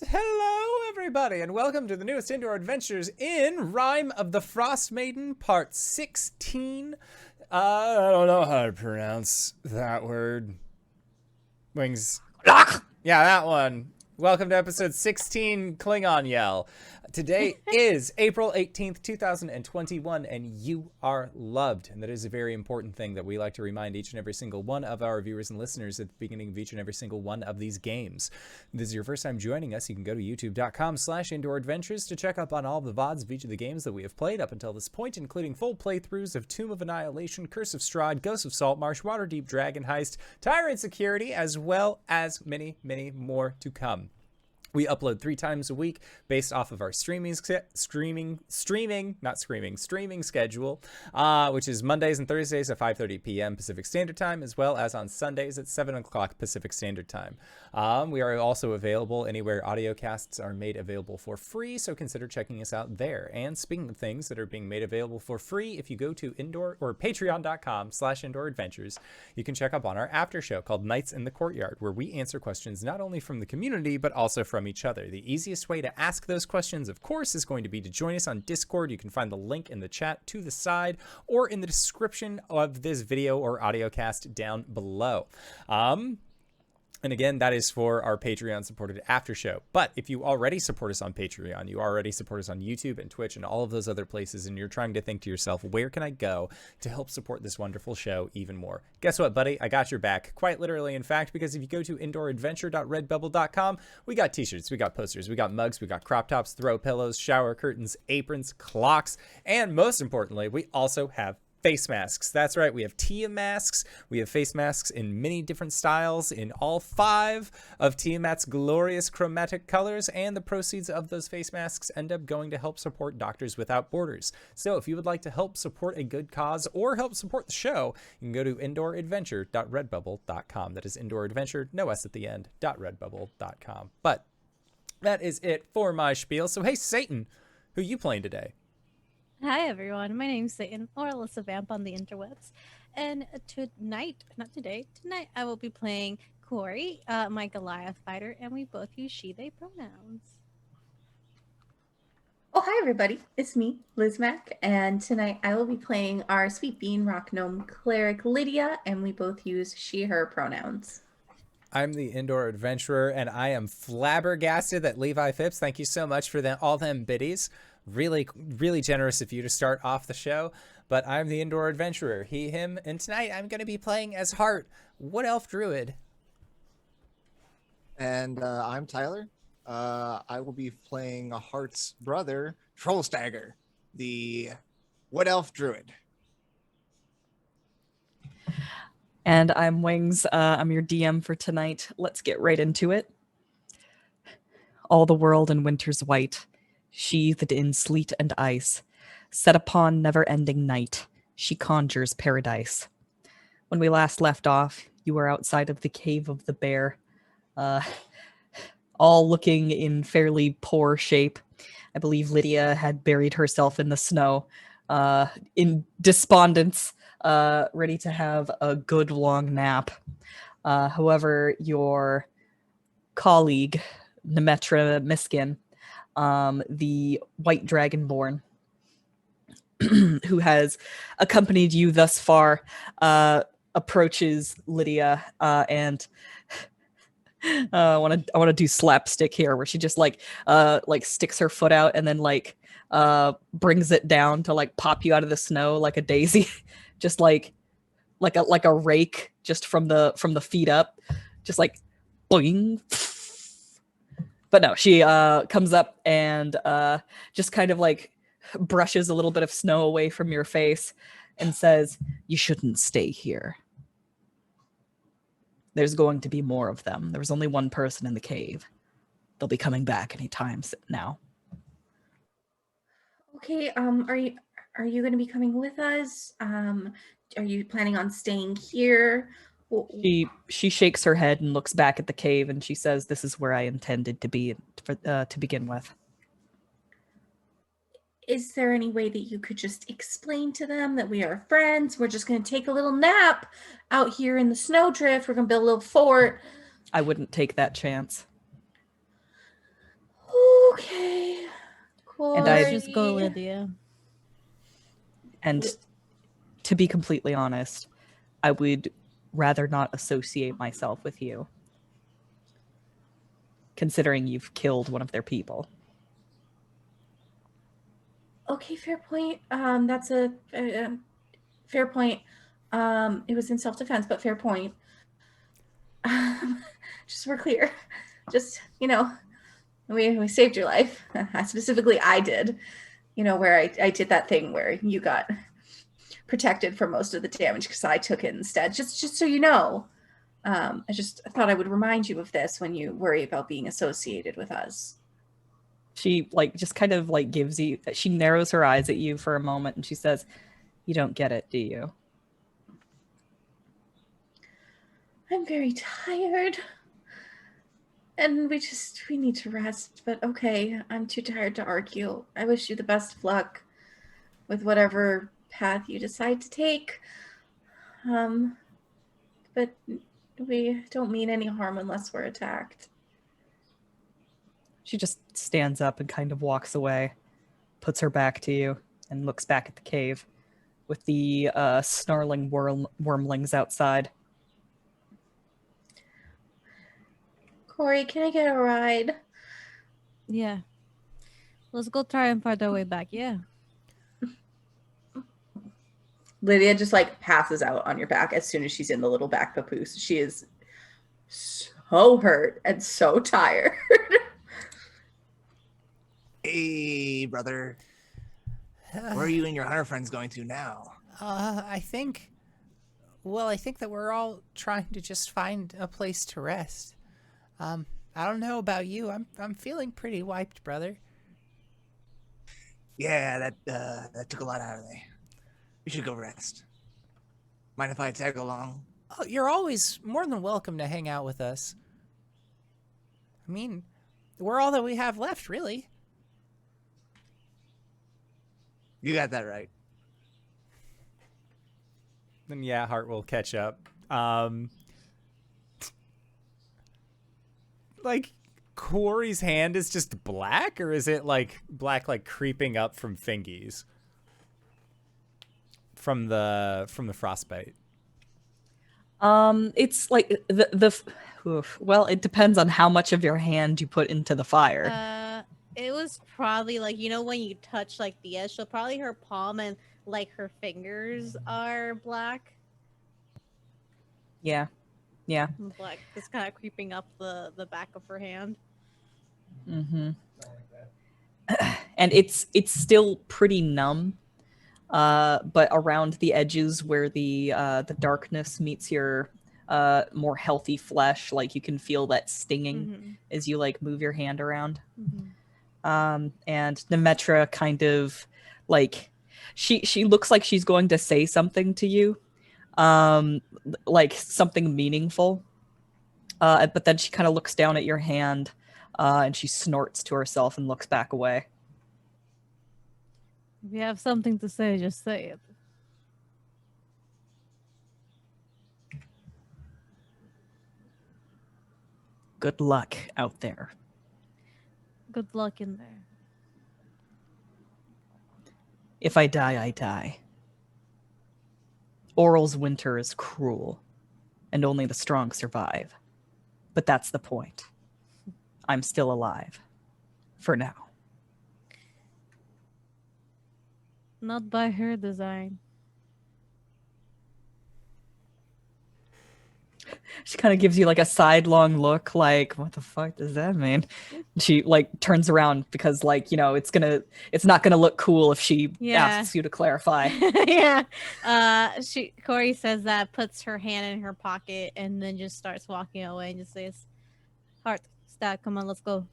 Hello, everybody, and welcome to the newest indoor adventures in Rime of the Frostmaiden, part 16. I don't know how to pronounce that word. Wings. Yeah, that one. Welcome to episode 16, Klingon Yell. Today is April 18th, 2021, and you are loved. And that is a very important thing that we like to remind each and every single one of our viewers and listeners at the beginning of each and every single one of these games. If this is your first time joining us, you can go to youtube.com/indooradventures to check up on all the VODs of each of the games that we have played up until this point, including full playthroughs of Tomb of Annihilation, Curse of Strahd, Ghost of Saltmarsh, Waterdeep Dragon Heist, Tyrant Security, as well as many, many more to come. We upload 3 times a week based off of our streaming schedule, which is Mondays and Thursdays at 5:30 p.m. Pacific Standard Time, as well as on Sundays at 7 o'clock Pacific Standard Time. We are also available anywhere audio casts are made available for free, so consider checking us out there. And speaking of things that are being made available for free, if you go to patreon.com/indooradventures, you can check up on our after show called Nights in the Courtyard, where we answer questions not only from the community, but also from each other. The easiest way to ask those questions, of course, is going to be to join us on Discord. You can find the link in the chat to the side or in the description of this video or audio cast down below. And again, that is for our Patreon-supported after show. But if you already support us on Patreon, you already support us on YouTube and Twitch and all of those other places, and you're trying to think to yourself, where can I go to help support this wonderful show even more? Guess what, buddy? I got your back. Quite literally, in fact, because if you go to indooradventure.redbubble.com, we got t-shirts, we got posters, we got mugs, we got crop tops, throw pillows, shower curtains, aprons, clocks, and most importantly, we also have face masks. That's right. We have Tia masks. We have face masks in many different styles in all 5 of Tiamat's glorious chromatic colors, and the proceeds of those face masks end up going to help support Doctors Without Borders. So if you would like to help support a good cause or help support the show, you can go to indooradventure.redbubble.com. That is indooradventure, no S at the end, .redbubble.com. But that is it for my spiel. So hey, Satan, who you playing today? Hi everyone, my name's Satan, or Alyssa Vamp on the interwebs, and tonight I will be playing Kuori, my Goliath fighter, and we both use she/they pronouns. Oh, hi everybody, it's me, LizMac, and tonight I will be playing our Sweet Bean Rock Gnome Cleric Lydia, and we both use she/her pronouns. I'm the Indoor Adventurer, and I am flabbergasted that Levi Phipps, thank you so much for all them biddies. Really, really generous of you to start off the show. But I'm the Indoor Adventurer, he, him, and tonight I'm going to be playing as Hart, Wood Elf Druid. And I'm Tyler. I will be playing Hart's brother, Trollstagger, the Wood Elf Druid. And I'm Wings. I'm your DM for tonight. Let's get right into it. All the world in winter's white, sheathed in sleet and ice, set upon never-ending night, she conjures paradise. When we last left off, you were outside of the Cave of the Bear, all looking in fairly poor shape. I believe Lydia had buried herself in the snow, in despondence, ready to have a good long nap. However, your colleague, Nemetra Miskin, the White Dragonborn, who has accompanied you thus far, approaches Lydia, and I want to do slapstick here, where she just like sticks her foot out and then brings it down to pop you out of the snow like a daisy, just like a rake, just from the feet up, just like boing. But no, she comes up and just kind of brushes a little bit of snow away from your face and says, "You shouldn't stay here. There's going to be more of them. There was only one person in the cave. They'll be coming back any time now." Okay, are you going to be coming with us? Are you planning on staying here? She shakes her head and looks back at the cave, and she says, "This is where I intended to be to begin with." Is there any way that you could just explain to them that we are friends? We're just going to take a little nap out here in the snowdrift. We're going to build a little fort. I wouldn't take that chance. Okay. And Let's I- just go, Corey. Lydia. And to be completely honest, I would rather not associate myself with you, considering you've killed one of their people. Okay, fair point. That's a fair point. It was in self-defense, but fair point. Just so we're clear. Just, we saved your life. Specifically, I did. Where I did that thing where you got protected from most of the damage because I took it instead. Just so you know. I just thought I would remind you of this when you worry about being associated with us. She just kind of gives you, she narrows her eyes at you for a moment and she says, "You don't get it, do you?" I'm very tired. And we need to rest, but okay, I'm too tired to argue. I wish you the best of luck with whatever path you decide to take. But we don't mean any harm unless we're attacked. She just stands up and kind of walks away, puts her back to you, and looks back at the cave with the snarling wormlings outside. Corey, can I get a ride? Yeah. Let's go try and find our way back. Yeah. Lydia just passes out on your back as soon as she's in the little back papoose. She is so hurt and so tired. Hey, brother. Where are you and your hunter friends going to now? I think that we're all trying to just find a place to rest. I don't know about you. I'm feeling pretty wiped, brother. Yeah, that took a lot out of me. We should go rest. Mind if I tag along? Oh, you're always more than welcome to hang out with us. I mean, we're all that we have left, really. You got that right. Then yeah, Hart will catch up. Kuori's hand is just black, or is it black creeping up from fingies? From the frostbite. It's well, it depends on how much of your hand you put into the fire. It was probably when you touch the edge, so probably her palm and her fingers are black. Yeah. Black. It's kind of creeping up the back of her hand. Mm-hmm. And it's still pretty numb. But around the edges where the darkness meets your more healthy flesh, you can feel that stinging as you move your hand around. And Nemetra kind of she looks like she's going to say something to you, something meaningful. But then she kind of looks down at your hand, and she snorts to herself and looks back away. If you have something to say, just say it. Good luck out there. Good luck in there. If I die, I die. Oral's winter is cruel, and only the strong survive. But that's the point. I'm still alive. For now. Not by her design. She kind of gives you a sidelong look, what the fuck does that mean? She turns around because it's not gonna look cool if she asks you to clarify. Yeah. Kuori says that, puts her hand in her pocket, and then just starts walking away and just says, "Hart, Stat, come on, let's go."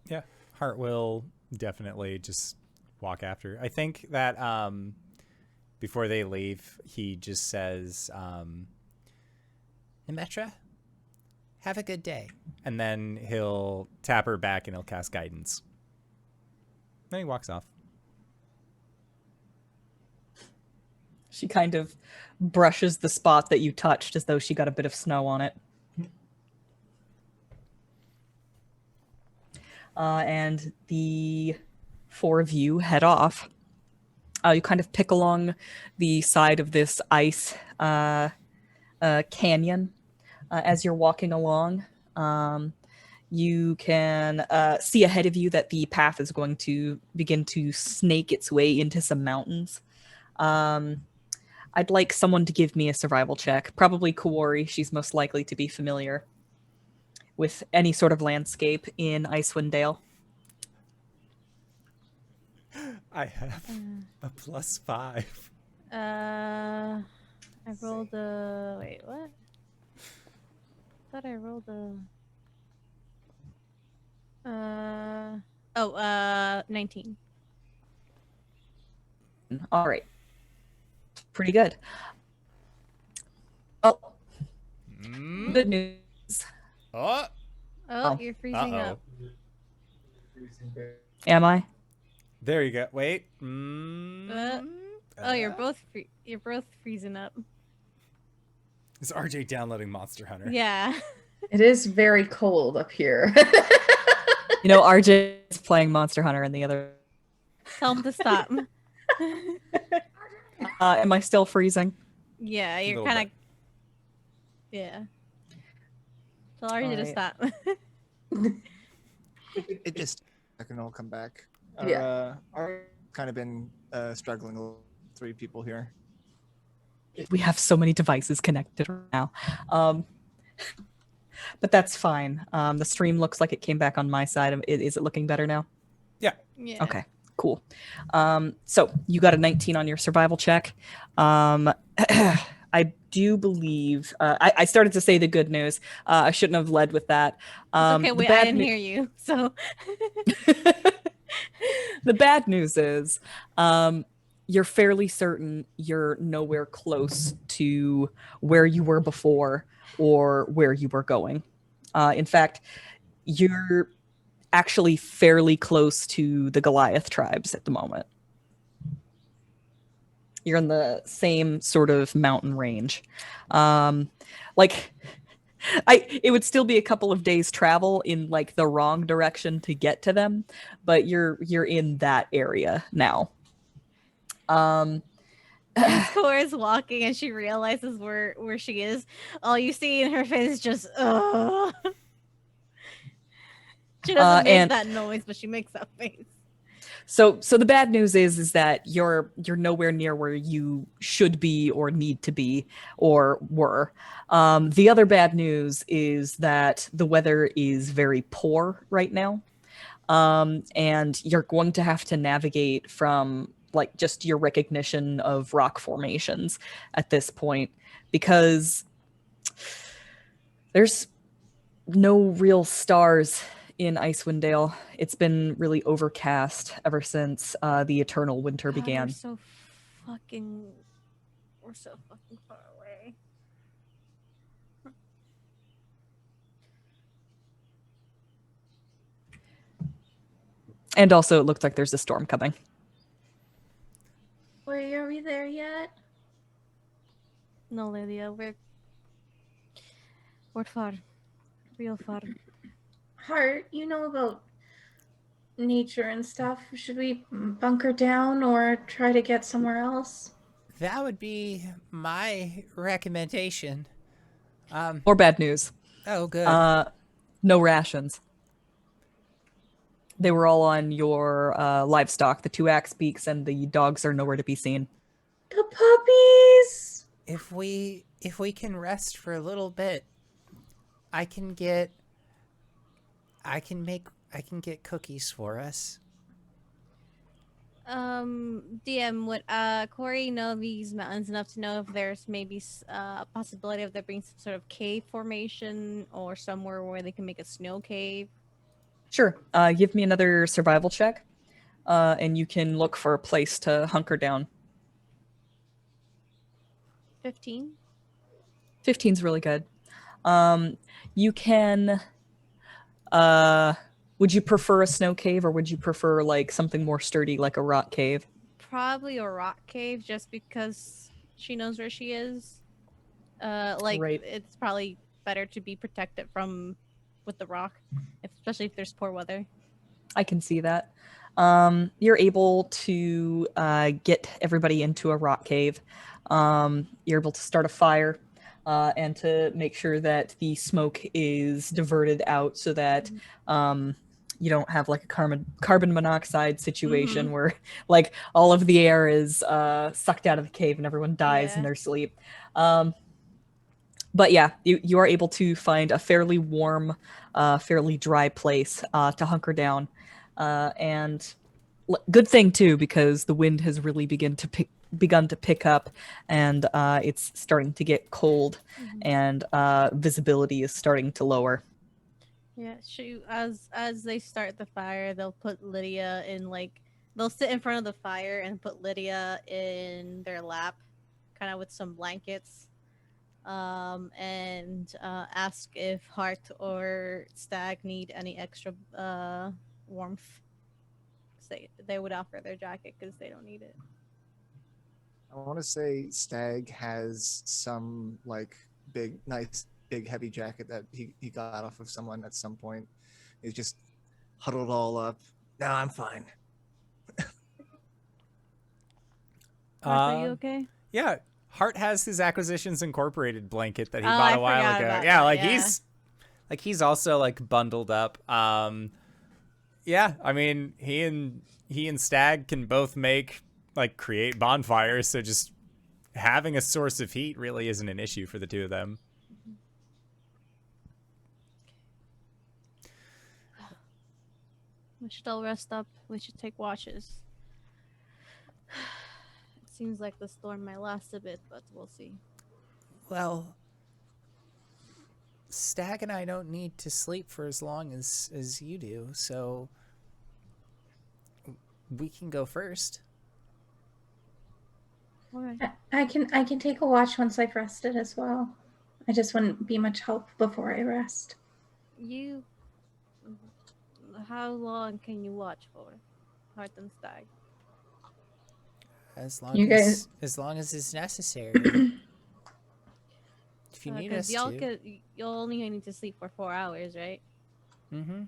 Yeah, Hart will definitely just walk after. I think that before they leave, he just says, Nemetra, have a good day. And then he'll tap her back and he'll cast guidance. Then he walks off. She kind of brushes the spot that you touched as though she got a bit of snow on it. and the four of you head off. You kind of pick along the side of this ice canyon as you're walking along. You can see ahead of you that the path is going to begin to snake its way into some mountains. I'd like someone to give me a survival check. Probably Kuori. She's most likely to be familiar with any sort of landscape in Icewind Dale. I have a +5. I rolled a. Wait, what? Thought I rolled a. 19. All right. Pretty good. Oh, Mm. good news. Oh, Oh, Oh. you're freezing uh-oh. up. Am I? There you go. Wait. Oh, you're both freezing up. Is RJ downloading Monster Hunter? Yeah. It is very cold up here. You know, RJ is playing Monster Hunter in the other. Tell him to stop. Am I still freezing? Yeah, A you're little kind of. Yeah. Tell RJ to Alright. stop. It just I can all come back. Yeah. Our kind of been struggling a little. 3 people here. We have so many devices connected right now. But that's fine. The stream looks like it came back on my side. Is it looking better now? Yeah. Okay, cool. So you got a 19 on your survival check. I do believe I started to say the good news. I shouldn't have led with that. It's okay, The wait, I bad didn't hear you. So the bad news is you're fairly certain you're nowhere close to where you were before or where you were going. In fact, you're actually fairly close to the Goliath tribes at the moment. You're in the same sort of mountain range. It would still be a couple of days travel in like the wrong direction to get to them, but you're in that area now. as Cora's walking and she realizes where she is, all you see in her face is just She doesn't make and that noise, but she makes that face. So the bad news is that you're nowhere near where you should be or need to be or were. The other bad news is that the weather is very poor right now, and you're going to have to navigate from like just your recognition of rock formations at this point because there's no real stars in Icewind Dale. It's been really overcast ever since the eternal winter God, began. we're so fucking far away. And also, it looks like there's a storm coming. Wait, are we there yet? No, Lydia, we're far, real far. Hart, you know about nature and stuff. Should we bunker down or try to get somewhere else? That would be my recommendation. Or bad news. Oh, good. No rations. They were all on your livestock. The 2 axe beaks and the dogs are nowhere to be seen. The puppies! If we can rest for a little bit, I can get cookies for us. DM, would Kuori know these mountains enough to know if there's maybe a possibility of there being some sort of cave formation or somewhere where they can make a snow cave? Sure. Give me another survival check, and you can look for a place to hunker down. 15. 15's really good. You can. Would you prefer a snow cave or would you prefer like something more sturdy, like a rock cave? Probably a rock cave, just because she knows where she is. Right. It's probably better to be protected with the rock, especially if there's poor weather. I can see that. You're able to get everybody into a rock cave. You're able to start a fire and to make sure that the smoke is diverted out so that you don't have like a carbon monoxide situation where like all of the air is sucked out of the cave and everyone dies in Yeah. their sleep. But yeah, you are able to find a fairly warm, fairly dry place to hunker down. And good thing too, because the wind has really begun to pick up, and it's starting to get cold, and visibility is starting to lower. Yeah, as they start the fire, they'll put Lydia in like they'll sit in front of the fire and put Lydia in their lap, kind of with some blankets, and ask if Hart or Stag need any extra warmth. 'Cause they would offer their jacket because they don't need it. I want to say Stag has some like nice, big, heavy jacket that he got off of someone at some point. He's just huddled all up. No, I'm fine. Hart, are you okay? Yeah, Hart has his Acquisitions Incorporated blanket that he Oh, bought I a while forgot ago. about Yeah, that, like yeah. he's also like bundled up. Yeah, I mean he and Stag can both create bonfires, so just having a source of heat really isn't an issue for the two of them. We should all rest up. We should take watches. It seems like the storm might last a bit, but we'll see. Well, Stag and I don't need to sleep for as long as you do, so we can go first. All right. I can take a watch once I've rested as well. I just wouldn't be much help before I rest. You. How long can you watch for, Hart and Stag? As long You guys- as it's necessary. If you need us to. You'll only need to sleep for 4 hours, right? Mm-hmm.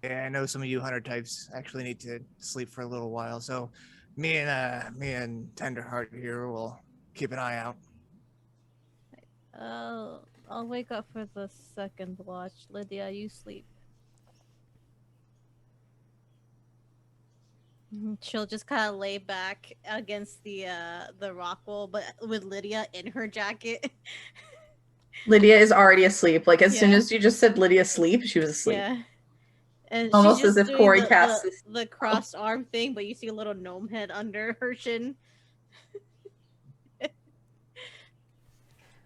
Yeah, I know some of you hunter types actually need to sleep for a little while, so me and Tenderheart here will keep an eye out. I'll wake up for the second watch. Lydia, you sleep. She'll just kind of lay back against the rock wall, but with Lydia in her jacket. Lydia is already asleep. Like as soon Yeah. as you just said Lydia sleep, she was asleep. Yeah. And Almost she's as just if doing Kuori casts this. the crossed arm thing, but you see a little gnome head under her chin.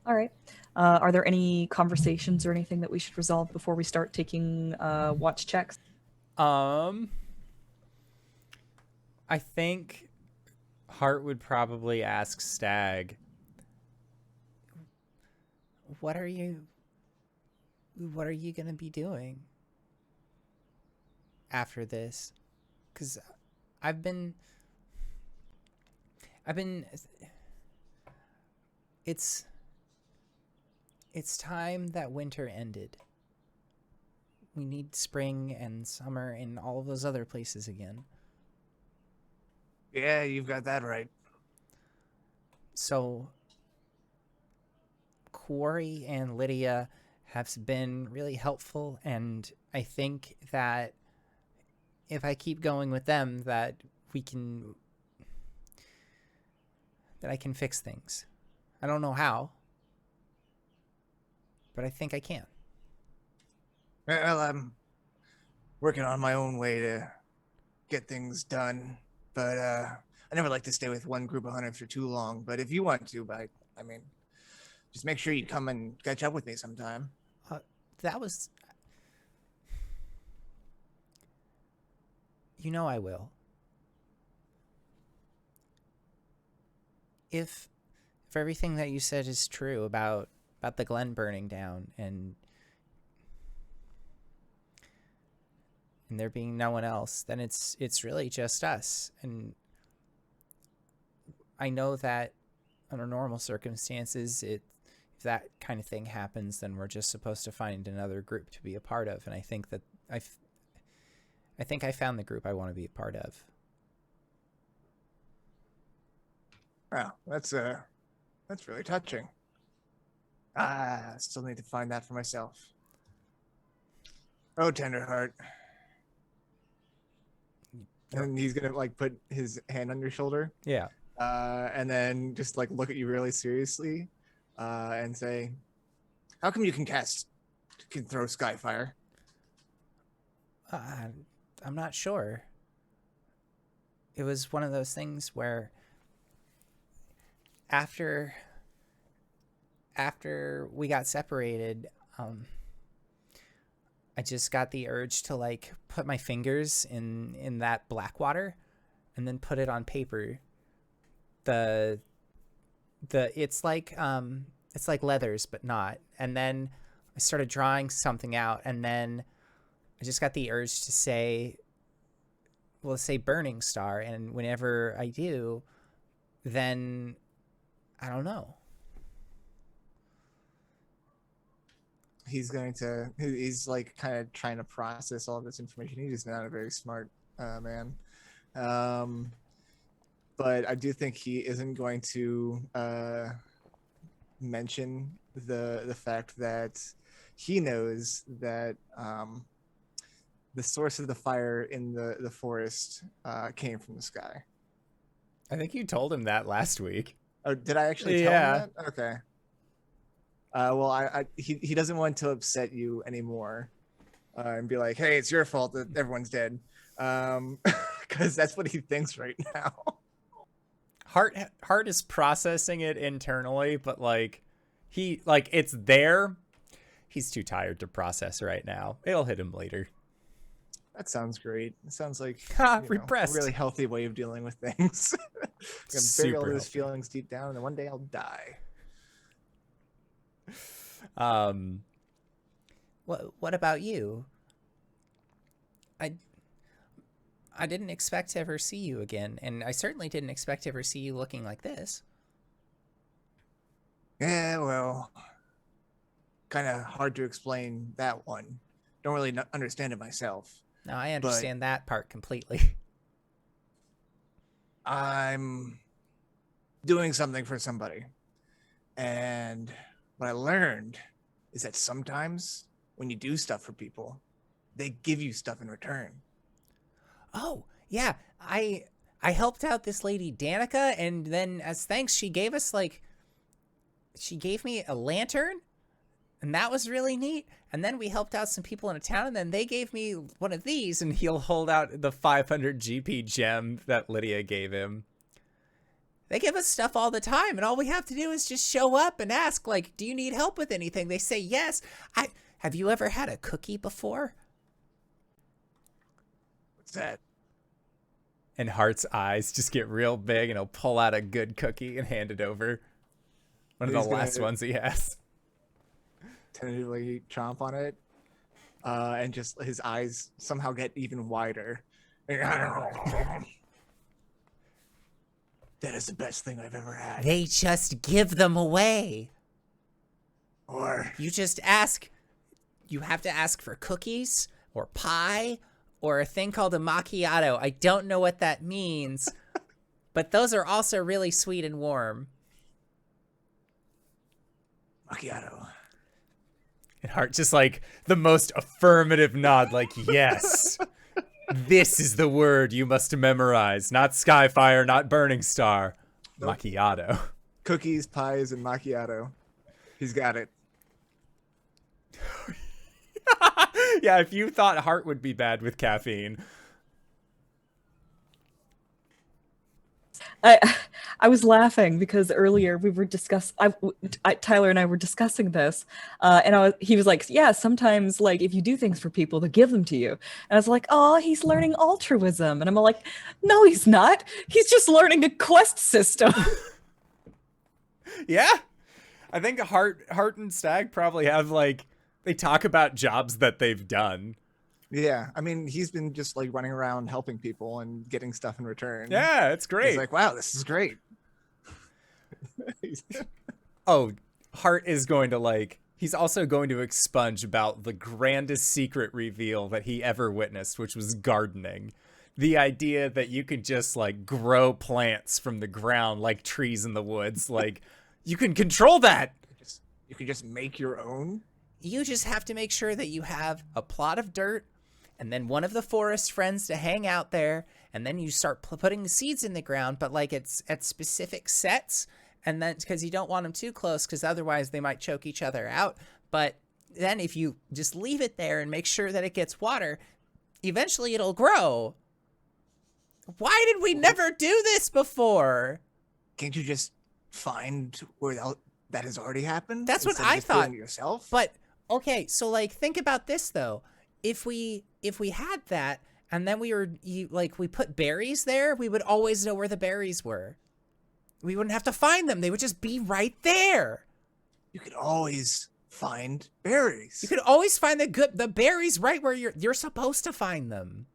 All right. Are there any conversations or anything that we should resolve before we start taking watch checks? I think Hart would probably ask Stag, what are you gonna be doing after this? Because I've been it's time that winter ended. We need spring and summer and all of those other places again. Yeah, you've got that right. So Kuori and Lydia have been really helpful, and I think that if I keep going with them, that I can fix things. I don't know how, but I think I can. Well, I'm working on my own way to get things done, but I never like to stay with one group of hunters for too long. But if you want to, I mean, just make sure you come and catch up with me sometime. That was... You know I will. If everything that you said is true about the Glen burning down and there being no one else, then it's really just us. And I know that under normal circumstances, if that kind of thing happens, then we're just supposed to find another group to be a part of. And I think that I think I found the group I want to be a part of. Wow, that's really touching. I still need to find that for myself. Oh, Tenderheart. And he's gonna like put his hand on your shoulder, Yeah. and then just like look at you really seriously, and say, "How come you can throw Skyfire?" I'm not sure. It was one of those things where after we got separated, I just got the urge to like put my fingers in that black water and then put it on paper. It's like leathers but not. And then I started drawing something out, and then I just got the urge to say Burning Star, and whenever I do, then I don't know. He's like kind of trying to process all this information. He's not a very smart man. But I do think he isn't going to mention the fact that he knows that the source of the fire in the forest came from the sky. I think you told him that last week. Oh, did I actually tell him that? Okay. Well, he doesn't want to upset you anymore and be like, hey, it's your fault that everyone's dead. Because that's what he thinks right now. Hart is processing it internally, but it's there. He's too tired to process right now. It'll hit him later. That sounds great. It sounds like repressed. A really healthy way of dealing with things. I'm bury all those feelings deep down, and one day I'll die. What about you? I didn't expect to ever see you again, and I certainly didn't expect to ever see you looking like this. Yeah, well, kind of hard to explain that one. Don't really understand it myself. No, I understand that part completely. I'm doing something for somebody, and what I learned is that sometimes when you do stuff for people, they give you stuff in return. Oh, yeah. I helped out this lady Danica, and then as thanks she gave me a lantern, and that was really neat. And then we helped out some people in a town, and then they gave me one of these, and he'll hold out the 500 GP gem that Lydia gave him. They give us stuff all the time, and all we have to do is just show up and ask, do you need help with anything? They say yes. Have you ever had a cookie before? What's that? And Hart's eyes just get real big, and he'll pull out a good cookie and hand it over. One of the last ones he has. Tentatively chomp on it, and just his eyes somehow get even wider. That is the best thing I've ever had. They just give them away. Or you just ask. You have to ask for cookies or pie or a thing called a macchiato. I don't know what that means, but those are also really sweet and warm. Macchiato. And Hart just the most affirmative nod, yes. This is the word you must memorize. Not Skyfire, not Burning Star. Nope. Macchiato. Cookies, pies, and macchiato. He's got it. Yeah, if you thought Hart would be bad with caffeine. I was laughing because earlier we were Tyler and I were discussing this, and he was like, yeah, sometimes if you do things for people, they give them to you. And I was like, oh, he's learning altruism. And I'm like, no, he's not. He's just learning a quest system. Yeah. I think Hart and Stag probably have they talk about jobs that they've done. Yeah, I mean, he's been just running around helping people and getting stuff in return. Yeah, it's great. He's like, wow, this is great. Oh, Hart is going to He's also going to expunge about the grandest secret reveal that he ever witnessed, which was gardening. The idea that you could just like grow plants from the ground like trees in the woods, like you can control that. You can just make your own. You just have to make sure that you have a plot of dirt and then one of the forest friends to hang out there. And then you start putting the seeds in the ground, but like it's at specific sets. And then because you don't want them too close because otherwise they might choke each other out. But then if you just leave it there and make sure that it gets water, eventually it'll grow. Why did we never do this before? Can't you just find where that has already happened? That's what instead of I just thought. doing it yourself? But okay, so like think about this though. If we had that and then we put berries there, we would always know where the berries were. We wouldn't have to find them. They would just be right there. You could always find berries. You could always find the berries right where you're supposed to find them.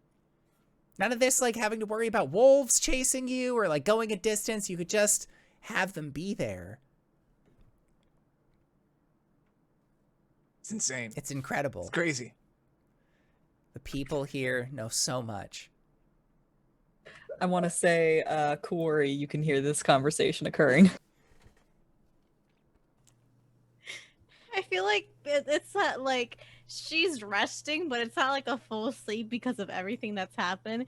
None of this like having to worry about wolves chasing you or like going a distance. You could just have them be there. It's insane. It's incredible. It's crazy. The people here know so much. I want to say, Kuori, you can hear this conversation occurring. I feel like it's not like she's resting, but it's not like a full sleep because of everything that's happened.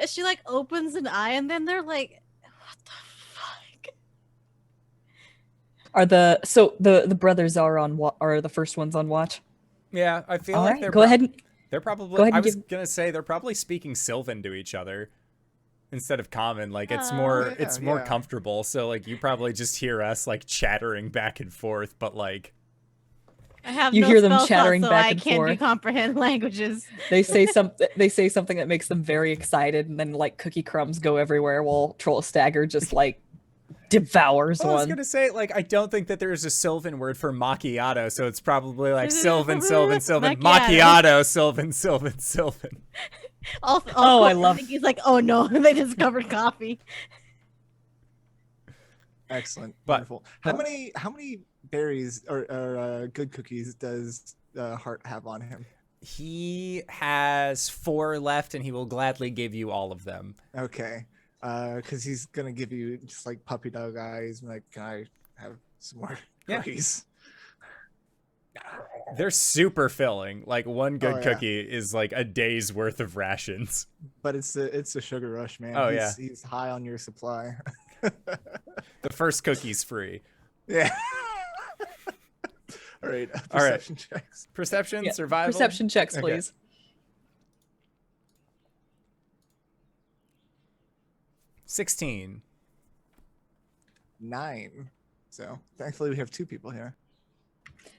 She like opens an eye and then they're like, what the fuck? Are the brothers are the first ones on watch? Yeah, I feel All like right, they're go ahead and they're probably go ahead and I was gonna say they're probably speaking Sylvan to each other instead of common. Like it's more Yeah. comfortable. So like you probably just hear us like chattering back and forth, but like I have You no hear them spell chattering slot, so back I and can't do forth. comprehend languages. they say something that makes them very excited, and then like cookie crumbs go everywhere while Troll Stagger just like devours I was one. gonna say, like, I don't think that there's a Sylvan word for macchiato, so it's probably like Sylvan, Sylvan, Sylvan, macchiato, Sylvan, Sylvan, Sylvan. Oh, I love- think he's like, oh no, they discovered coffee. Excellent. But- Wonderful. How many berries or good cookies does Hart have on him? He has 4 left, and he will gladly give you all of them. Okay. Because he's gonna give you just like puppy dog eyes. Like, can I have some more Yeah. cookies? They're super filling. Like, one good Oh, yeah. cookie is like a day's worth of rations. But it's a sugar rush, man. Oh, He's high on your supply. The first cookie's free. Yeah. All right. All right. Perception checks. Perception, Yeah, survival. Perception checks, Okay. please. 16. 9. So thankfully we have 2 people here.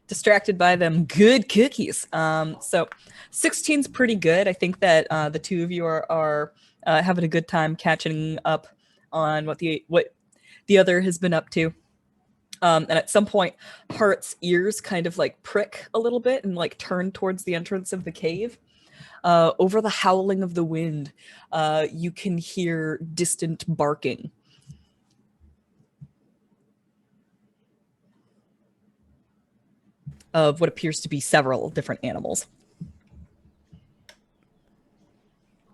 Distracted by them good cookies. So 16's pretty good. I think that the two of you are having a good time catching up on what the other has been up to. And at some point, Hart's ears kind of like prick a little bit and like turn towards the entrance of the cave. Over the howling of the wind, you can hear distant barking. Of what appears to be several different animals.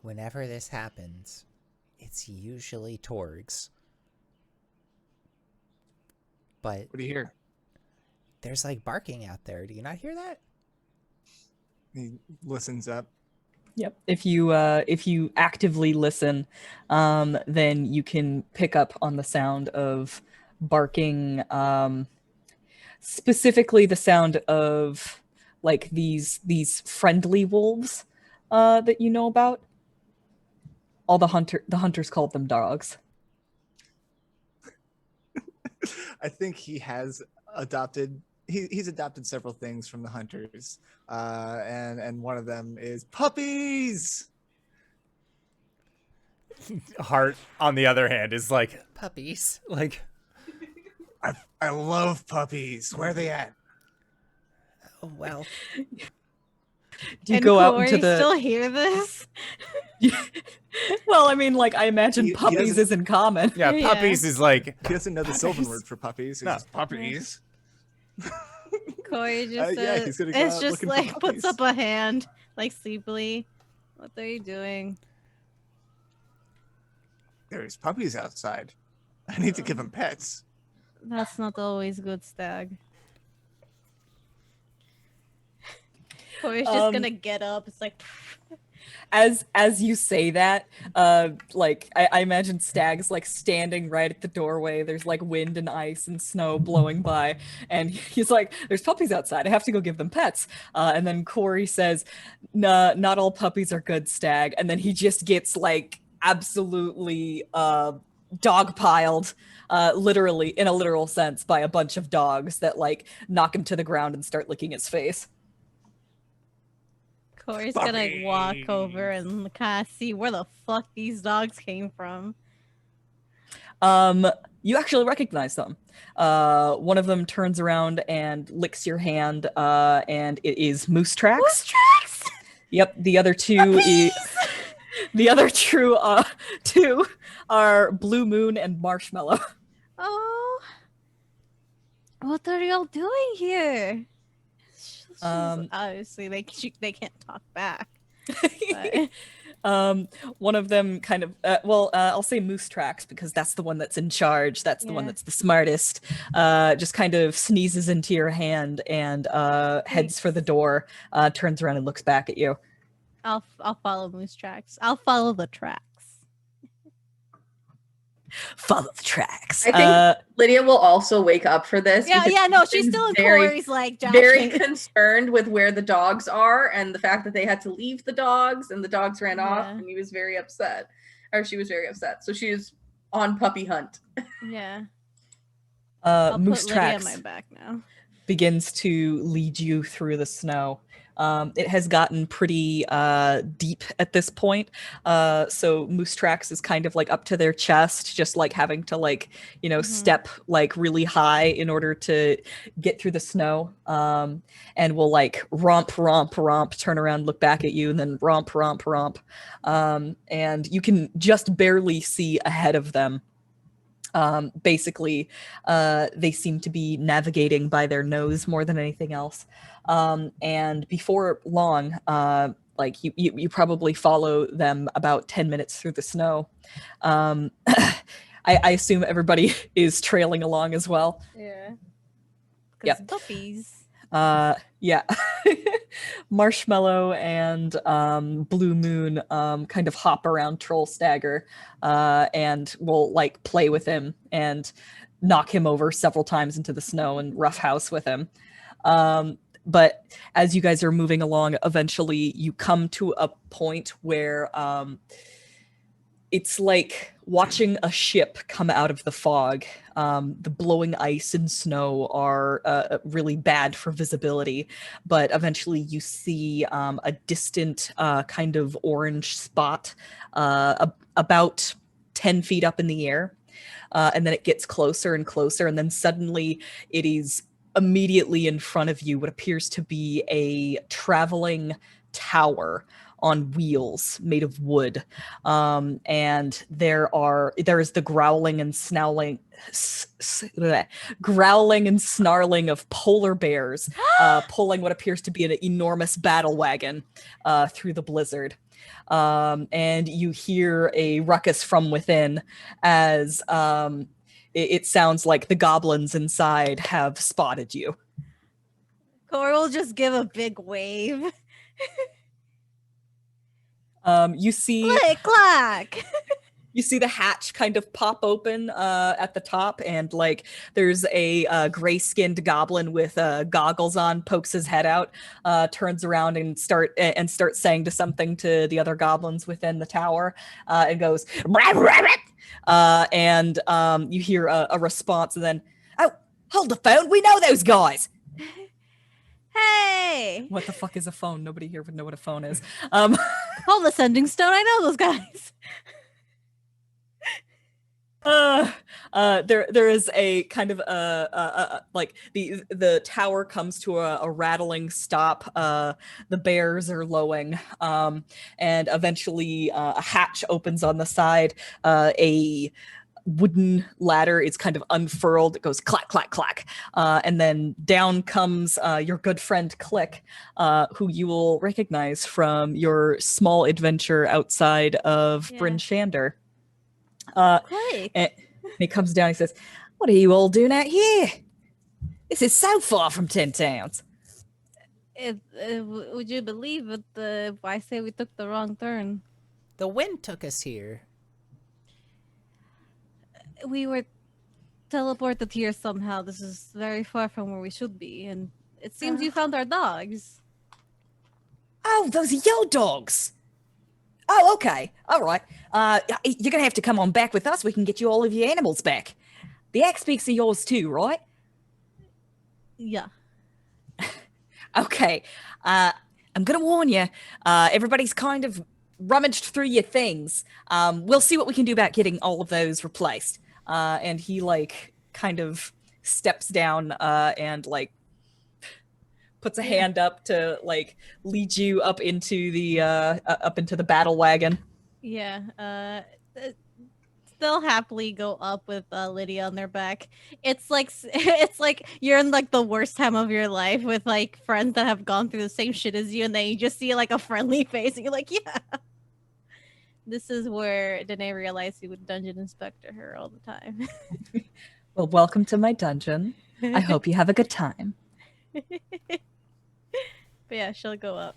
Whenever this happens, it's usually Torgs. But What do you hear? there's like barking out there. Do you not hear that? He listens up. Yep. If you actively listen, then you can pick up on the sound of barking. Specifically, the sound of like these friendly wolves that you know about. All the hunters called them dogs. I think he has adopted. He's adopted several things from the hunters, and one of them is puppies. Hart, on the other hand, is like, puppies? Like, I love puppies. Where are they at? oh, well. Do you And go out Kuori into the? still hear this? Well, I mean, like I imagine He puppies doesn't- isn't common. Yeah, Yeah. puppies is like, He doesn't know the Sylvan word for puppies. He's No. just puppies. Corey just Yeah, he's gonna go it's out just looking for like puts puppies. up a hand, like sleepily. What are you doing? There's puppies outside. I need to give them pets. That's not always good, Stag. Corey's just gonna get up. It's like As you say that, like I imagine Stag's like standing right at the doorway. There's like wind and ice and snow blowing by, and he's like, "There's puppies outside. I have to go give them pets." And then Corey says, "Nah, not all puppies are good, Stag." And then he just gets like absolutely dogpiled, literally in a literal sense, by a bunch of dogs that like knock him to the ground and start licking his face. Corey's gonna walk over and kind of see where the fuck these dogs came from. You actually recognize them. One of them turns around and licks your hand, and it is Moose Tracks. Moose Tracks! Yep. The other two two are Blue Moon and Marshmallow. Oh, what are y'all doing here? Obviously they can't talk back. But... One of them kind of I'll say Moose Tracks because that's the one that's in charge. That's the one that's the smartest. Just kind of sneezes into your hand and heads for the door, turns around and looks back at you. I'll follow Moose Tracks. I'll follow the tracks. Follow the tracks. I think Lydia will also wake up for this. Yeah, no, she's still in Corey's like very concerned with where the dogs are and the fact that they had to leave the dogs and the dogs ran off, and he was very upset, or she was very upset. So she is on puppy hunt. Yeah. Moose put Lydia Tracks on my back now. Begins to lead you through the snow. It has gotten pretty deep at this point. So Moose Tracks is kind of like up to their chest, just like having to like, step like really high in order to get through the snow. And will like romp, turn around, look back at you, and then romp. And you can just barely see ahead of them. Basically, they seem to be navigating by their nose more than anything else. And before long, like you probably follow them about 10 minutes through the snow. I assume everybody is trailing along as well. Yeah. Yeah. Puppies. Yeah. Marshmallow and Blue Moon kind of hop around Troll Stagger and will like play with him and knock him over several times into the snow and roughhouse with him. But as you guys are moving along, eventually you come to a point where it's like watching a ship come out of the fog. The blowing ice and snow are really bad for visibility, but eventually you see a distant kind of orange spot about 10 feet up in the air. And then it gets closer and closer, and then suddenly it is immediately in front of you what appears to be a traveling tower on wheels made of wood, and there is the growling and snarling of polar bears pulling what appears to be an enormous battle wagon through the blizzard, and you hear a ruckus from within as it sounds like the goblins inside have spotted you. Corey will just give a big wave. You see Click clack. You see the hatch kind of pop open at the top, and like there's a gray-skinned goblin with goggles on, pokes his head out, turns around and starts saying something to the other goblins within the tower, and goes, and you hear a response, and then, "Oh, hold the phone! We know those guys." Hey! What the fuck is a phone? Nobody here would know what a phone is. Hold the sending stone. I know those guys. There is a kind of like the tower comes to a rattling stop. The bears are lowing, and eventually a hatch opens on the side. A wooden ladder is kind of unfurled. It goes clack, clack, clack. And then down comes your good friend Click, who you will recognize from your small adventure outside of Yeah. Bryn Shander. Quick. And he comes down and he says, "What are you all doing out here? This is so far from 10 towns." Would you believe it? I say we took the wrong turn. The wind took us here. We were teleported here somehow. This is very far from where we should be, and it seems you found our dogs. Oh, those are your dogs. Oh, okay. All right. You're going to have to come on back with us. We can get you all of your animals back. The axe speaks are yours too, right? Yeah. Okay. I'm going to warn you. Everybody's kind of rummaged through your things. We'll see what we can do about getting all of those replaced. And he like kind of steps down and like puts a hand up to like lead you up into the battle wagon. Yeah. They'll happily go up with Lydia on their back. It's like you're in like the worst time of your life with like friends that have gone through the same shit as you, and then you just see like a friendly face, and you're like, yeah. This is where Danae realized you would dungeon inspector her all the time. Well, welcome to my dungeon. I hope you have a good time. But yeah, she'll go up.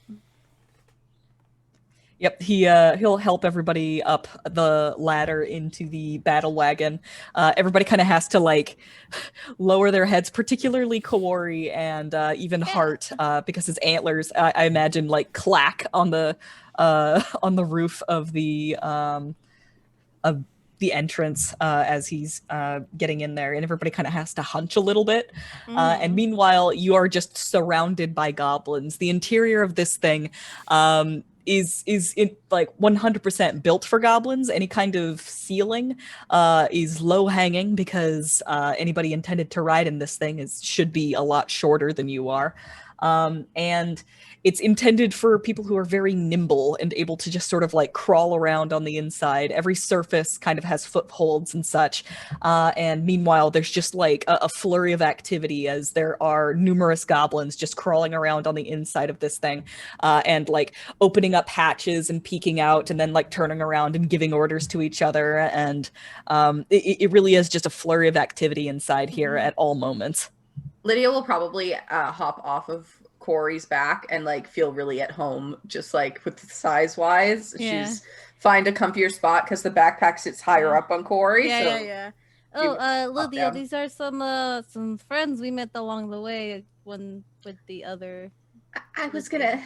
Yep, he'll help everybody up the ladder into the battle wagon. Everybody kind of has to like lower their heads, particularly Kuori and even Hart, because his antlers, I imagine, like clack on the roof of the entrance as he's getting in there, and everybody kind of has to hunch a little bit. And meanwhile, you are just surrounded by goblins. The interior of this thing is in, like 100% built for goblins. Any kind of ceiling is low hanging because anybody intended to ride in this thing should be a lot shorter than you are. And it's intended for people who are very nimble and able to just sort of like crawl around on the inside. Every surface kind of has footholds and such. And meanwhile, there's just like a flurry of activity as there are numerous goblins just crawling around on the inside of this thing and like opening up hatches and peeking out and then like turning around and giving orders to each other. And it really is just a flurry of activity inside here at all moments. Lydia will probably hop off of Kuori's back and like feel really at home, just like with size wise. Yeah. She's find a comfier spot because the backpack sits higher up on Kuori. Yeah. Oh, Lydia, down. these are some friends we met along the way with the other. I was gonna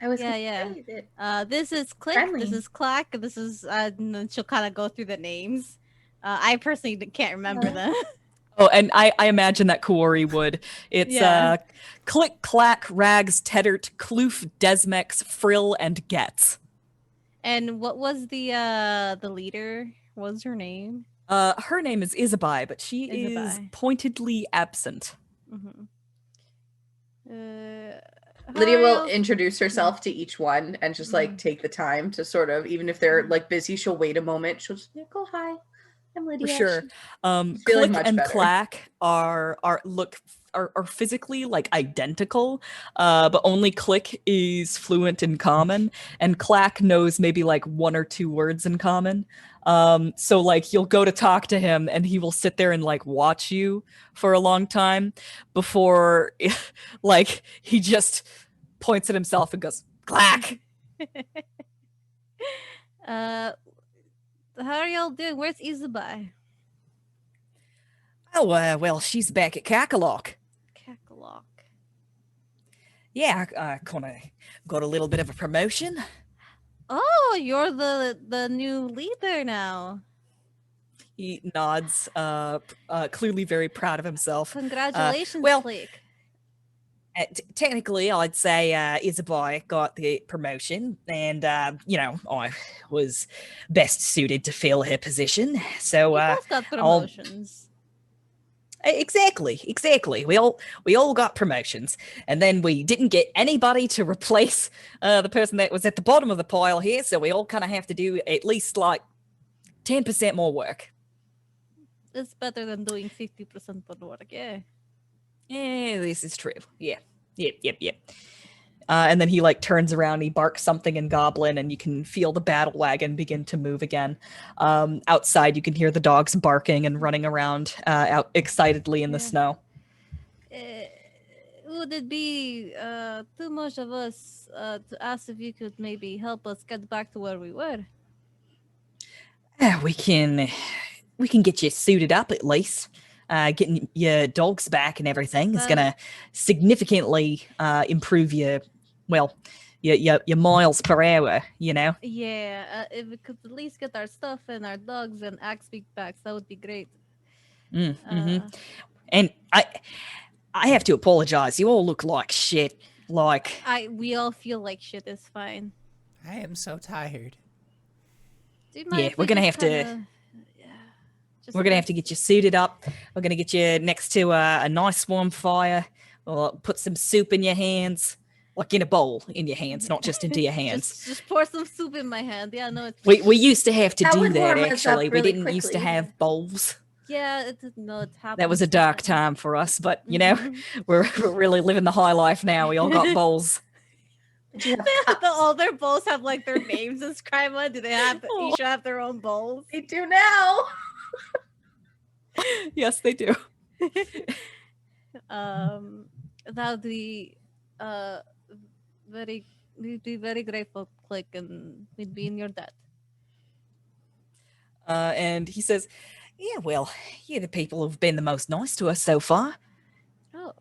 Yeah. say that This is Click. Friendly. This is Clack. This is and then she'll kind of go through the names. I personally can't remember them. Oh, and I imagine that Kuori would. It's Click, Clack, Rags, Teddert, Kloof, Desmex, Frill, and Getz. And what was the leader? What was her name? Her name is Isabai, but she is Isabai. pointedly absent. Mm-hmm. Lydia will introduce herself to each one and just like take the time to sort of, even if they're like busy, she'll wait a moment. She'll just go, hi, I'm Lydia. For sure. feeling Click much and better. Clack are physically like identical, but only Click is fluent in common, and Clack knows maybe like one or two words in common. So like you'll go to talk to him and he will sit there and like watch you for a long time before like he just points at himself and goes, Clack. How are y'all doing? Where's Isabai? Oh, well, she's back at Karkolohk. Karkolohk. Yeah, I kind of got a little bit of a promotion. Oh, you're the new leader now. He nods, clearly very proud of himself. Congratulations, well, Click. Technically, I'd say Isabai got the promotion, and I was best suited to fill her position. So You both got promotions. Exactly. We all got promotions, and then we didn't get anybody to replace the person that was at the bottom of the pile here. So we all kind of have to do at least like 10% more work. It's better than doing 50% of the work, yeah. Yeah, this is true. Yeah. Yep. And then he like turns around, he barks something in Goblin, and you can feel the battle wagon begin to move again. Outside, you can hear the dogs barking and running around out excitedly in the Yeah. snow. Would it be too much of us to ask if you could maybe help us get back to where we were? We can get you suited up at least. Getting your dogs back and everything is Well- gonna significantly improve your miles per hour. You know. Yeah, if we could at least get our stuff and our dogs and axe beak backs, that would be great. Mm-hmm. And I have to apologize. You all look like shit. Like We all feel like shit is fine. I am so tired. Do you mind Yeah, if we're we gonna just have to- kinda- yeah, just we're gonna have to rest? get you suited up. We're gonna get you next to a nice warm fire. We'll put some soup in your hands, like in a bowl in your hands, not just into your hands. Just pour some soup in my hand. Yeah, no, it's We used to have to That do would that warm us up actually. We really didn't used to quickly. have bowls. yeah, it's happened. That was a dark time for us, but you know, we're really living the high life now. We all got bowls. Do you have All their bowls have like their names inscribed on. Do they have Oh. each have their own bowls? They do now. Yes, they do. That would be we'd be very grateful, Click, and we'd be in your debt. And he says, "Yeah, well, you're the people who've been the most nice to us so far." Oh,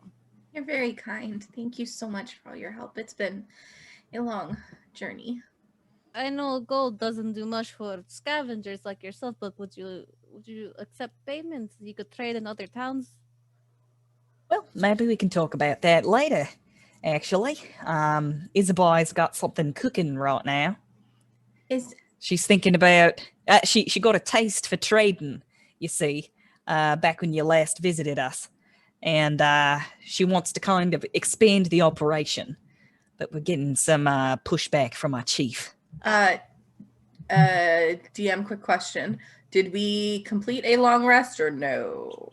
You're very kind. Thank you so much for all your help. It's been a long journey. I know gold doesn't do much for scavengers like yourself, but would you accept payments? You could trade in other towns. Well, maybe we can talk about that later. Actually, Isabel's got something cooking right now. She's thinking about. She got a taste for trading. You see, back when you last visited us, and she wants to kind of expand the operation, but we're getting some pushback from our chief. DM, quick question. Did we complete a long rest or no?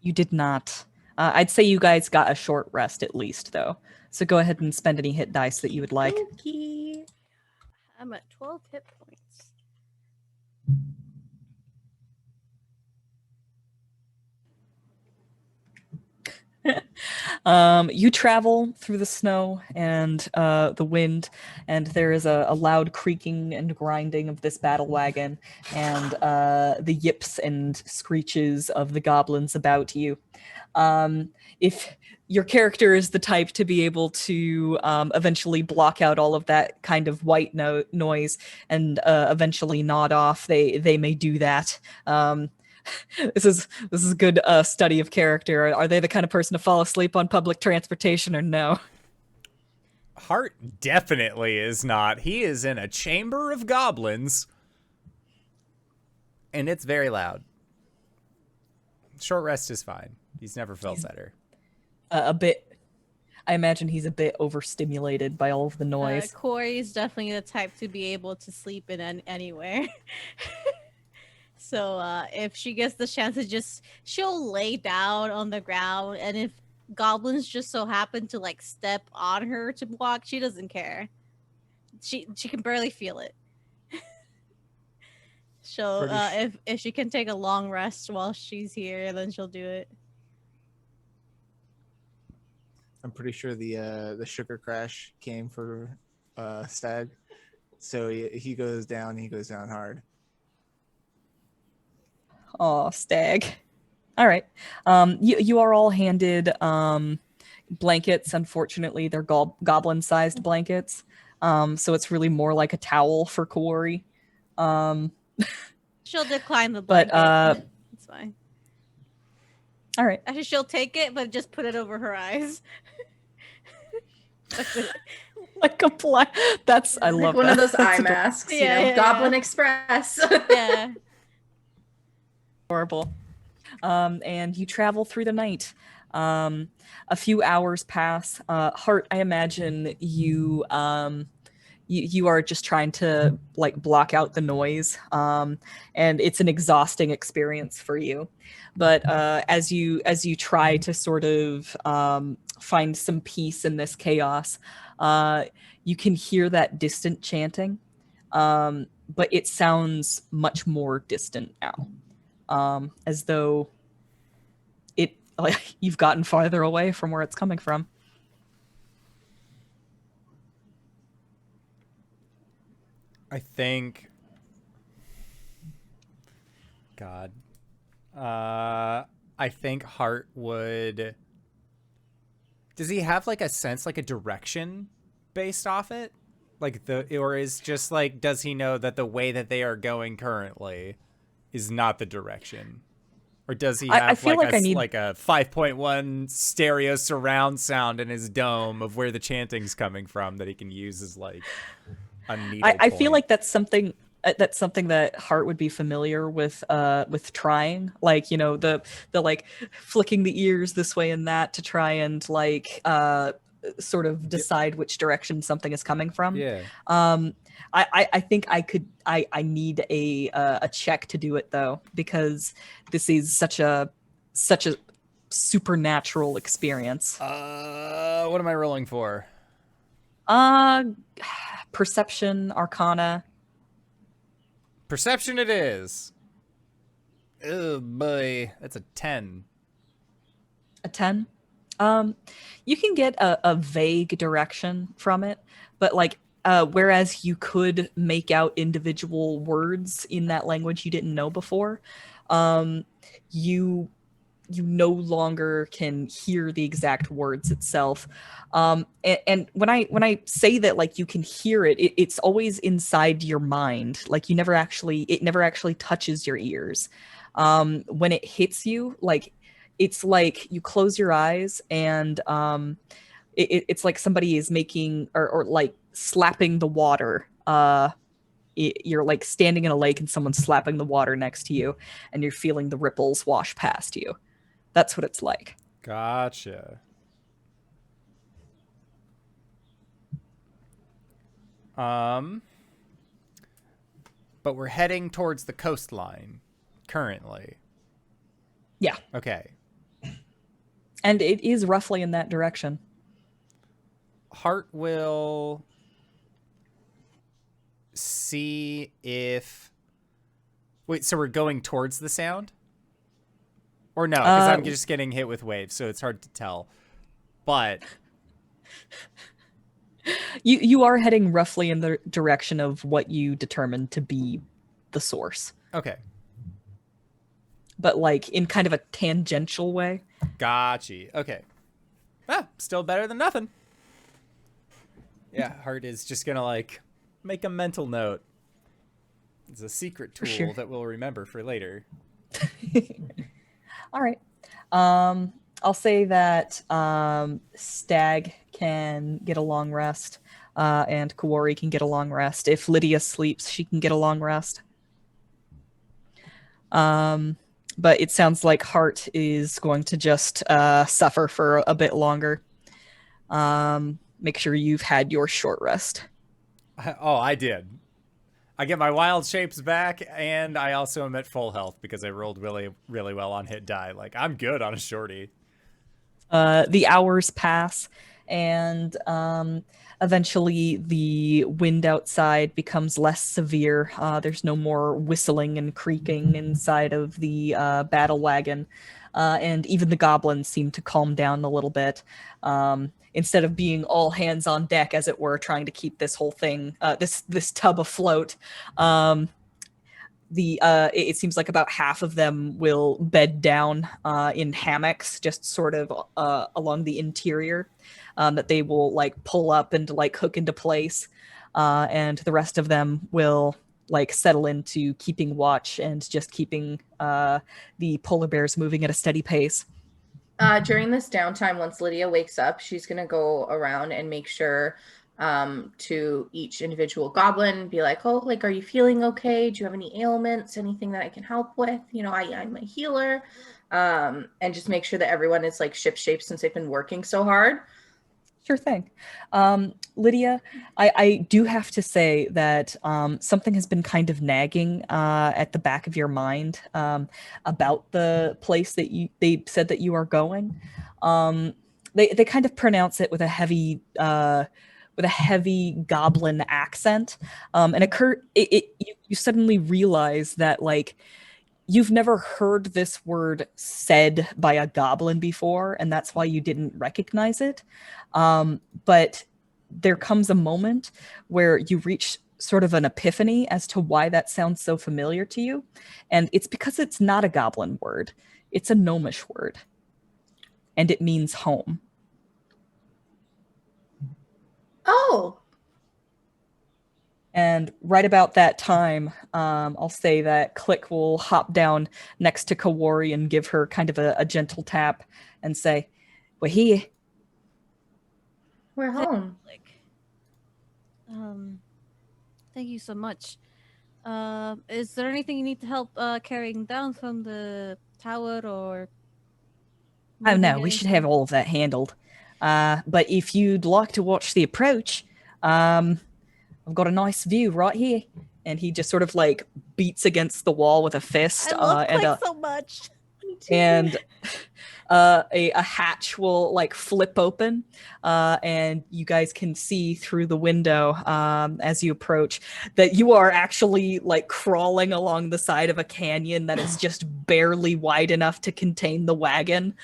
You did not. I'd say you guys got a short rest at least, though. So go ahead and spend any hit dice that you would like. Okay. I'm at 12 hit points. You travel through the snow and the wind, and there is a loud creaking and grinding of this battle wagon, and the yips and screeches of the goblins about you. If your character is the type to be able to eventually block out all of that kind of white noise and eventually nod off, they may do that. This is a good study of character. Are they the kind of person to fall asleep on public transportation or no? Hart definitely is not. He is in a chamber of goblins, and it's very loud. Short rest is fine. He's never felt better. A bit. I imagine he's a bit overstimulated by all of the noise. Kuori is definitely the type to be able to sleep in anywhere. So if she gets the chance to she'll lay down on the ground, and if goblins just so happen to like step on her to walk, she doesn't care. She can barely feel it. She'll if she can take a long rest while she's here, then she'll do it. I'm pretty sure the sugar crash came for Stag, so he goes down. He goes down hard. Oh, Stag. All right. You are all handed blankets. Unfortunately, they're goblin-sized blankets. So it's really more like a towel for Kuori. She'll decline the But blanket. It's fine. All right. Actually, she'll take it, but just put it over her eyes. That's it. Like a black. That's I Like love one that. of those That's eye masks, Yeah, yeah, Goblin yeah. Express. Yeah. Adorable. And you travel through the night. A few hours pass. Hart, I imagine you you are just trying to like block out the noise, and it's an exhausting experience for you. But as you try to sort of find some peace in this chaos, you can hear that distant chanting, but it sounds much more distant now, as though it like you've gotten farther away from where it's coming from. I think. God. I think Hart would. Does he have like a sense, like a direction based off it? Like or is just like, does he know that the way that they are going currently is not the direction? Or does he have I feel like I need like a 5.1 stereo surround sound in his dome of where the chanting's coming from that he can use as like a needle I feel point? like that's something that Hart would be familiar with trying, like, you know, the like flicking the ears this way and that to try and like sort of decide which direction something is coming from. Yeah. I think I need a check to do it though, because this is such a supernatural experience. What am I rolling for? Perception, Arcana. Perception it is. Oh boy, that's a 10. A 10. You can get a vague direction from it, but like whereas you could make out individual words in that language you didn't know before, you no longer can hear the exact words itself. And when I say that, like, you can hear it, it's always inside your mind. Like it never actually touches your ears. When it hits you, like, it's like you close your eyes and it's like somebody is making or like slapping the water. You're like standing in a lake and someone's slapping the water next to you and you're feeling the ripples wash past you. That's what it's like. Gotcha. But we're heading towards the coastline currently. Yeah. Okay. And it is roughly in that direction. Hart will see if... Wait, so we're going towards the sound? Or no, because I'm just getting hit with waves, so it's hard to tell. But... You are heading roughly in the direction of what you determined to be the source. Okay. But like in kind of a tangential way. Gotcha. Okay. Ah, still better than nothing. Yeah, Hart is just gonna like make a mental note. It's a secret tool that we'll remember for later. All right. I'll say that Stag can get a long rest, and Kuori can get a long rest. If Lydia sleeps, she can get a long rest. But it sounds like Hart is going to just suffer for a bit longer. Make sure you've had your short rest. Oh, I did. I get my wild shapes back, and I also am at full health because I rolled really, really well on hit die. Like, I'm good on a shorty. The hours pass, and eventually the wind outside becomes less severe. There's no more whistling and creaking inside of the battle wagon, and even the goblins seem to calm down a little bit. Instead of being all hands on deck, as it were, trying to keep this whole thing, this tub afloat, it seems like about half of them will bed down in hammocks, just sort of along the interior, that they will like pull up and like hook into place, and the rest of them will like settle into keeping watch and just keeping the polar bears moving at a steady pace. During this downtime, once Lydia wakes up, she's going to go around and make sure to each individual goblin, be like, oh, like, are you feeling okay? Do you have any ailments? Anything that I can help with? You know, I'm a healer. And just make sure that everyone is like shipshape since they've been working so hard. Sure thing. Lydia, I do have to say that something has been kind of nagging at the back of your mind about the place that they said that you are going. They kind of pronounce it with a heavy goblin accent, and you suddenly realize that like you've never heard this word said by a goblin before, and that's why you didn't recognize it. But there comes a moment where you reach sort of an epiphany as to why that sounds so familiar to you. And it's because it's not a goblin word, it's a gnomish word. And it means home. Oh. And right about that time, I'll say that Click will hop down next to Kuori and give her kind of a gentle tap and say, "We're here." We're home. Thank you so much. Is there anything you need to help carrying down from the tower or? Oh no, we should have all of that handled. But if you'd like to watch the approach, I've got a nice view right here. And he just sort of like beats against the wall with a fist. I love Click so much. And a hatch will like flip open, and you guys can see through the window as you approach that you are actually like crawling along the side of a canyon that is just barely wide enough to contain the wagon.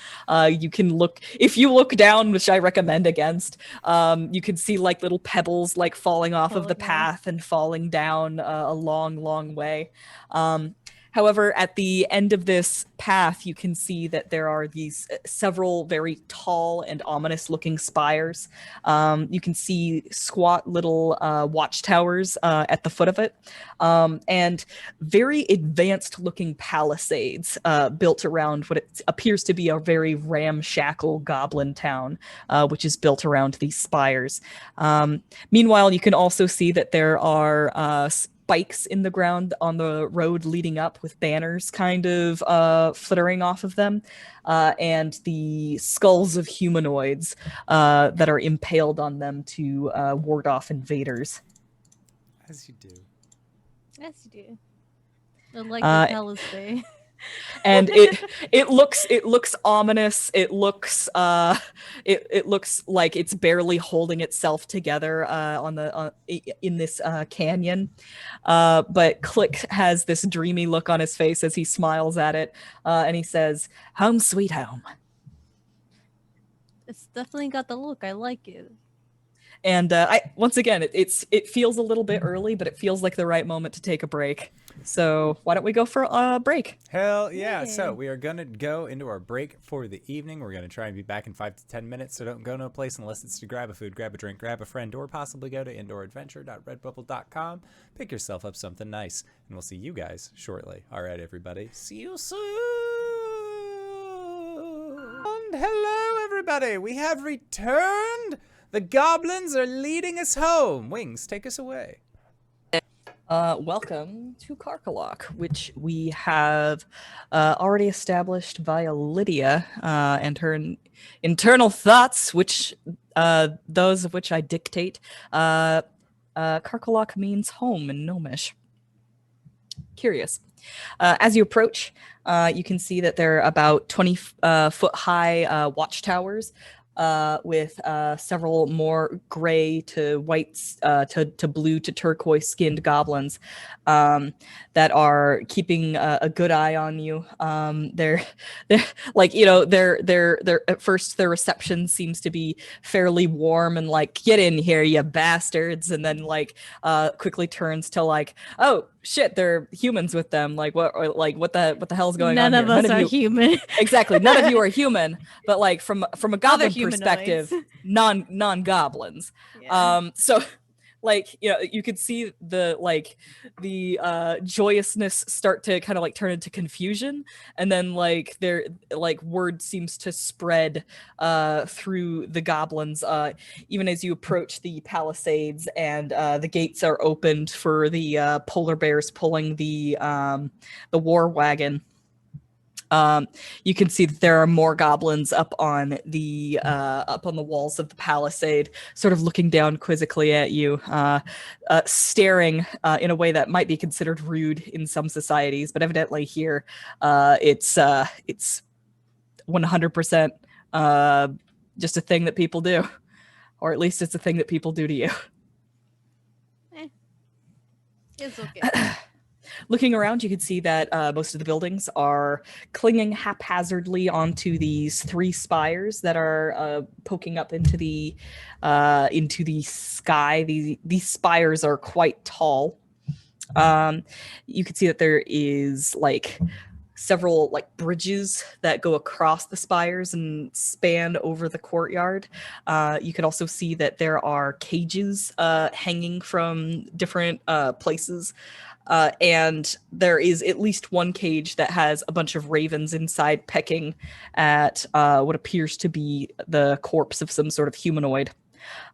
You can look, if you look down, which I recommend against, you can see like little pebbles like falling off of the path and falling down a long way. However, at the end of this path, you can see that there are these several very tall and ominous-looking spires. You can see squat little watchtowers at the foot of it, and very advanced-looking palisades built around what it appears to be a very ramshackle goblin town, which is built around these spires. Meanwhile, you can also see that there are spikes in the ground on the road leading up with banners kind of flittering off of them, and the skulls of humanoids that are impaled on them to ward off invaders. As you do. Yes, you do. I like the palace day. And it looks ominous. It looks like it's barely holding itself together in this canyon. But Click has this dreamy look on his face as he smiles at it, and he says, "Home sweet home." It's definitely got the look. I like it. And once again, it feels a little bit early, but it feels like the right moment to take a break. So why don't we go for a break? Hell yeah. Yay. So we are going to go into our break for the evening. We're going to try and be back in 5 to 10 minutes. So don't go no place unless it's to grab a food, grab a drink, grab a friend, or possibly go to indooradventure.redbubble.com. Pick yourself up something nice. And we'll see you guys shortly. All right, everybody. See you soon. And hello, everybody. We have returned. The goblins are leading us home. Wings, take us away. Welcome to Karkolohk, which we have already established via Lydia and her internal thoughts, which those of which I dictate. Karkolohk means home in Gnomish. Curious. As you approach, you can see that there are about 20-foot high watchtowers with several more gray to white to blue to turquoise skinned goblins that are keeping a good eye on you. They're like, you know, they're at first their reception seems to be fairly warm and like, "Get in here, you bastards," and then like quickly turns to like, "Oh shit, they're humans with them. Like what the hell's going on here? None of us are human." Exactly, none of you are human, but like from a goblin humanoids. perspective, non-goblins. Yeah. So like, you know, you could see the joyousness start to kind of like turn into confusion, and then like there like word seems to spread through the goblins even as you approach the palisades, and the gates are opened for the polar bears pulling the war wagon. You can see that there are more goblins up on the walls of the palisade, sort of looking down quizzically at you, staring in a way that might be considered rude in some societies, but evidently here it's 100% just a thing that people do, or at least it's a thing that people do to you. It's okay. Looking around, you can see that most of the buildings are clinging haphazardly onto these 3 spires that are poking up into the sky. These spires are quite tall. You can see that there is several bridges that go across the spires and span over the courtyard. You can also see that there are cages hanging from different places. And there is at least one cage that has a bunch of ravens inside pecking at what appears to be the corpse of some sort of humanoid.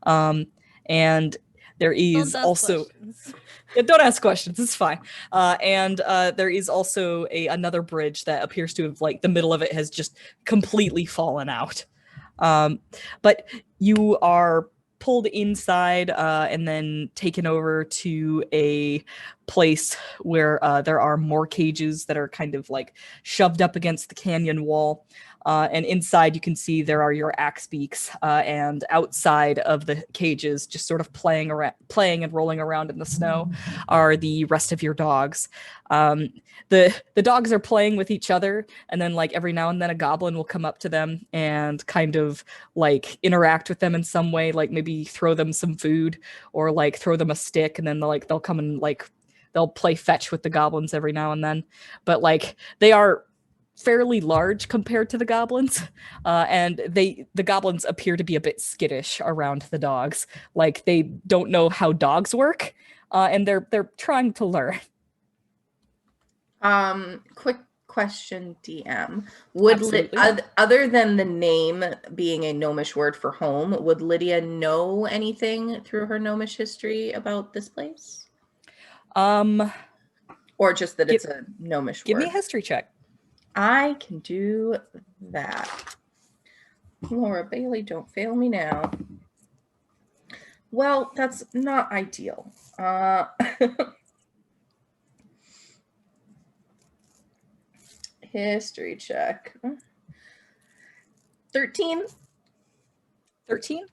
And there is also... Yeah, don't ask questions, it's fine. And there is also another bridge that appears to have, the middle of it has just completely fallen out. But you are pulled inside and then taken over to a place where there are more cages that are kind of shoved up against the canyon wall. And inside you can see there are your axe beaks, and outside of the cages, just sort of playing and rolling around in the snow, are the rest of your dogs. The dogs are playing with each other, and then every now and then a goblin will come up to them and kind of interact with them in some way, maybe throw them some food or throw them a stick, and then they'll come and they'll play fetch with the goblins every now and then. But they are fairly large compared to the goblins, and the goblins appear to be a bit skittish around the dogs. They don't know how dogs work, and they're trying to learn. Quick question, DM. Would other than the name being a gnomish word for home, would Lydia know anything through her gnomish history about this place? Or just that it's a gnomish word? Give me a history check. I can do that. Laura Bailey, don't fail me now. Well, that's not ideal. History check. 13. 13?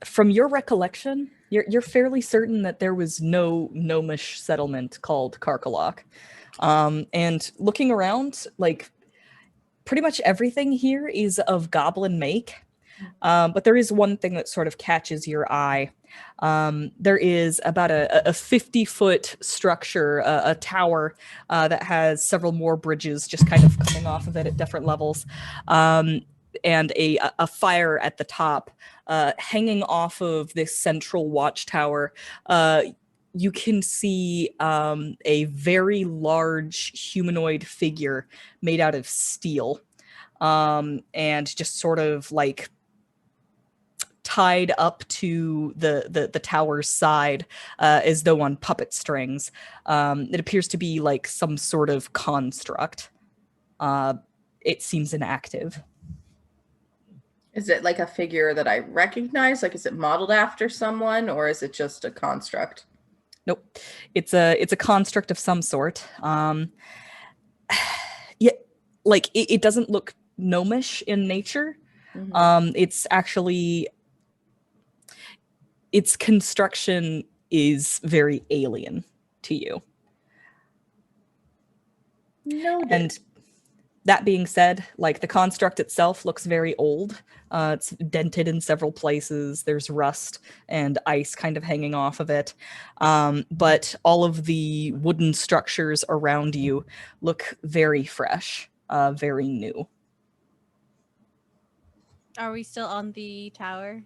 From your recollection, you're fairly certain that there was no gnomish settlement called Karkolohk. And looking around, pretty much everything here is of goblin make. But there is one thing that sort of catches your eye. There is about a 50-foot structure, a tower that has several more bridges just kind of coming off of it at different levels, and a fire at the top, hanging off of this central watchtower. You can see a very large humanoid figure made out of steel, and just sort of tied up to the tower's side, as though on puppet strings. It appears to be some sort of construct. It seems inactive. Is it a figure that I recognize? Is it modeled after someone, or is it just a construct? Nope. It's a construct of some sort. Yeah, it doesn't look gnomish in nature. Mm-hmm. It's actually, its construction is very alien to you. Noted. And that being said, the construct itself looks very old. It's dented in several places. There's rust and ice kind of hanging off of it. But all of the wooden structures around you look very fresh, very new. Are we still on the tower?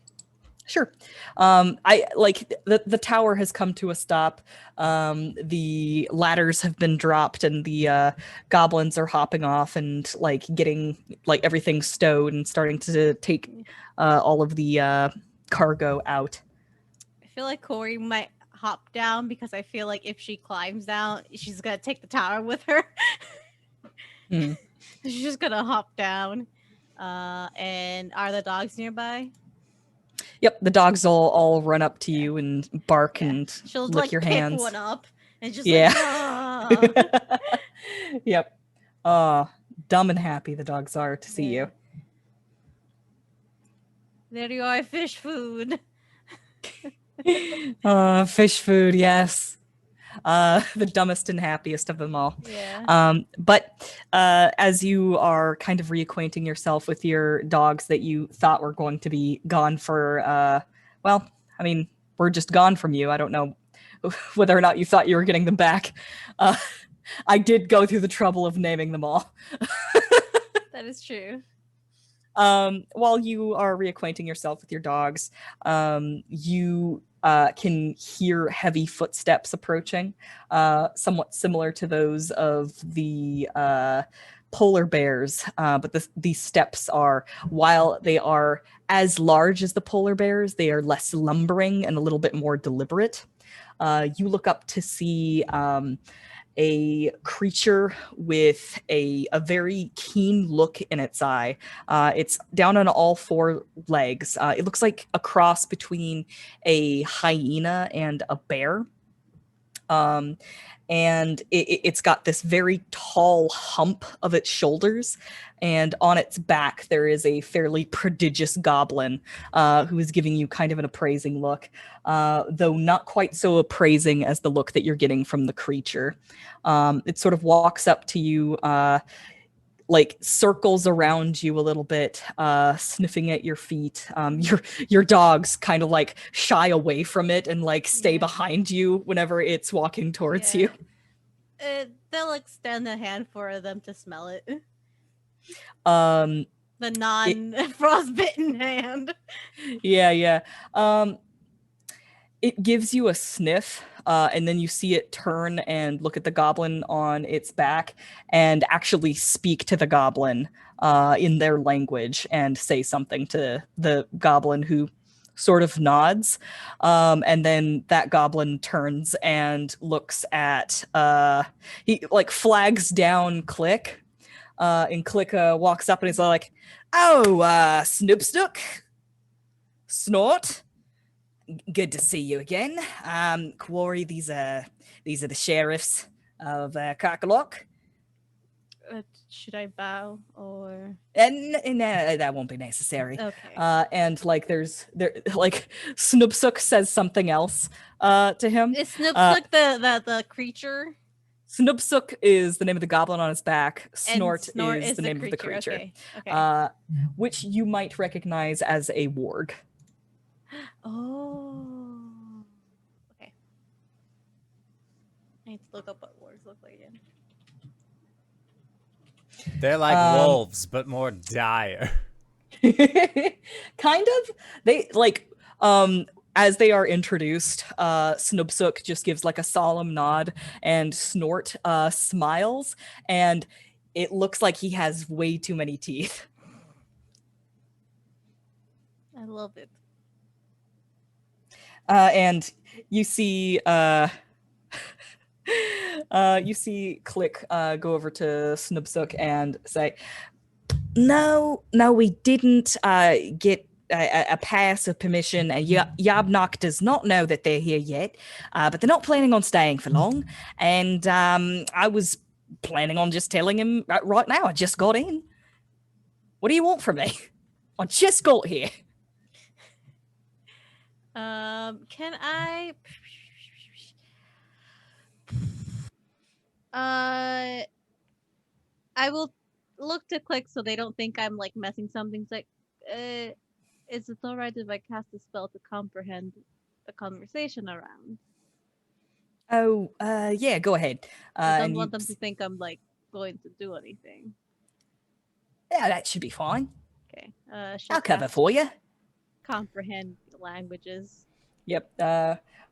Sure. The tower has come to a stop. The ladders have been dropped, and the goblins are hopping off and getting everything stowed and starting to take all of the cargo out. I feel like Kuori might hop down, because I feel like if she climbs down, she's gonna take the tower with her. She's just gonna hop down. And are the dogs nearby? Yep, the dogs all run up to you and bark Yeah. and She'll lick like your pick hands. one up and just Yeah. like, "Ah." Yep. Dumb and happy the dogs are to see you. There you are, fish food. Fish food, yes. The dumbest and happiest of them all. Yeah. But as you are kind of reacquainting yourself with your dogs that you thought were going to be gone for, well, I mean, we're just gone from you. I don't know whether or not you thought you were getting them back. I did go through the trouble of naming them all. That is true. While you are reacquainting yourself with your dogs, you can hear heavy footsteps approaching, somewhat similar to those of the polar bears. But these steps are, while they are as large as the polar bears, they are less lumbering and a little bit more deliberate. You look up to see a creature with a very keen look in its eye. It's down on all four legs. It looks like a cross between a hyena and a bear. And it's got this very tall hump of its shoulders, and on its back there is a fairly prodigious goblin who is giving you kind of an appraising look, though not quite so appraising as the look that you're getting from the creature. It sort of walks up to you, like circles around you a little bit, sniffing at your feet. Your dogs kind of like shy away from it and like stay behind you whenever it's walking towards you. They'll extend a hand for them to smell it. The non-frostbitten hand. Yeah. It gives you a sniff, and then you see it turn and look at the goblin on its back and actually speak to the goblin in their language and say something to the goblin, who sort of nods. And then that goblin turns and looks at, he like flags down Click, and Click walks up and he's like, "Oh, Snoop Snook? Snort? Good to see you again. Kuori, these are the sheriffs of Karkolohk." Should I bow or? And no, that won't be necessary. Okay. And like like Snoopsuk says something else to him. Is Snoopsuk the creature? Snoopsuk is the name of the goblin on his back. Snort, Snort is the name of the creature. Okay. Which you might recognize as a warg. Oh. Okay. I need to look up what wargs look like again. They're like wolves, but more dire. Kind of. They like as they are introduced, Snubsuk just gives like a solemn nod, and Snort smiles, and it looks like he has way too many teeth. I love it. And you see Click go over to Snubsuk and say, No, we didn't get a pass of permission. Yabnok does not know that they're here yet, but they're not planning on staying for long. And I was planning on just telling him right now. I just got in. What do you want from me? I just got here. Can I? I will look to Click so they don't think I'm like messing something. It's like, is it alright if I cast a spell to comprehend the conversation around? Oh, yeah, go ahead. I don't want them to think I'm like going to do anything. Yeah, that should be fine. Okay. I'll cover for you. Comprehend languages. Yep.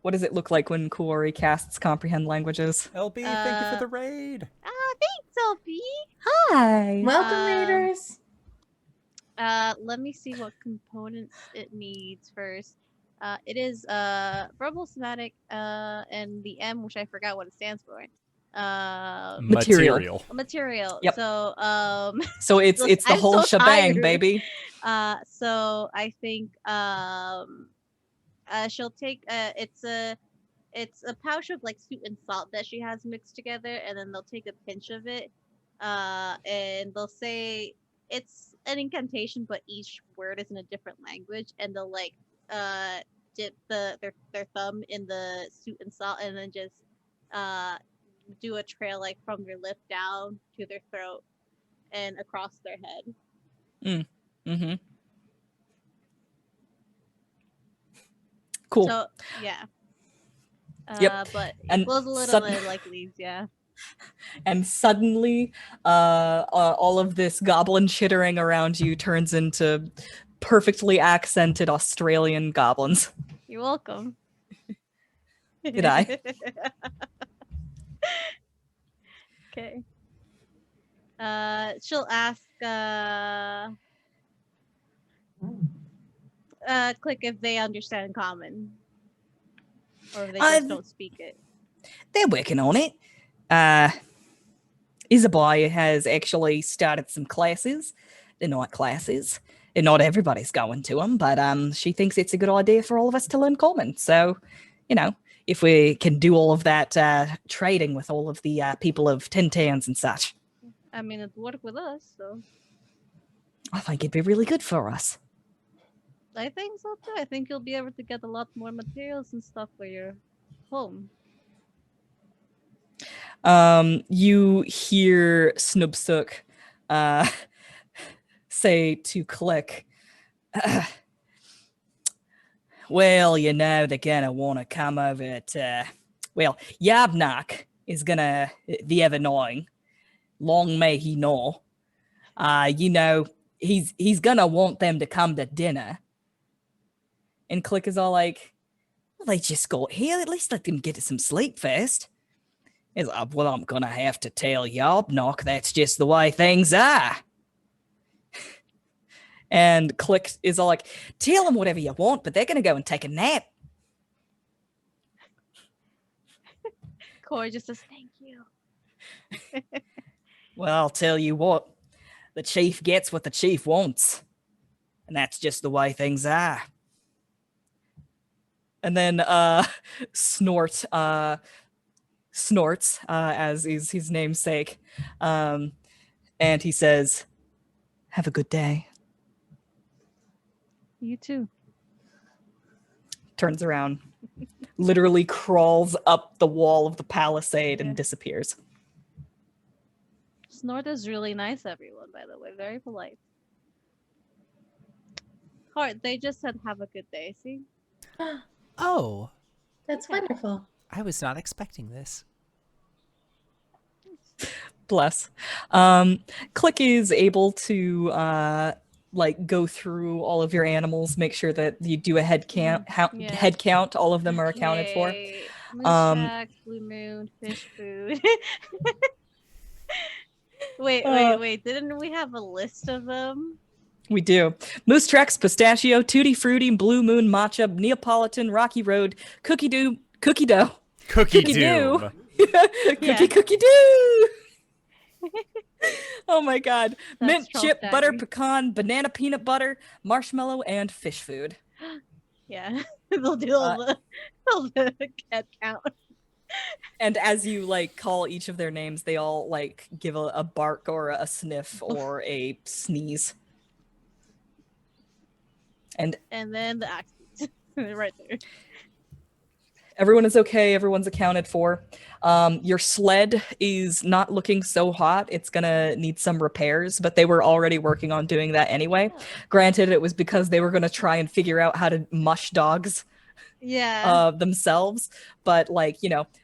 What does it look like when Kuori casts comprehend languages? LB, thank you for the raid. Thanks, LB. Hi. Welcome, Raiders. Let me see what components it needs first. It is verbal, somatic, and the M, which I forgot what it stands for. Material. Material. Yep. So So it's the I'm whole so shebang, tired. baby. So I think she'll take it's a pouch of like sweet and salt that she has mixed together, and then they'll take a pinch of it, and they'll say it's an incantation, but each word is in a different language, and they'll like dip their thumb in the sweet and salt, and then just do a trail like from their lip down to their throat and across their head. Mm-hmm. Cool. So yeah. Yep. But it And blows a little and like leaves, yeah. And suddenly, all of this goblin chittering around you turns into perfectly accented Australian goblins. You're welcome. Did I? Okay. She'll ask Click if they understand common. Or if they just don't speak it. They're working on it. Isabella has actually started some classes, the night classes. And not everybody's going to them, but she thinks it's a good idea for all of us to learn common. So, if we can do all of that trading with all of the people of Tin Towns and such. I mean, it'd work with us, so. I think it'd be really good for us. I think so too. I think you'll be able to get a lot more materials and stuff for your home. You hear Snubsuk say to Click, well, they're gonna want to come over to, Yabnak is gonna, the ever-knowing, long may he know, he's gonna want them to come to dinner. And Click is all like, well, they just got here, at least let them get some sleep first. He's like, well, I'm gonna have to tell Yabnak that's just the way things are. And Click is all like, tell them whatever you want, but they're going to go and take a nap. Kuori just says, thank you. Well, I'll tell you what. The chief gets what the chief wants. And that's just the way things are. And then Snort snorts, as is his namesake. And he says, have a good day. You too. Turns around, literally crawls up the wall of the palisade and Yeah. disappears. Snort is really nice, everyone, by the way. Very polite. Hart, they just said have a good day, see? Oh, That's wonderful. I was not expecting this. Bless. Click is able to go through all of your animals, make sure that you do a head count. Yeah. Head count. All of them are accounted for. Yay. Moose tracks, blue moon, fish food. Wait. Didn't we have a list of them? We do. Moose Tracks, Pistachio, Tutti Frutti, Blue Moon, Matcha, Neapolitan, Rocky Road, Cookie Dough. Cookie Doom. Yeah. Cookie Dough. Oh my god. That's Mint Troll chip, butter, Diary. pecan, banana peanut butter, marshmallow, and fish food. Yeah. They'll do all the head count. And as you call each of their names, they all give a bark or a sniff or a sneeze. And then the accents. Right there. everyone is okay. Everyone's accounted for. Your sled is not looking so hot. It's gonna need some repairs, but they were already working on doing that anyway. Granted, it was because they were gonna try and figure out how to mush dogs Yeah. themselves, but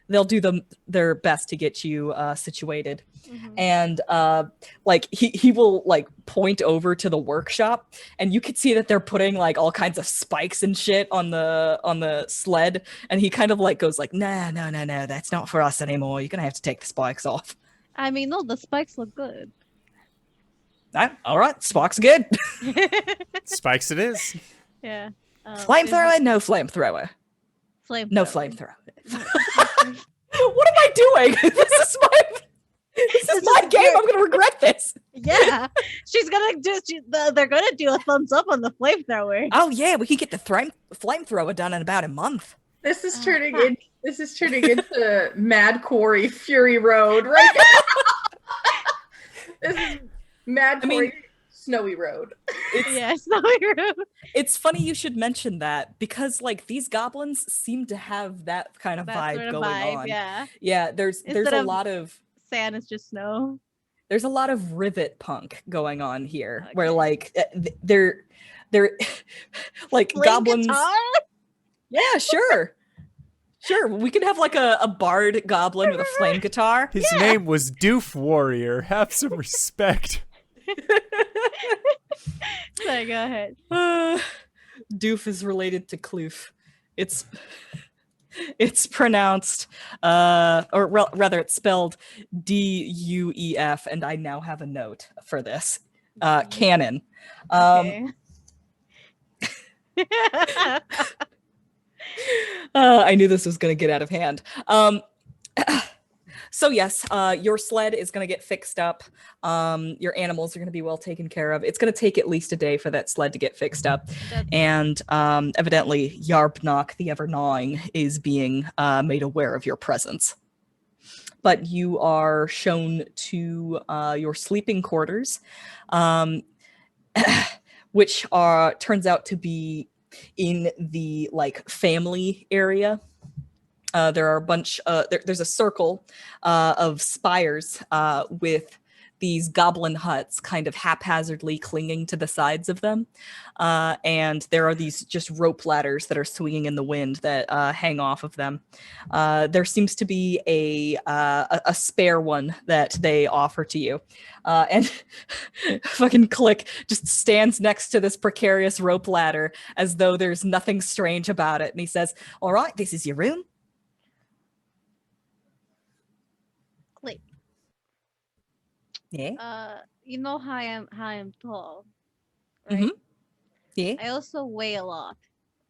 they'll do their best to get you situated. Mhm. And he will point over to the workshop, and you could see that they're putting all kinds of spikes and shit on the sled, and he kind of goes no, that's not for us anymore. You're gonna have to take the spikes off. I mean, no, the spikes look good. All right, spikes good. Spikes it is. Yeah. Flamethrower, no flamethrower. Flame. No flamethrower. What am I doing? This is my they're gonna do a thumbs up on the flamethrower. Oh yeah, we can get the flamethrower done in about a month. This is Oh, turning fuck. in. This is turning into Mad Kuori Fury Road right now. This is Mad Kuori Snowy Road. Yeah, it's not weird. It's funny you should mention that because like these goblins seem to have that kind of That vibe sort of going vibe, on. yeah. Yeah, there's Instead a of- lot of Snow. there's a lot of rivet punk going on here where Okay. like they're like Flame goblins. guitar? Yeah, sure. Sure, we could have like a bard goblin with a flame guitar. His name was Doof Warrior. Have some respect. Sorry, go ahead. Doof is related to Kloof. It's pronounced rather it's spelled Duef, and I now have a note for this. Canon. Okay. I knew this was going to get out of hand. So yes, your sled is going to get fixed up. Your animals are going to be well taken care of. It's going to take at least a day for that sled to get fixed up. And evidently, Yarbnock, the Ever-Gnawing, is being made aware of your presence. But you are shown to your sleeping quarters, which turns out to be in the like family area. There are a bunch. There's a circle of spires with these goblin huts kind of haphazardly clinging to the sides of them, and there are these just rope ladders that are swinging in the wind that hang off of them. There seems to be a spare one that they offer to you, and fucking Click just stands next to this precarious rope ladder as though there's nothing strange about it, and he says, "All right, this is your room." Click. Yeah. You know how I am tall, right? Mhm. Yeah. I also weigh a lot.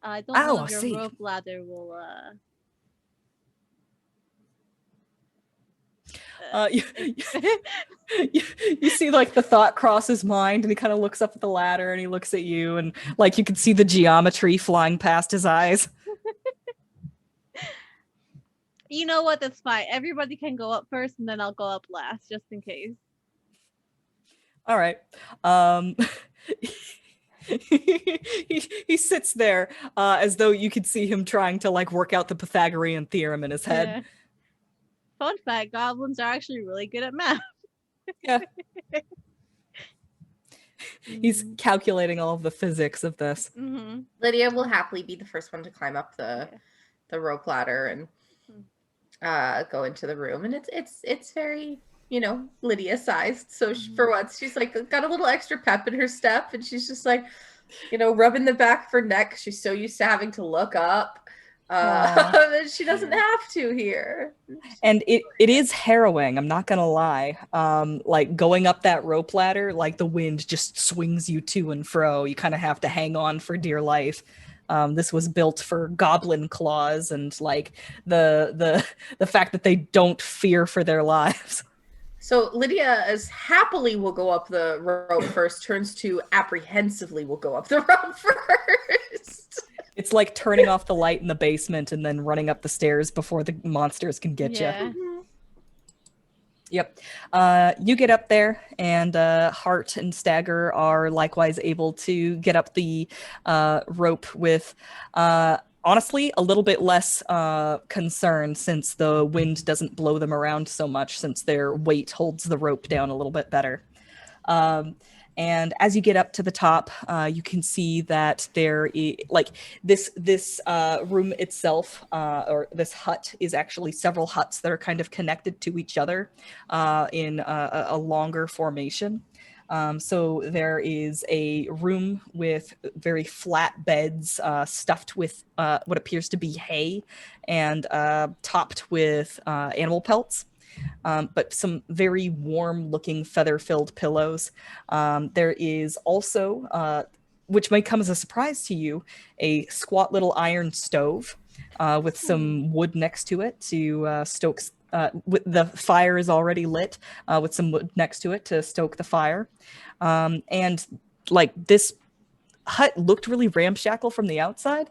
I don't Oh, know I if your see. rope ladder will. You see like the thought cross his mind, and he kind of looks up at the ladder and he looks at you, and like you can see the geometry flying past his eyes. You know what? That's fine. Everybody can go up first, and then I'll go up last, just in case. All right. He sits there as though you could see him trying to like work out the Pythagorean theorem in his head. Yeah. Fun fact: goblins are actually really good at math. Yeah. He's calculating all of the physics of this. Mm-hmm. Lydia will happily be the first one to climb up the rope ladder and go into the room, and it's very, you know, Lydia sized. So for once, she's like got a little extra pep in her step, and she's just like, you know, rubbing the back of her neck. She's so used to having to look up. That she doesn't have to here. And it is harrowing, I'm not gonna lie. Like going up that rope ladder, like the wind just swings you to and fro. You kind of have to hang on for dear life. This was built for goblin claws, and like the fact that they don't fear for their lives. So Lydia, as happily will go up the rope first, turns to apprehensively will go up the rope first. It's like turning off the light in the basement and then running up the stairs before the monsters can get Yeah. you. Yep. You get up there, and Hart and Stagger are likewise able to get up the rope with, honestly, a little bit less concern, since the wind doesn't blow them around so much, since their weight holds the rope down a little bit better. And as you get up to the top, you can see that there is, like, this room itself, or this hut, is actually several huts that are kind of connected to each other in a longer formation. So there is a room with very flat beds stuffed with what appears to be hay, and topped with animal pelts. But some very warm-looking feather-filled pillows. There is also, which might come as a surprise to you, a squat little iron stove with some wood next to it to stoke the fire is already lit with some wood next to it to stoke the fire. And like this hut looked really ramshackle from the outside.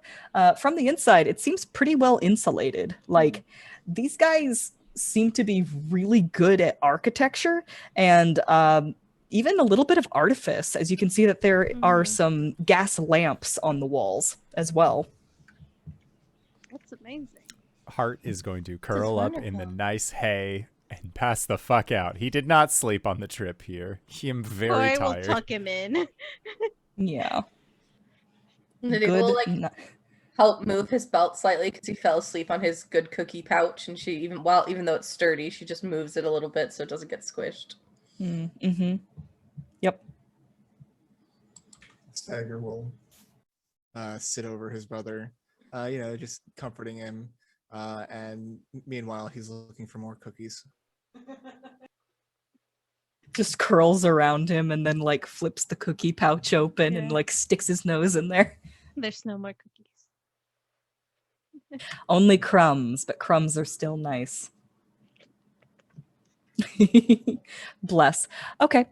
From the inside, it seems pretty well insulated. Like these guys seem to be really good at architecture and even a little bit of artifice, as you can see that there are some gas lamps on the walls as well. That's amazing. Hart is going to curl up in the wonderful. nice hay and pass the fuck out. He did not sleep on the trip here. He am very Corey will tired. tuck him in. Yeah. Lydia will like help move his belt slightly because he fell asleep on his good cookie pouch, and she even though it's sturdy, she just moves it a little bit so it doesn't get squished. Mm-hmm. Yep. Stagger will sit over his brother, just comforting him. And meanwhile, he's looking for more cookies. Just curls around him and then like flips the cookie pouch open and like sticks his nose in there. There's no more cookies. Only crumbs, but crumbs are still nice. Bless. Okay.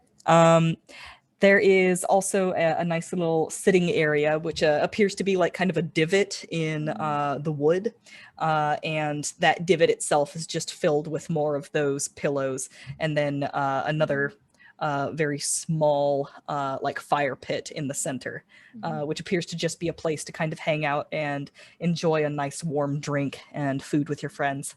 There is also a nice little sitting area, which appears to be like kind of a divot in the wood. And that divot itself is just filled with more of those pillows. And then another very small like fire pit in the center, which appears to just be a place to kind of hang out and enjoy a nice warm drink and food with your friends.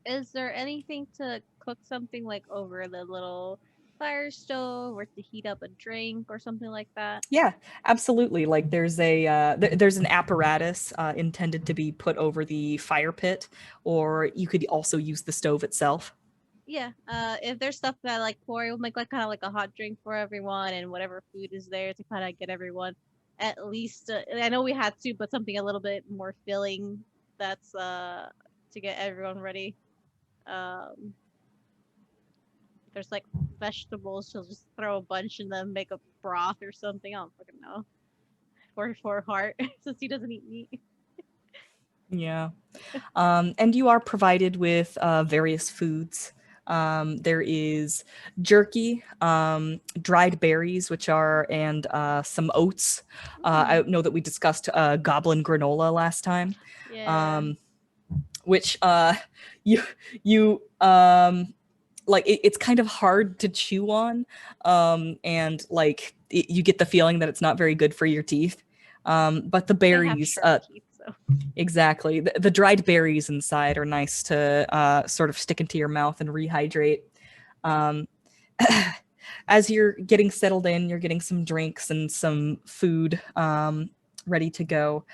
Is there anything to cook something like over the little fire stove or to heat up a drink or something like that? Yeah, absolutely. Like there's a there's an apparatus intended to be put over the fire pit, or you could also use the stove itself. Yeah. If there's stuff that like Kuori will make like kind of like a hot drink for everyone, and whatever food is there to kind of get everyone at least. I know we had soup, but something a little bit more filling. That's to get everyone ready. There's like vegetables, she'll just throw a bunch in them, make a broth or something. I don't fucking know. For Hart, since he doesn't eat meat. Yeah. And you are provided with various foods. There is jerky, dried berries, and some oats. I know that we discussed goblin granola last time. Yeah. Which you like it's kind of hard to chew on, and like you get the feeling that it's not very good for your teeth. But the berries, teeth, so. Exactly, the dried berries inside are nice to sort of stick into your mouth and rehydrate. As you're getting settled in, you're getting some drinks and some food ready to go.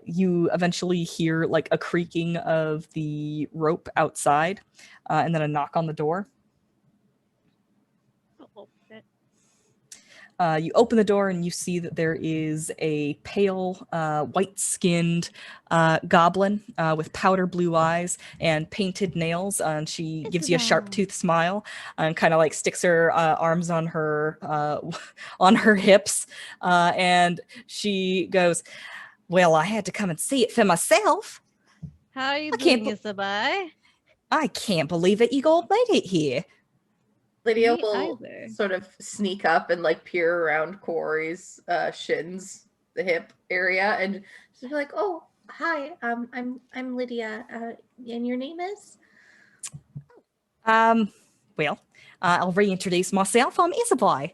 You eventually hear like a creaking of the rope outside, and then a knock on the door. You open the door and you see that there is a pale, white-skinned goblin with powder blue eyes and painted nails. And she gives you a sharp-toothed smile and kind of like sticks her arms on her hips, and she goes, "Well, I had to come and see it for myself. How are you doing, Isabai? I can't believe that you all made it here." Lydia will sort of sneak up and like peer around Kuori's shins, the hip area, and she'll be like, "Oh, hi, I'm Lydia. And your name is?" Well, I'll reintroduce myself. I'm Isabai.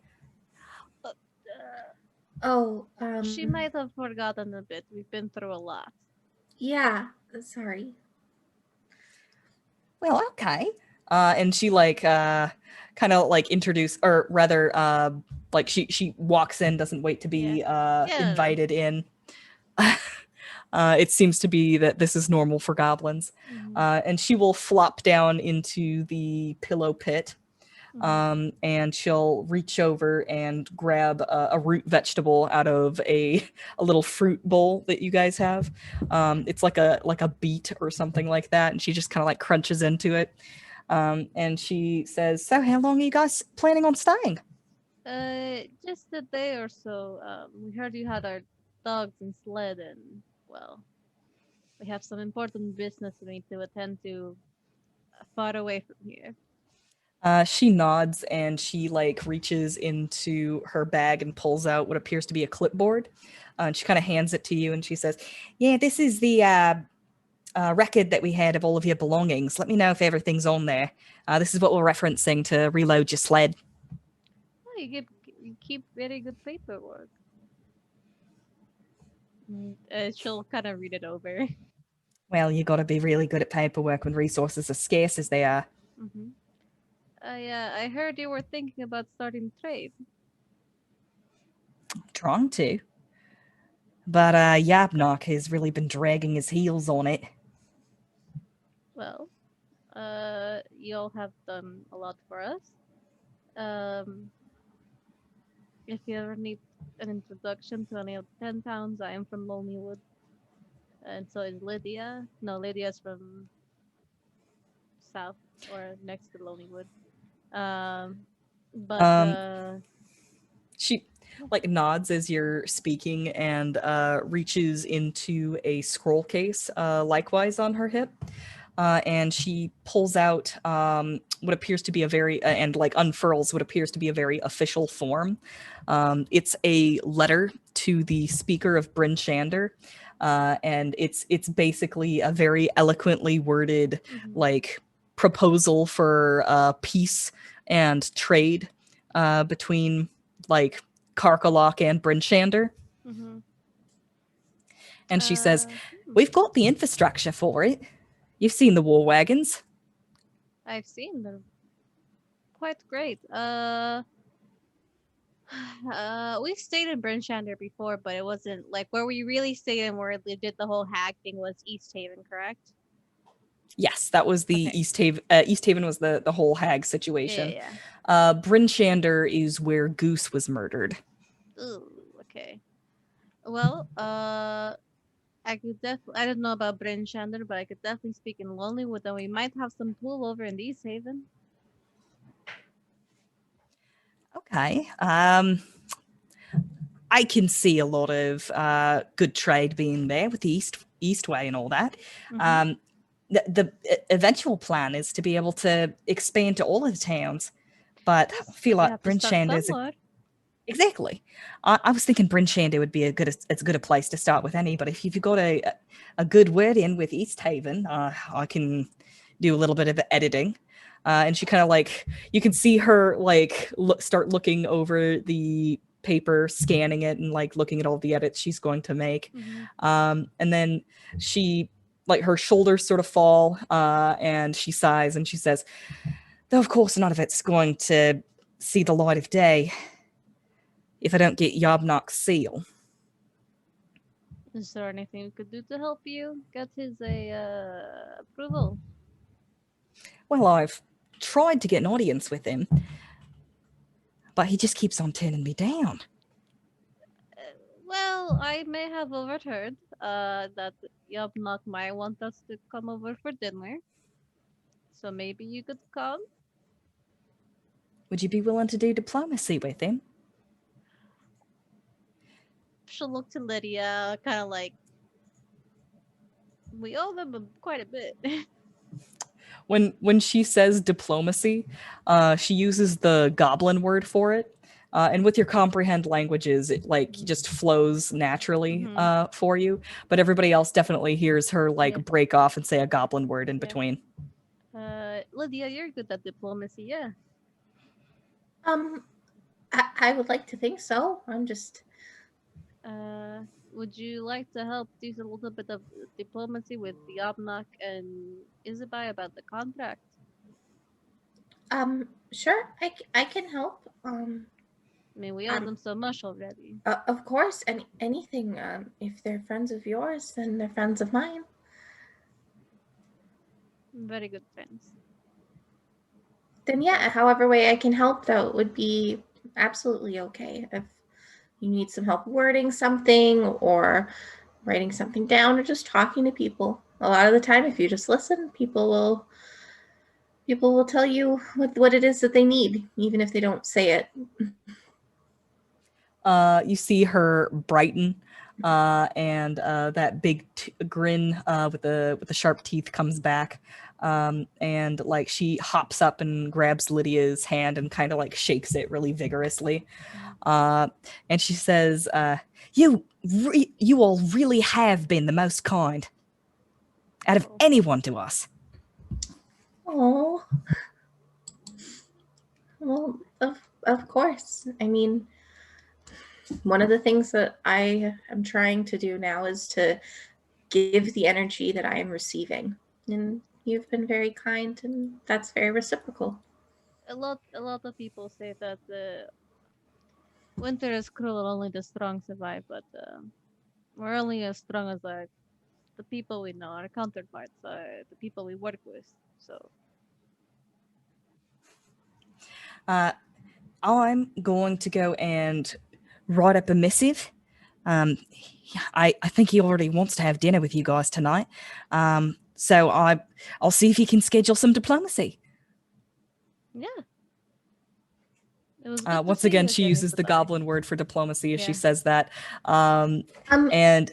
She might have forgotten a bit. We've been through a lot. Yeah, sorry. Well, okay. And she like kind of like introduce, or rather like she walks in, doesn't wait to be invited in. It seems to be that this is normal for goblins. And she will flop down into the pillow pit, and she'll reach over and grab a root vegetable out of a little fruit bowl that you guys have. It's like a beet or something like that, and she just kind of like crunches into it. And she says, "So how long are you guys planning on staying?" Just a day or so. We heard you had our dogs and sled, and well, we have some important business we need to attend to far away from here? She nods and she like reaches into her bag and pulls out what appears to be a clipboard. And she kind of hands it to you and she says, "Yeah, this is the record that we had of all of your belongings. Let me know if everything's on there. This is what we're referencing to reload your sled." Oh, you keep very good paperwork. She'll kind of read it over. Well, you got to be really good at paperwork when resources are scarce as they are. Mm-hmm. I heard you were thinking about starting trade. Trying to. But Yabnock has really been dragging his heels on it. Well, you all have done a lot for us. If you ever need an introduction to any of the 10 towns, I am from Lonelywood. And so is Lydia. No, Lydia's from south or next to Lonelywood. She like nods as you're speaking and reaches into a scroll case likewise on her hip. And she pulls out what appears to be a very and like unfurls what appears to be a very official form. It's a letter to the speaker of Bryn Shander, and it's basically a very eloquently worded like proposal for peace and trade between like Karkolohk and Bryn Shander. Mm-hmm. And she says, "We've got the infrastructure for it. You've seen the war wagons." I've seen them. Quite great. We stayed in Bryn Shander before, but it wasn't like where we really stayed and where they did the whole hag thing was East Haven, correct? Yes, that was the Okay. East Haven. East Haven was the whole hag situation. Yeah. Bryn Shander is where Goose was murdered. Ooh, okay. Well, I don't know about Bryn Shander, but I could definitely speak in Lonelywood, and we might have some pull over in East Haven. Okay. I can see a lot of good trade being there with the Eastway and all that. Mhm. The eventual plan is to be able to expand to all of the towns, but I feel You like have to Bryn start Shander is somewhere. exactly. I was thinking Bryn Shander would be as good a place to start with any, but if you've got a good word in with East Haven, I can do a little bit of editing. And she kind of like, you can see her like start looking over the paper, scanning it and like looking at all the edits she's going to make. Mhm. And then she like her shoulders sort of fall and she sighs and she says, "Though of course none of it's going to see the light of day if I don't get Yabnock's seal." Is there anything we could do to help you get his approval? Well, I've tried to get an audience with him, but he just keeps on turning me down. Well, I may have overheard that Yabnock might want us to come over for dinner. So maybe you could come? Would you be willing to do diplomacy with him? She'll look to Lydia, kind of like, we owe them quite a bit. When she says diplomacy, she uses the goblin word for it. And with your comprehend languages, it like just flows naturally for you. But everybody else definitely hears her like break off and say a goblin word in between. Lydia, you're good at diplomacy, yeah. I would like to think so. I'm just. Would you like to help do a little bit of diplomacy with Yabnock and Isabai about the contract? Sure. I can help. I mean, we owe them so much already. Of course, anything. If they're friends of yours, then they're friends of mine. Very good friends. Then yeah, however way I can help, though, would be absolutely okay. If you need some help wording something or writing something down or just talking to people, a lot of the time, if you just listen, people will tell you what it is that they need, even if they don't say it. You see her brighten, and that big grin with the sharp teeth comes back, And like she hops up and grabs Lydia's hand and kind of like shakes it really vigorously. And she says, you all really have been the most kind out of anyone to us. Oh, well, of course. I mean, one of the things that I am trying to do now is to give the energy that I am receiving. And you've been very kind, and that's very reciprocal. A lot of people say that winter is cruel and only the strong survive, but we're only as strong as the people we know. Our counterparts are the people we work with. So I'm going to go and write up a missive. I think he already wants to have dinner with you guys tonight. So I'll see if he can schedule some diplomacy. yeah. It was Once again, she uses the goblin word for diplomacy as she says that. And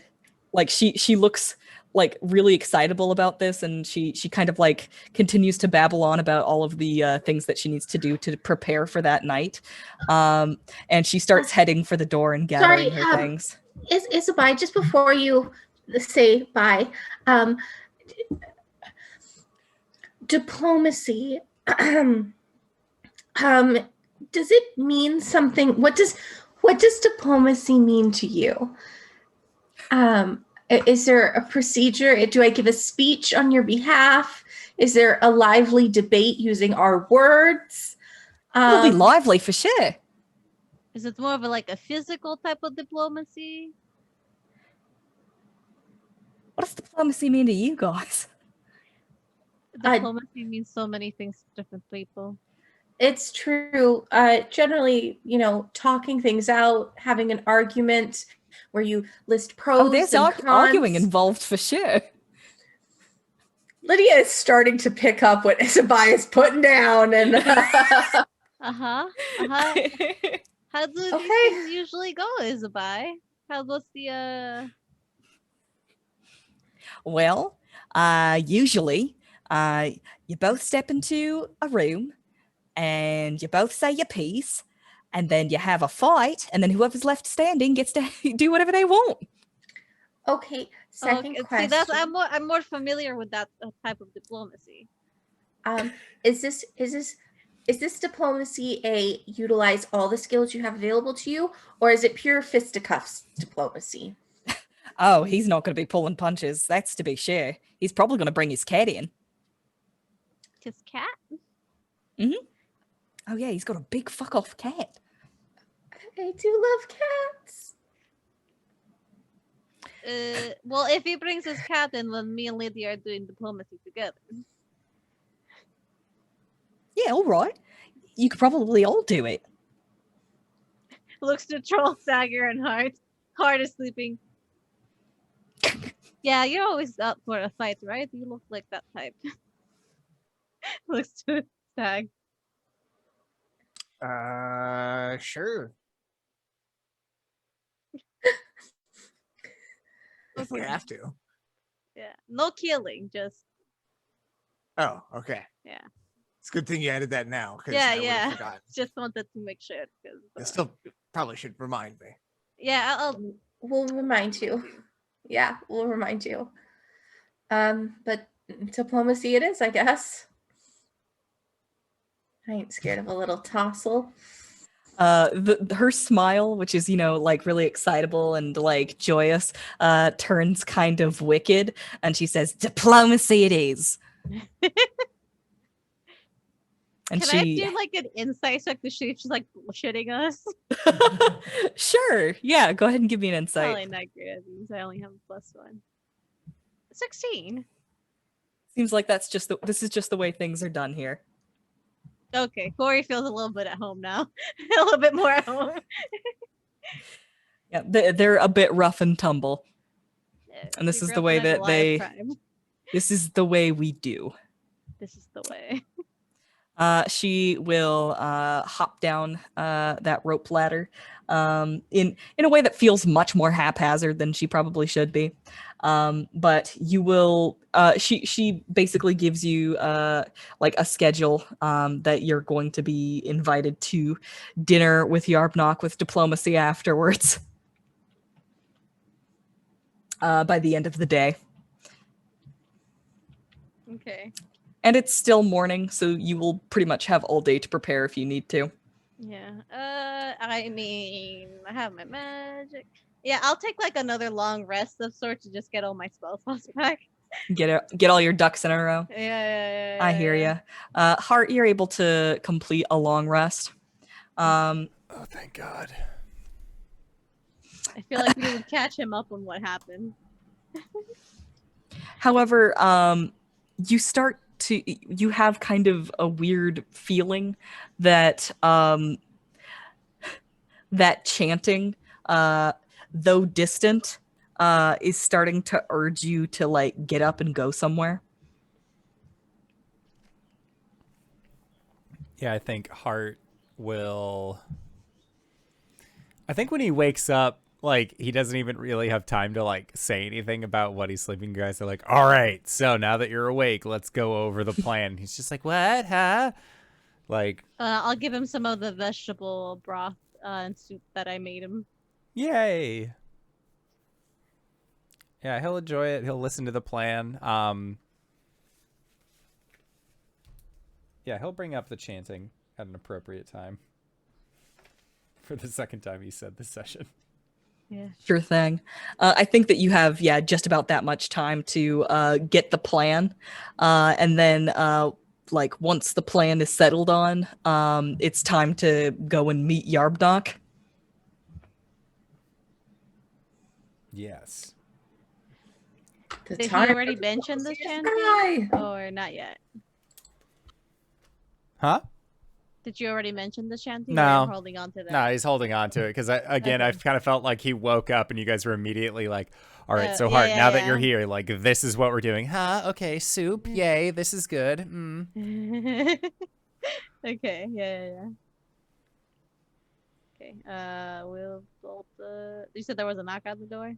like she looks like really excitable about this, and she kind of like continues to babble on about all of the things that she needs to do to prepare for that night. And she starts heading for the door and gathering her things. Isabel, just before you say bye, diplomacy. Does it mean something? What does diplomacy mean to you? Is there a procedure? Do I give a speech on your behalf? Is there a lively debate using our words? It'll be lively for sure. Is it more of a physical type of diplomacy? What does diplomacy mean to you guys? Diplomacy means so many things to different people. It's true. Generally, talking things out, having an argument where you list pros there's and cons. arguing involved for sure. Lydia is starting to pick up what Isabel is putting down, and How do these things usually go, Isabel? What's the Well, usually, you both step into a room, and you both say your piece, and then you have a fight, and then whoever's left standing gets to do whatever they want. Okay, second question. See, I'm more familiar with that type of diplomacy. Is this diplomacy utilize all the skills you have available to you, or is it pure fisticuffs diplomacy? Oh, he's not going to be pulling punches. That's to be sure. He's probably going to bring his cat in. His cat? Mm-hmm. Oh yeah, he's got a big fuck off cat. I do love cats. Well, if he brings his cat in, then me and Lydia are doing diplomacy together. Yeah, all right. You could probably all do it. Looks to Troll, Sagger, and Hart. Hart is sleeping. Yeah, you're always up for a fight, right? You look like that type. Looks to Sag. Sure. If we have to. Yeah, no killing, just. Oh, okay. Yeah. It's a good thing you added that now. Yeah. Forgotten. Just wanted to make sure. I still probably should remind me. Yeah, we'll remind you. Yeah, we'll remind you. But diplomacy it is, I guess. I ain't scared of a little tussle. Her smile, which is, really excitable and like joyous, turns kind of wicked, and she says, "Diplomacy it is." And Can I do an insight check to see if she's shitting us? Sure. Yeah, go ahead and give me an insight. Probably not great at these. I only have a +1. 16. Seems like this is just the way things are done here. Okay, Kuori feels a little bit at home now. A little bit more at home. Yeah, they're a bit rough and tumble. And this is the way that this is the way we do. This is the way. She will hop down that rope ladder in a way that feels much more haphazard than she probably should be. But you will. She basically gives you like a schedule that you're going to be invited to dinner with Yarbnock with diplomacy afterwards. By the end of the day. Okay. And it's still morning, so you will pretty much have all day to prepare if you need to. Yeah. I mean, I have my magic. Yeah, I'll take like another long rest of sorts to just get all my spell slots back. Get all your ducks in a row. Yeah. I hear you. Hart, you're able to complete a long rest. Oh, thank God. I feel like we would catch him up on what happened. However, you have kind of a weird feeling that that chanting, though distant, is starting to urge you to like get up and go somewhere. Yeah, I think Hart will. I think when he wakes up, like, he doesn't even really have time to, like, say anything about what he's sleeping. You guys are like, all right, so now that you're awake, let's go over the plan. He's just like, what, huh? Like, I'll give him some of the vegetable broth and soup that I made him. yay. Yeah, he'll enjoy it. He'll listen to the plan. Yeah, he'll bring up the chanting at an appropriate time. For the second time he said this session. Yeah. Sure thing. I think that you have, just about that much time to get the plan. And then, like, once the plan is settled on, it's time to go and meet Yarbnock. Yes. The Did he time already for mention the diplomacy chanting? is nigh. Or not yet? Huh? Did you already mention the chanting? No. Or are you holding on to that? No, he's holding on to it because I kind of felt like he woke up and you guys were immediately like, all right, so Hart, now that you're here, like, this is what we're doing. Huh? Okay, soup. Yay, this is good. Okay, yeah. Okay, we'll bolt the... You said there was a knock at the door?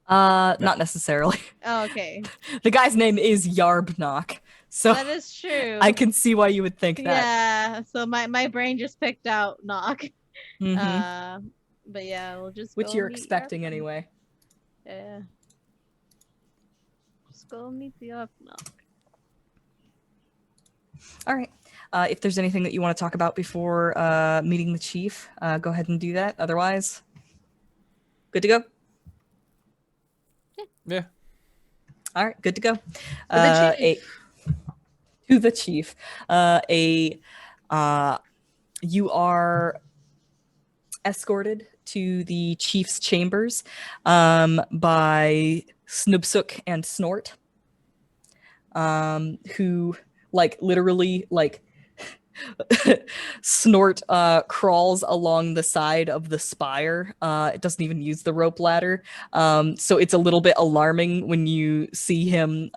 Not necessarily. Oh, okay. The guy's name is Yarbnock, so That is true. I can see why you would think that. Yeah, so my brain just picked out knock. Mm-hmm. But yeah, we'll just Which go you're meet expecting Yarbnock. anyway. Yeah. Just go meet the Yarbnock. All right. If there's anything that you want to talk about before meeting the chief, go ahead and do that. Otherwise, good to go? Yeah. All right, good to go. To the chief. You are escorted to the chief's chambers by Snubsuk and Snort, who literally Snort crawls along the side of the spire. It doesn't even use the rope ladder. So it's a little bit alarming when you see him,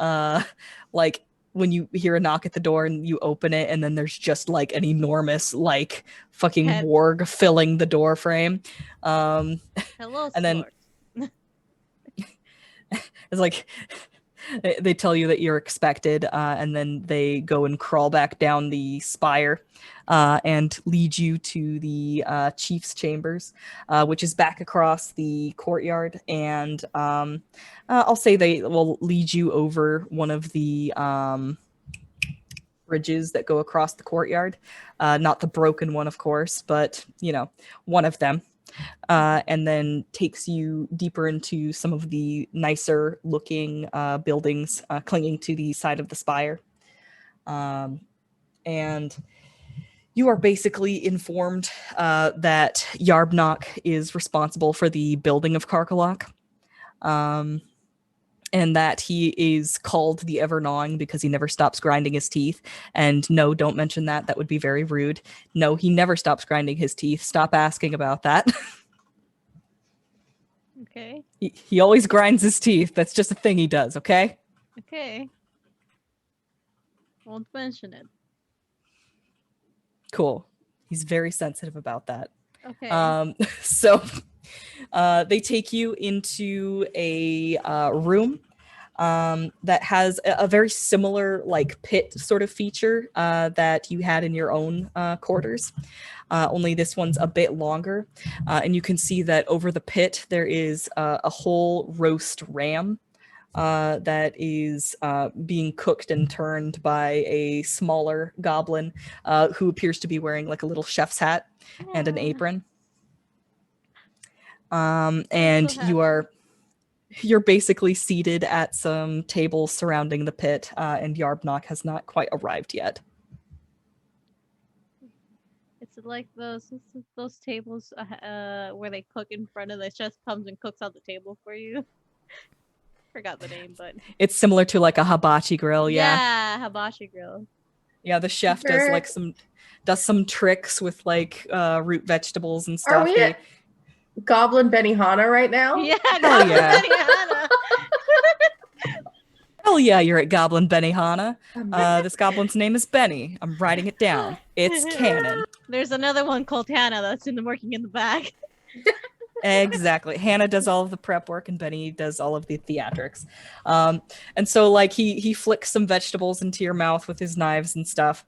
when you hear a knock at the door and you open it, and then there's just an enormous fucking Head. warg filling the door frame. Hello, And then- Snort. It's they tell you that you're expected, and then they go and crawl back down the spire and lead you to the chief's chambers, which is back across the courtyard. And I'll say they will lead you over one of the bridges that go across the courtyard. Not the broken one, of course, but, one of them. And then takes you deeper into some of the nicer looking buildings clinging to the side of the spire. And you are basically informed that Yarbnock is responsible for the building of Karkolohk. And that he is called the Ever-Gnawing because he never stops grinding his teeth. And no, don't mention that. That would be very rude. No, he never stops grinding his teeth. Stop asking about that. Okay. He always grinds his teeth. That's just a thing he does, okay? Okay. Won't mention it. Cool. He's very sensitive about that. Okay. So they take you into a room that has a very similar like pit sort of feature that you had in your own quarters. Only this one's a bit longer. And you can see that over the pit there is a whole roast ram that is being cooked and turned by a smaller goblin who appears to be wearing like a little chef's hat and an apron. And you're basically seated at some tables surrounding the pit, and Yarbnock has not quite arrived yet. It's like those tables where they cook in front of the chef comes and cooks on the table for you. Forgot the name, but It's similar to like a hibachi grill, yeah, hibachi grill. Yeah, the chef does some tricks with like root vegetables and stuff. Are we at Goblin Benihana right now? Yeah, Hell yeah. Benihana. Hell yeah, you're at Goblin Benihana. This goblin's name is Benny. I'm writing it down. It's canon. There's another one called Hannah that's working in the back. Exactly. Hannah does all of the prep work and Benny does all of the theatrics. And so like he flicks some vegetables into your mouth with his knives and stuff.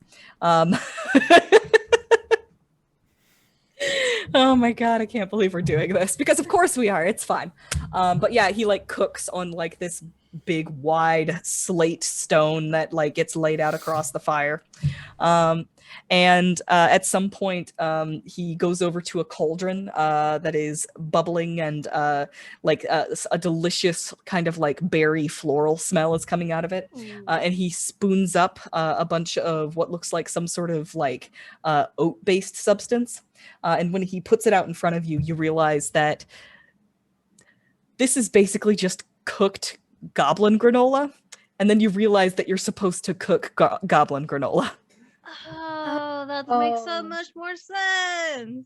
Oh my god, I can't believe we're doing this because of course we are. It's fine. But yeah, he like cooks on like this big wide slate stone that like gets laid out across the fire. And at some point, he goes over to a cauldron that is bubbling and like a delicious kind of like berry floral smell is coming out of it. And he spoons up a bunch of what looks like some sort of like oat-based substance. And when he puts it out in front of you, you realize that this is basically just cooked goblin granola. And then you realize that you're supposed to cook goblin granola. Oh, that makes so much more sense.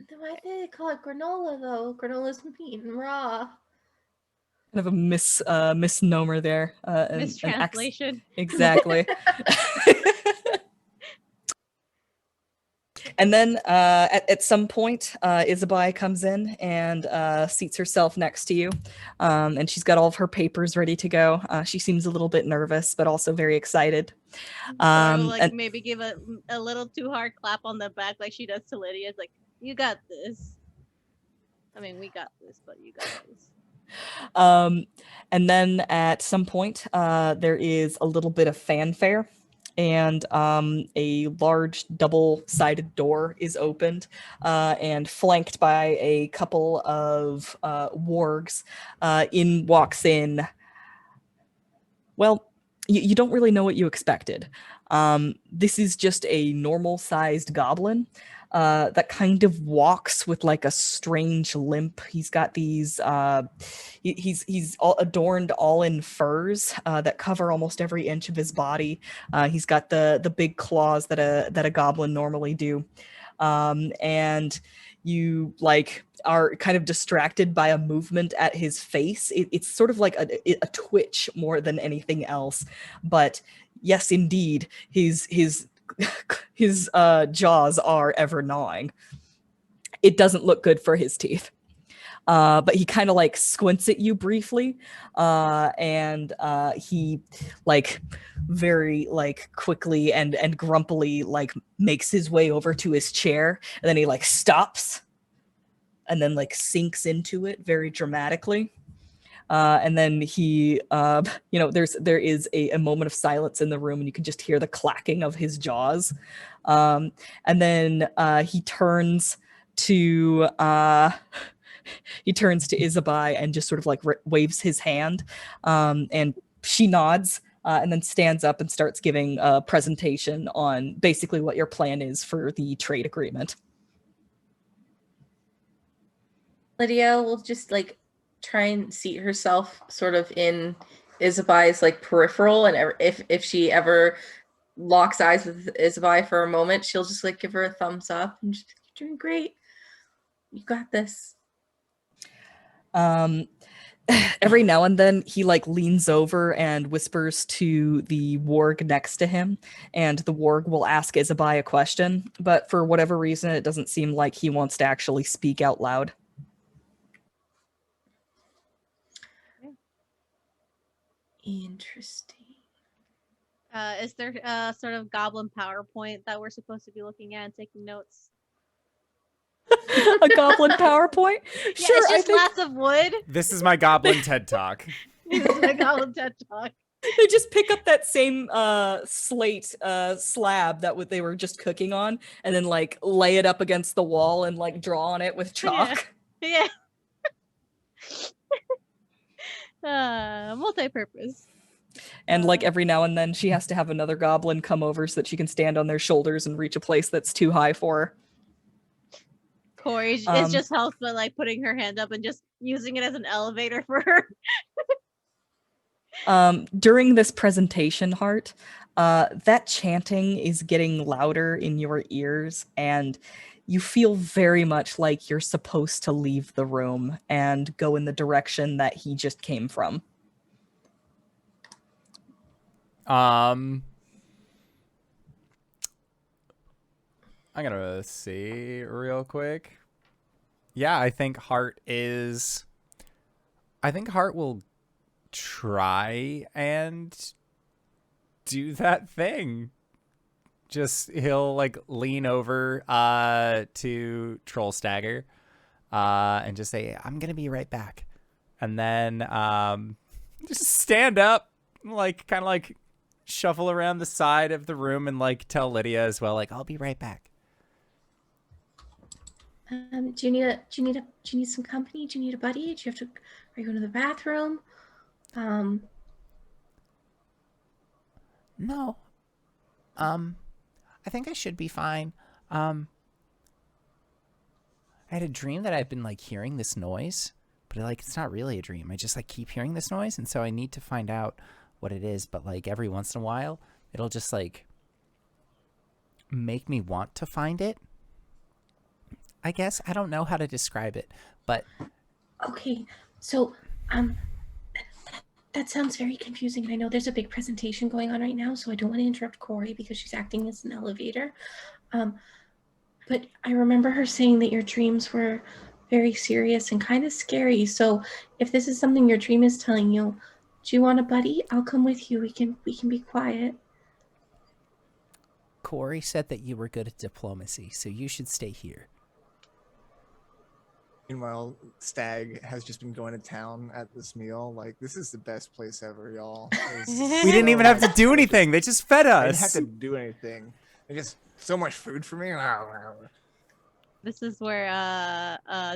Why did they call it granola though? Granola's meat and raw. Kind of a misnomer there. Mistranslation. Exactly. And then at some point, Isabai comes in and seats herself next to you. And she's got all of her papers ready to go. She seems a little bit nervous, but also very excited. Or maybe give a little too hard clap on the back like she does to Lydia. It's like, you got this. I mean, we got this, but you got this. And then at some point, there is a little bit of fanfare. And a large double-sided door is opened and flanked by a couple of wargs. Walks in, well, you don't really know what you expected. This is just a normal-sized goblin that kind of walks with like a strange limp. He's got these he's all adorned all in furs that cover almost every inch of his body. He's got the big claws that a goblin normally do. And you like are kind of distracted by a movement at his face. It's sort of like a twitch more than anything else. But yes, indeed, his jaws are ever gnawing. It doesn't look good for his teeth. But he kind of like squints at you briefly, and he like very like quickly and grumpily like makes his way over to his chair, and then he like stops and then like sinks into it very dramatically. And then he, there is a moment of silence in the room, and you can just hear the clacking of his jaws. And then he turns to Isabai and just sort of like waves his hand, and she nods, and then stands up and starts giving a presentation on basically what your plan is for the trade agreement. Lydia will just like try and seat herself sort of in Isabai's like peripheral, and if she ever locks eyes with Isabai for a moment, she'll just like give her a thumbs up and just, you're doing great, you got this. every now and then he like leans over and whispers to the warg next to him, and the warg will ask Isabai a question, but for whatever reason it doesn't seem like he wants to actually speak out loud. Interesting. Is there a sort of goblin PowerPoint that we're supposed to be looking at and taking notes? A goblin PowerPoint? Yeah, Sure, it's I just think lots of wood. This is my Goblin TED Talk. This is my goblin TED Talk. they just pick up that same slate slab that they were just cooking on, and then like lay it up against the wall and like draw on it with chalk. Yeah. Multi-purpose. And like every now and then she has to have another goblin come over so that she can stand on their shoulders and reach a place that's too high for her. Corey is just helps by like putting her hand up and just using it as an elevator for her. During this presentation, Hart, that chanting is getting louder in your ears, and you feel very much like you're supposed to leave the room and go in the direction that he just came from. I'm gonna see real quick. Yeah, I think Hart will try and do that thing. Just he'll like lean over to Troll Stagger and just say, "I'm gonna be right back," and then just stand up, like kind of like shuffle around the side of the room and like tell Lydia as well, like, "I'll be right back." Do you need some company? Do you need a buddy? Are you going to the bathroom? No. I think I should be fine. I had a dream that I've been like hearing this noise, but like it's not really a dream. I just like keep hearing this noise, and so I need to find out what it is, but like every once in a while it'll just like make me want to find it. I guess I don't know how to describe it, but okay. So that sounds very confusing, and I know there's a big presentation going on right now, so I don't want to interrupt Kuori because she's acting as an elevator. But I remember her saying that your dreams were very serious and kind of scary. So if this is something your dream is telling you, do you want a buddy? I'll come with you. We can be quiet. Kuori said that you were good at diplomacy, so you should stay here. Meanwhile, Stag has just been going to town at this meal. Like, this is the best place ever, y'all. We didn't even have to do anything. They just fed I us. didn't have to do anything. They just so much food for me. This is where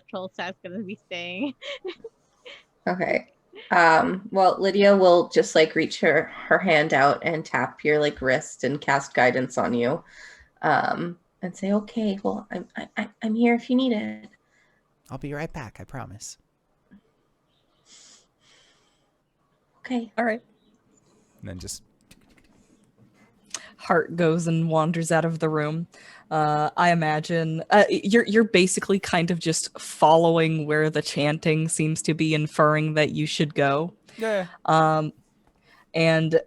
Troll Stag's gonna be staying. Okay. Well, Lydia will just like reach her hand out and tap your like wrist and cast guidance on you, and say, "Okay, well, I'm here if you need it." I'll be right back, I promise. Okay. All right. And then just Hart goes and wanders out of the room. I imagine you're basically kind of just following where the chanting seems to be inferring that you should go. yeah. And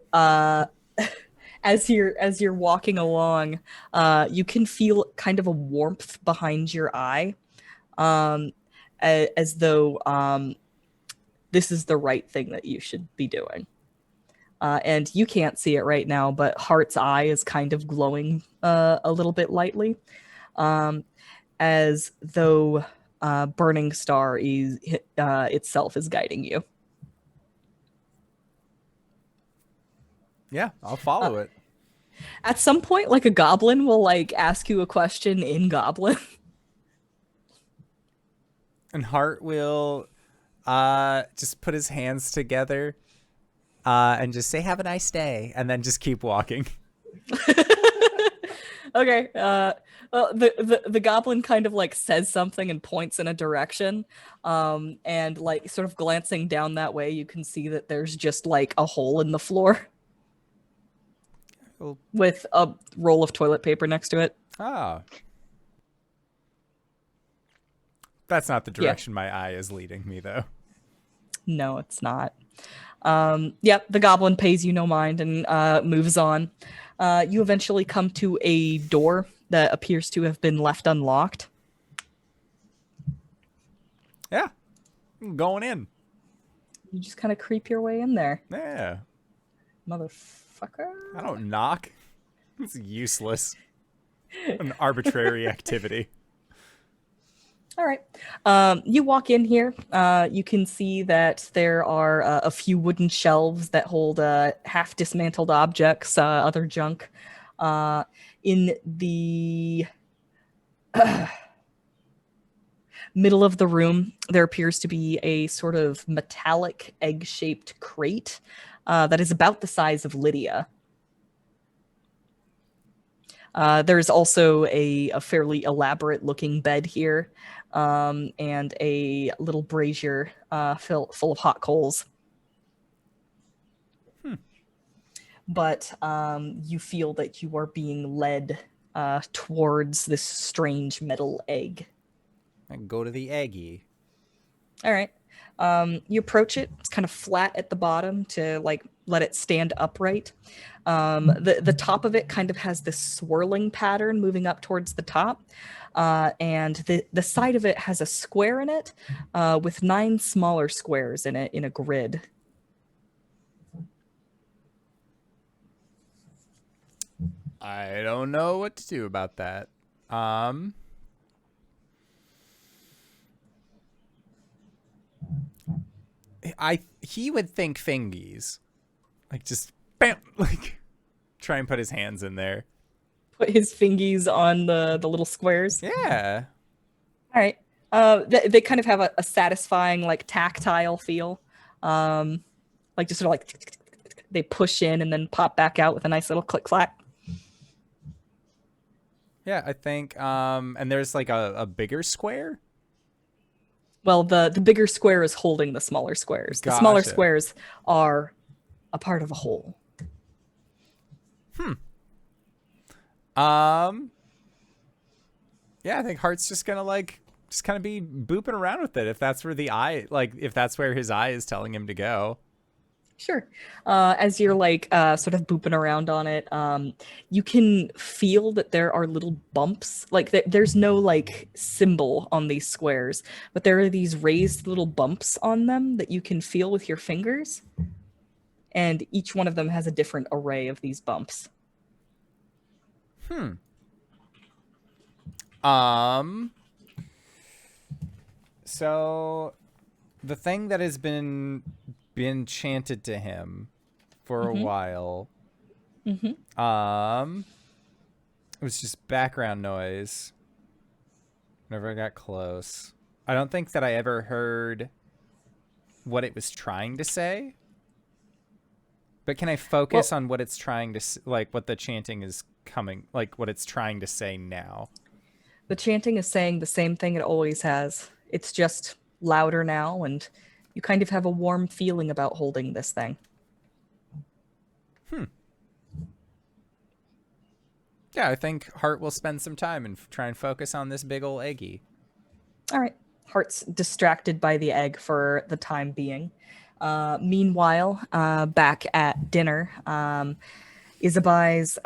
as you're walking along, you can feel kind of a warmth behind your eye, as though this is the right thing that you should be doing. And you can't see it right now, but Hart's eye is kind of glowing a little bit lightly, as though Burning Star is itself is guiding you. Yeah, I'll follow it. At some point, like a goblin will like ask you a question in Goblin. And Hart will just put his hands together and just say, "Have a nice day," and then just keep walking. Okay. Well, the goblin kind of like says something and points in a direction, and like sort of glancing down that way, you can see that there's just like a hole in the floor with a roll of toilet paper next to it. Ah. That's not the direction my eye is leading me, though. No, it's not. Yep, the goblin pays you no mind and moves on. You eventually come to a door that appears to have been left unlocked. Yeah. I'm going in. You just kind of creep your way in there. Yeah. Motherfucker. I don't knock. It's useless. An arbitrary activity. All right. You walk in here. You can see that there are a few wooden shelves that hold half dismantled objects, other junk. In the middle of the room, there appears to be a sort of metallic egg-shaped crate that is about the size of Lydia. There's also a fairly elaborate-looking bed here, and a little brazier full of hot coals. But you feel that you are being led towards this strange metal egg. I can go to the eggy. All right. You approach it. It's kind of flat at the bottom to like let it stand upright. The top of it kind of has this swirling pattern moving up towards the top. And the side of it has a square in it with 9 smaller squares in it in a grid. I don't know what to do about that. He would think fingies. Like just bam, like try and put his hands in there. Put his fingies on the little squares. Yeah. All right. They kind of have a satisfying like tactile feel. Like just sort of like they push in and then pop back out with a nice little click clack. Yeah, I think and there's like a bigger square. Well, the bigger square is holding the smaller squares. The smaller Gotcha. squares are a part of a whole. Yeah, I think Hart's just gonna like just kind of be booping around with it if that's where the eye, like if that's where his eye is telling him to go. Sure. As you're like sort of booping around on it, you can feel that there are little bumps. Like there's no like symbol on these squares, but there are these raised little bumps on them that you can feel with your fingers. And each one of them has a different array of these bumps. So the thing that has been chanted to him for a while. It was just background noise. Whenever I got close. I don't think that I ever heard what it was trying to say. But can I focus on what it's trying to like what the chanting is coming, like what it's trying to say now? The chanting is saying the same thing it always has. It's just louder now, and you kind of have a warm feeling about holding this thing. Yeah, I think Hart will spend some time and try and focus on this big ol' eggy. All right. Hart's distracted by the egg for the time being. Meanwhile, back at dinner, Isabai's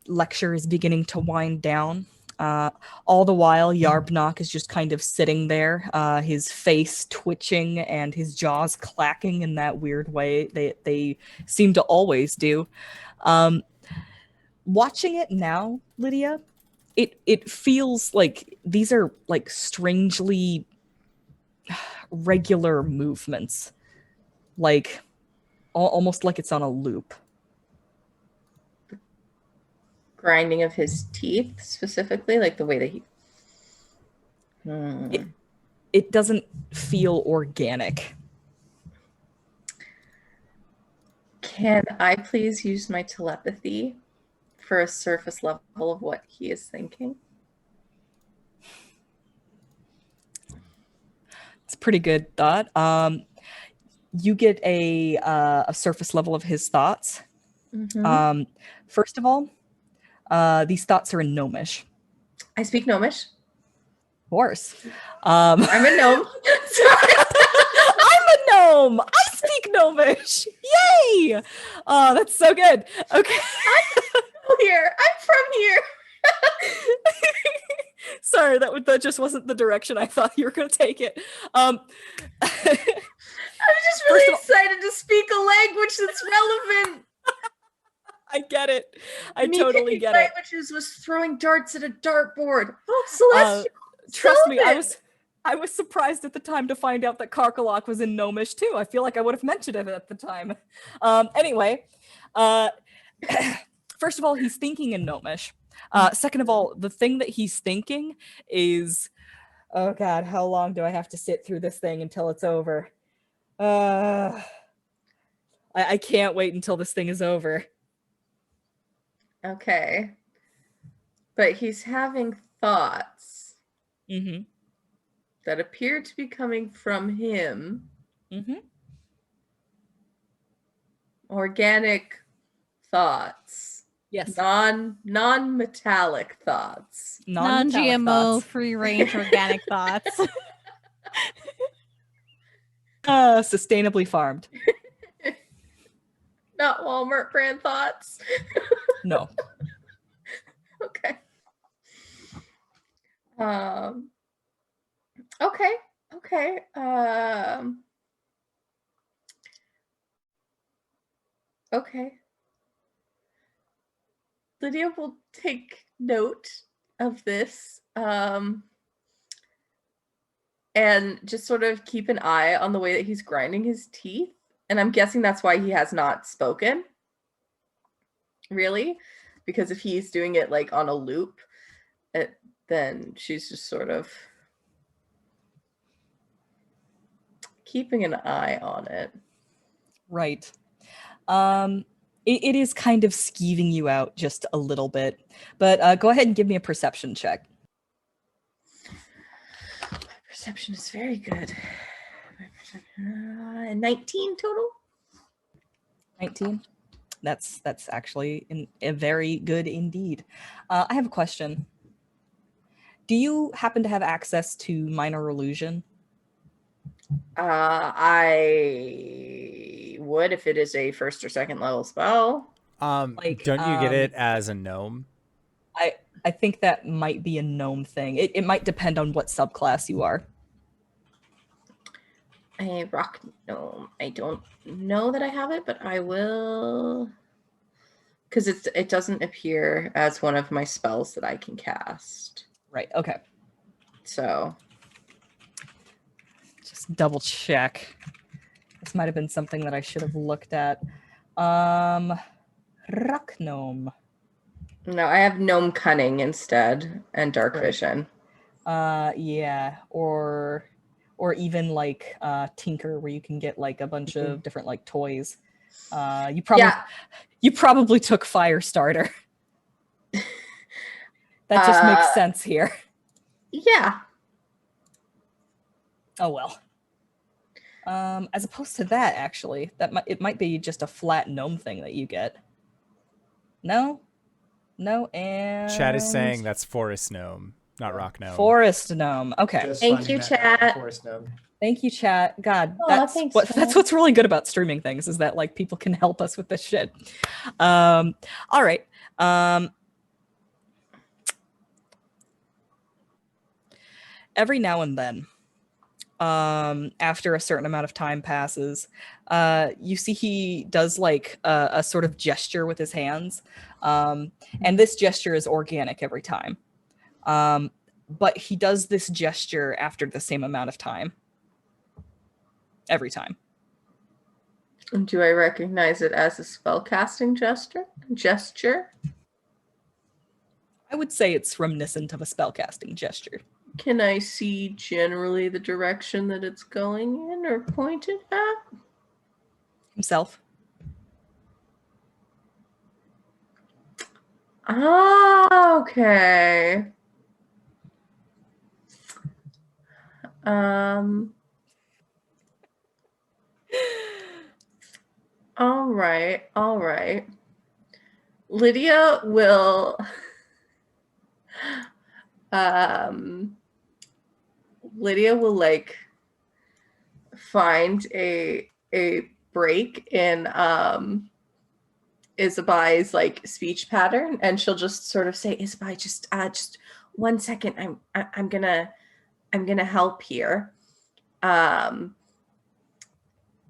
lecture is beginning to wind down. All the while, Yarbnock is just kind of sitting there, his face twitching and his jaws clacking in that weird way they seem to always do. Watching it now, Lydia, it feels like these are like strangely regular movements, like almost like it's on a loop. Grinding of his teeth specifically, like the way that he it doesn't feel organic. Can I please use my telepathy for a surface level of what he is thinking? It's a pretty good thought. You get a surface level of his thoughts. First of all, these thoughts are in Gnomish. I speak Gnomish. Of course. I'm a gnome. I'm a gnome. I speak gnomish. Yay! Oh, that's so good. Okay. Here, I'm from here. Sorry, that just wasn't the direction I thought you were going to take it. I'm just really excited to speak a language that's relevant. I get it. I Me totally picking get it. languages was throwing darts at a dartboard. Oh, Celestial. Trust me, Sylvan. I was surprised at the time to find out that Karkolohk was in Gnomish too. I feel like I would have mentioned it at the time. Anyway, first of all, he's thinking in Gnomish. Second of all, the thing that he's thinking is, oh God, how long do I have to sit through this thing until it's over? I can't wait until this thing is over. Okay. But he's having thoughts Mm-hmm. that appear to be coming from him. Mm-hmm. Organic thoughts. Yes. Non-metallic thoughts. Non-metallic Non-GMO, thoughts. free-range organic thoughts. Sustainably farmed. Not Walmart brand thoughts. No. Okay. Okay. Okay. Lydia will take note of this, and just sort of keep an eye on the way that he's grinding his teeth. And I'm guessing that's why he has not spoken. Really? Because if he's doing it like on a loop, then she's just sort of keeping an eye on it. Right. It is kind of skeeving you out just a little bit, but go ahead and give me a perception check. My perception is very good. 19 total. 19. That's actually a very good indeed. I have a question. Do you happen to have access to minor illusion? I would if it is a first or second level spell. Don't you get it as a gnome? I think that might be a gnome thing. It might depend on what subclass you are. A rock gnome. I don't know that I have it, but I will, because it doesn't appear as one of my spells that I can cast. Right. Okay. So just double check. This might have been something that I should have looked at. Rock gnome. no, I have gnome cunning instead and dark vision. Yeah, or even like Tinker, where you can get like a bunch of different like toys. You probably took Firestarter. That just makes sense here. Yeah. Oh well. As opposed to that, actually, it might be just a flat gnome thing that you get. No, and Chat is saying that's forest gnome, not rock gnome. forest gnome. Okay. Just Thank finding you, that out, chat. Forest gnome. Thank you, chat. God, Aw, thanks, that's chat. what's really good about streaming things, is that like people can help us with this shit. All right. Every now and then, after a certain amount of time passes, you see he does like a sort of gesture with his hands, and this gesture is organic every time. But he does this gesture after the same amount of time. Every time. Do I recognize it as a spellcasting gesture? I would say it's reminiscent of a spellcasting gesture. Can I see generally the direction that it's going in or pointed at? Himself. Ah, okay. All right. Lydia will like find a break in Isabai's like speech pattern, and she'll just sort of say, Isabai, just 1 second, I'm gonna help here.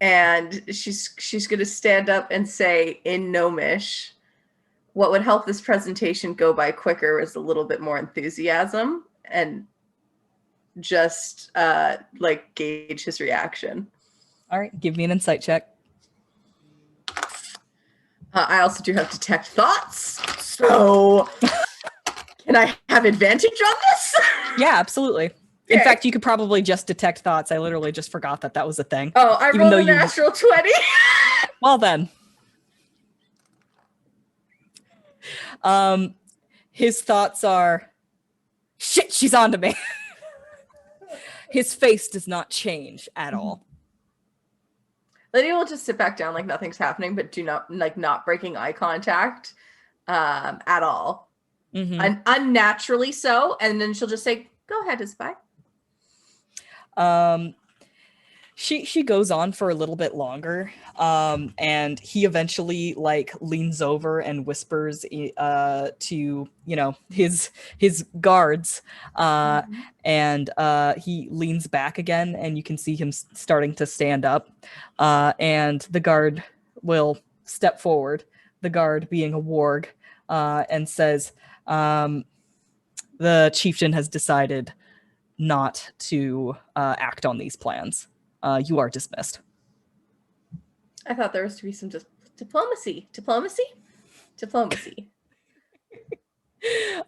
And she's gonna stand up and say in Gnomish, what would help this presentation go by quicker is a little bit more enthusiasm, and just like gauge his reaction. All right, give me an insight check. I also do have detect thoughts, so can I have advantage on this? Yeah, absolutely. In Okay. fact, you could probably just detect thoughts. I literally just forgot that was a thing. Oh, I Even rolled though a you- natural 20. Well then. His thoughts are, shit, she's onto me. His face does not change at all. Lydia will just sit back down like nothing's happening, but not breaking eye contact at all. Mhm. Unnaturally so. And then she'll just say, go ahead, Isbai. She goes on for a little bit longer, and he eventually like leans over and whispers to his guards, and he leans back again, and you can see him starting to stand up, and the guard will step forward, the guard being a warg, and says, the chieftain has decided not to act on these plans. You are dismissed. I thought there was to be some diplomacy.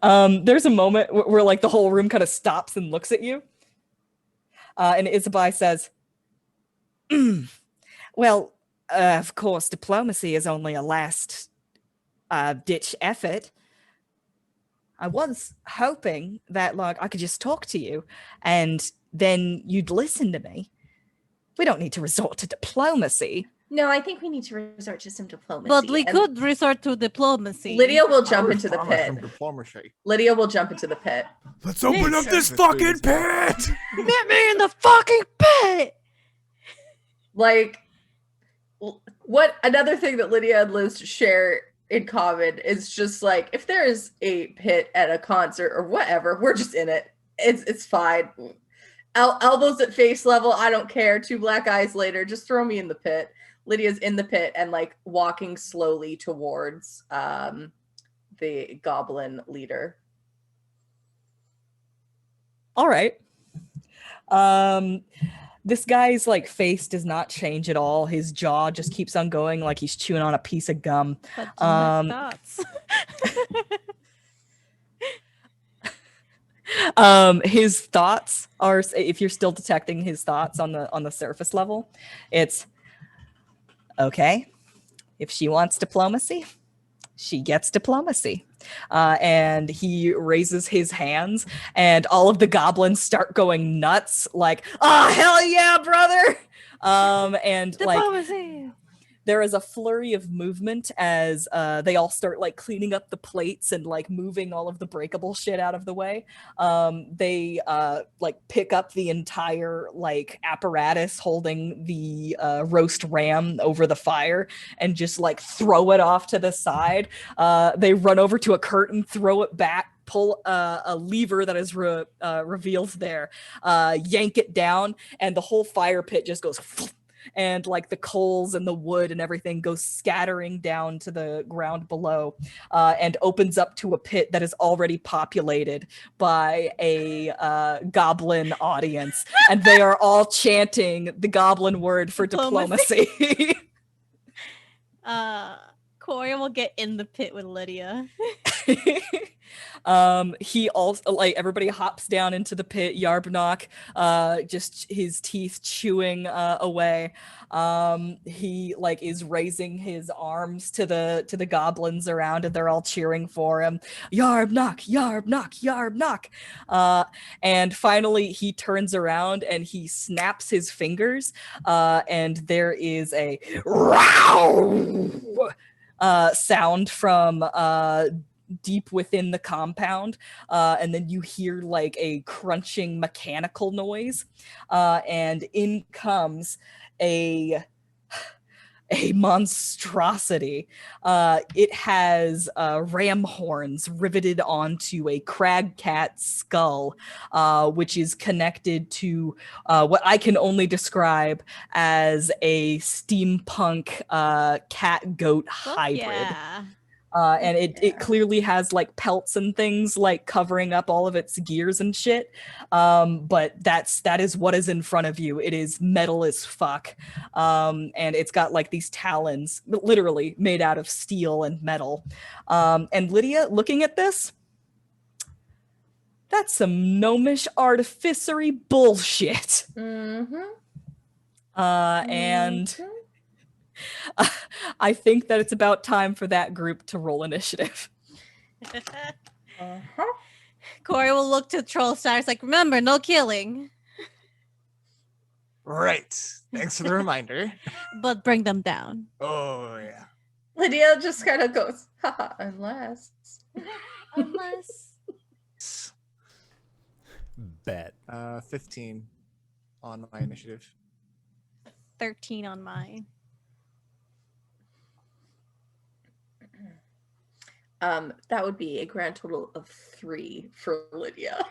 There's a moment where like the whole room kind of stops and looks at you. And Isabai says, well, of course, diplomacy is only a last ditch effort. I was hoping that like I could just talk to you and then you'd listen to me. We don't need to resort to diplomacy. No, I think we need to resort to some diplomacy. But we and could resort to diplomacy. Lydia will jump into the Promise pit. some diplomacy. Lydia will jump into the pit. Let's open up this Yes. fucking pit. Get me in the fucking pit. Like, what another thing that Lydia and Liz share in common is just like, if there is a pit at a concert or whatever, we're just in it. It's fine. Elbows at face level, I don't care. 2 black eyes later, just throw me in the pit. Lydia's in the pit and like walking slowly towards the goblin leader. All right. This guy's like face does not change at all. His jaw just keeps on going like he's chewing on a piece of gum. But thoughts. His thoughts are, if you're still detecting his thoughts on the surface level, it's okay. If she wants diplomacy, she gets diplomacy. And he raises his hands, and all of the goblins start going nuts, like, "Oh hell yeah, brother!" And like Diplomacy. there is a flurry of movement as they all start like cleaning up the plates and like moving all of the breakable shit out of the way. They like pick up the entire like apparatus holding the roast ram over the fire and just like throw it off to the side. They run over to a curtain, throw it back, pull a lever that is revealed there, yank it down, and the whole fire pit just goes and like the coals and the wood and everything goes scattering down to the ground below, and opens up to a pit that is already populated by a goblin audience, and they are all chanting the goblin word for diplomacy. Kuori will get in the pit with Lydia. He also like everybody hops down into the pit. Yarbnock, just his teeth chewing away. He like is raising his arms to the goblins around, and they're all cheering for him. Yarbnock, Yarbnock, Yarbnock. And finally he turns around and he snaps his fingers, and there is a row sound from deep within the compound, and then you hear like a crunching mechanical noise, and in comes a monstrosity. It has ram horns riveted onto a crag cat skull, which is connected to what I can only describe as a steampunk cat goat hybrid. Yeah. And it clearly has like pelts and things like covering up all of its gears and shit. But that is what is in front of you. It is metal as fuck. And it's got like these talons literally made out of steel and metal. And Lydia, looking at this, that's some gnomish artificery bullshit. Mm-hmm. And I think that it's about time for that group to roll initiative. Uh-huh. Kuori will look to Troll Stars like, remember, no killing, Right. Thanks for the reminder. but bring them down. Oh yeah. Lydia just kind of goes, haha, unless. Unless. Bet. 15 on my initiative. 13 on mine. That would be a grand total of 3 for Lydia.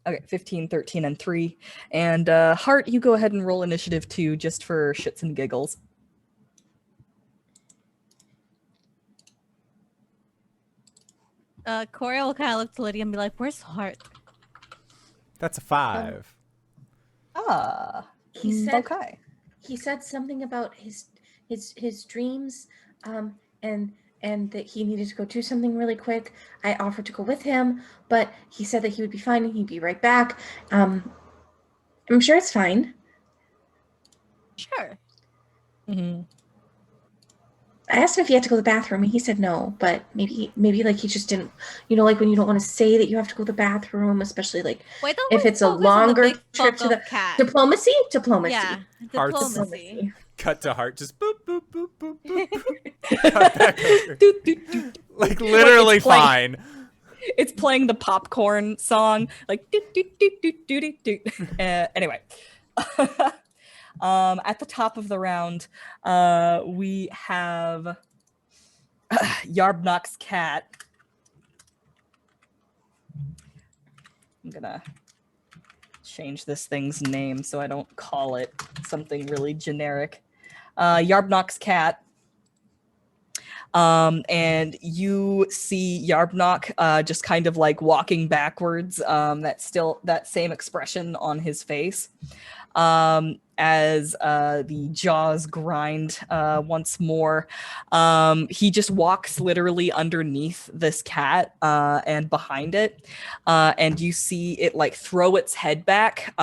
Okay, 15, 13, and 3. And Hart, you go ahead and roll initiative 2 just for shits and giggles. Kuori will kind of look to Lydia and be like, where's Hart? That's a 5. He said Okay. he said something about his dreams, and that he needed to go do something really quick. I offered to go with him, but he said that he would be fine and he'd be right back. I'm sure it's fine. Sure. Mm-hmm. I asked him if he had to go to the bathroom, and he said no, but maybe like he just didn't, like when you don't want to say that you have to go to the bathroom, especially like Wait, don't if we it's a focus on the longer big trip to Funko the cat? diplomacy. Yeah, Hearts. diplomacy. Cut to Heart, just boop, boop, boop, boop, boop. Cut back over. Doot, doot, doot. Like, literally It's playing- fine. It's playing the popcorn song, like doot, doot, doot, doot, doot, doot. Anyway. At the top of the round, we have Yarbnock's cat. I'm gonna change this thing's name so I don't call it something really generic. Yarbnock's cat. And you see Yarbnock just kind of like walking backwards, that same expression on his face. As the jaws grind once more. He just walks literally underneath this cat and behind it. And you see it like throw its head back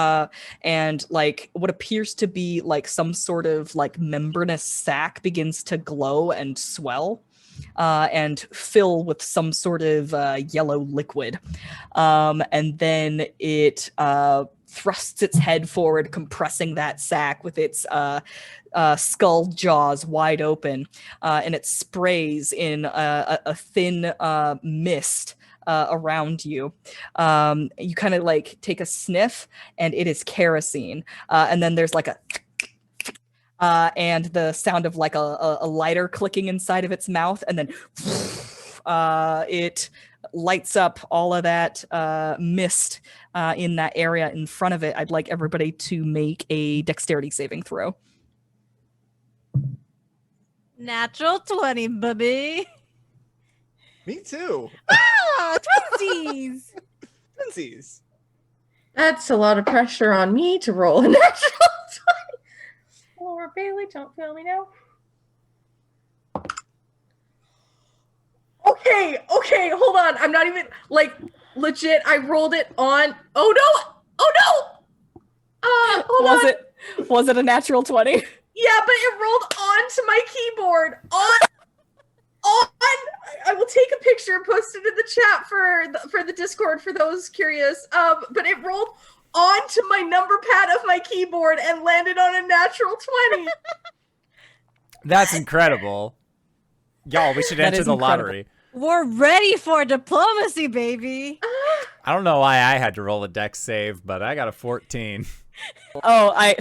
and like what appears to be like some sort of like membranous sac begins to glow and swell. And fill with some sort of yellow liquid. And then it thrusts its head forward, compressing that sac with its skull jaws wide open, and it sprays in a thin mist around you. You kind of like take a sniff, and it is kerosene. And then there's like a and the sound of like a lighter clicking inside of its mouth, and then it lights up all of that mist in that area in front of it. I'd like everybody to make a dexterity saving throw. Natural 20, baby. Me too. Ah, twinsies. Twinsies. That's a lot of pressure on me to roll a natural 20. Laura Bailey, don't fail me now. Okay, hold on. I'm not even like legit. I rolled it on. Oh no! Hold on. Was it a natural 20? Yeah, but it rolled onto my keyboard. I will take a picture and post it in the chat for the Discord for those curious. But it rolled onto to my number pad of my keyboard and landed on a natural 20. That's incredible. Y'all, we should That enter is the incredible. lottery. We're ready for diplomacy, baby. I don't know why I had to roll a dex save, but I got a 14. Oh,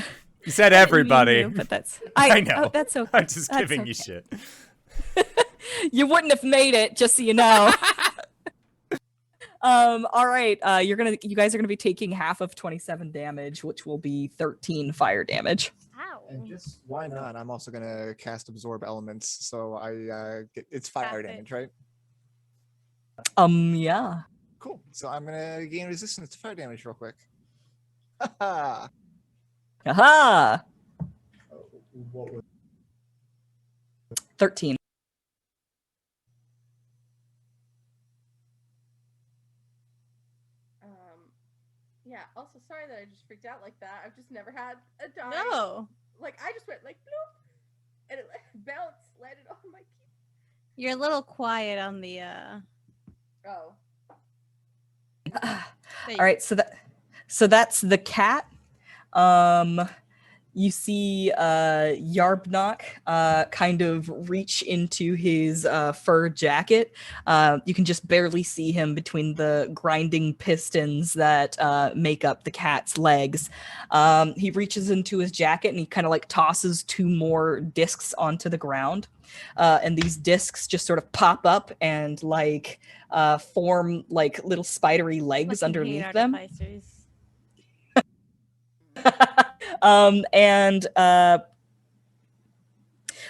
You said you everybody. knew, but that's I know. Oh, that's okay. I'm just That's giving you okay. shit. You wouldn't have made it, just so you know. All right. You guys are gonna be taking half of 27 damage, which will be 13 fire damage. Ow. And just why not? I'm also gonna cast absorb elements, so I get it's fire Cast it. damage, right? Yeah. Cool. So I'm gonna gain resistance to fire damage real quick. Haha. Aha. What was 13. Yeah, also sorry that I just freaked out like that. I've just never had a die. No. Like, I just went like, bloop, and it bounced, landed on my key. You're a little quiet on the Oh. All right, so that's the cat. You see Yarbnock kind of reach into his fur jacket. You can just barely see him between the grinding pistons that make up the cat's legs. He reaches into his jacket and he kind of like tosses 2 more discs onto the ground. And these discs just sort of pop up and like form like little spidery legs fucking hate underneath them. artificers. And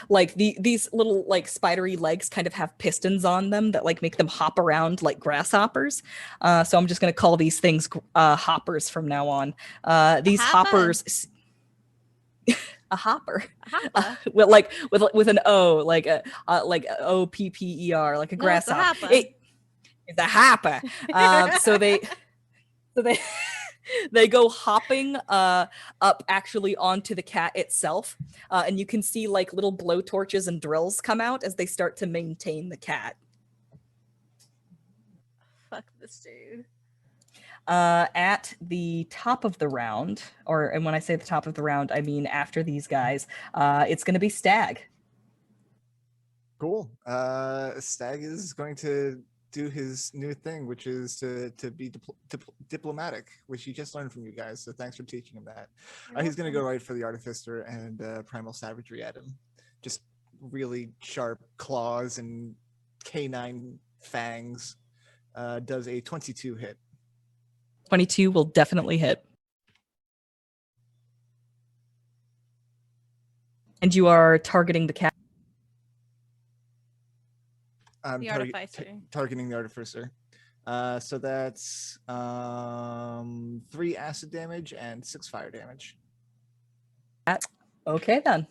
like these little like spidery legs kind of have pistons on them that like make them hop around like grasshoppers. So I'm just gonna call these things hoppers from now on. These hopper? hoppers. A hopper, Hopper. with an O, like OPPER, like a No, it's a grasshopper. hopper. It's a hopper. So they go hopping up actually onto the cat itself, and you can see like little blowtorches and drills come out as they start to maintain the cat. Fuck this dude. At the top of the round, and when I say the top of the round, I mean after these guys, it's going to be Stag. cool? Stag is going to do his new thing, which is to be diplomatic, which he just learned from you guys. So thanks for teaching him that. He's going to go right for the artificer and primal savagery at him. Just really sharp claws and canine fangs. Does a 22 hit. 22 will definitely hit. And you are targeting the cat. I'm The artificer. targeting the artificer. So that's 3 acid damage and 6 fire damage. Okay, then.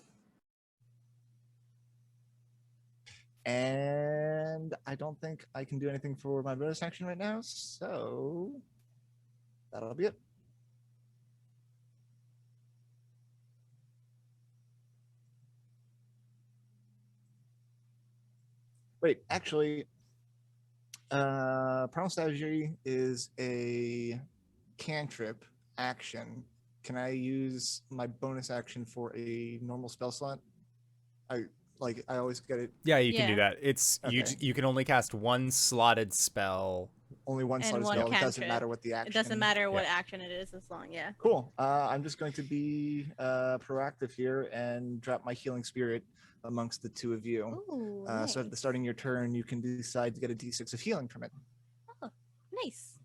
And I don't think I can do anything for my bonus action right now, so that'll be it. Wait, actually, primal savagery is a cantrip action. Can I use my bonus action for a normal spell slot? I always get it. Yeah, you can do Yeah. that. It's Okay. you can only cast 1 slotted spell. Only one And slot one spell. It doesn't cantrip. matter what the action. It doesn't matter what action it is as long, yeah. Cool. I'm just going to be proactive here and drop my healing spirit amongst the 2 of you. Ooh, So at the starting of your turn, you can decide to get a d6 of healing from it. Oh, nice.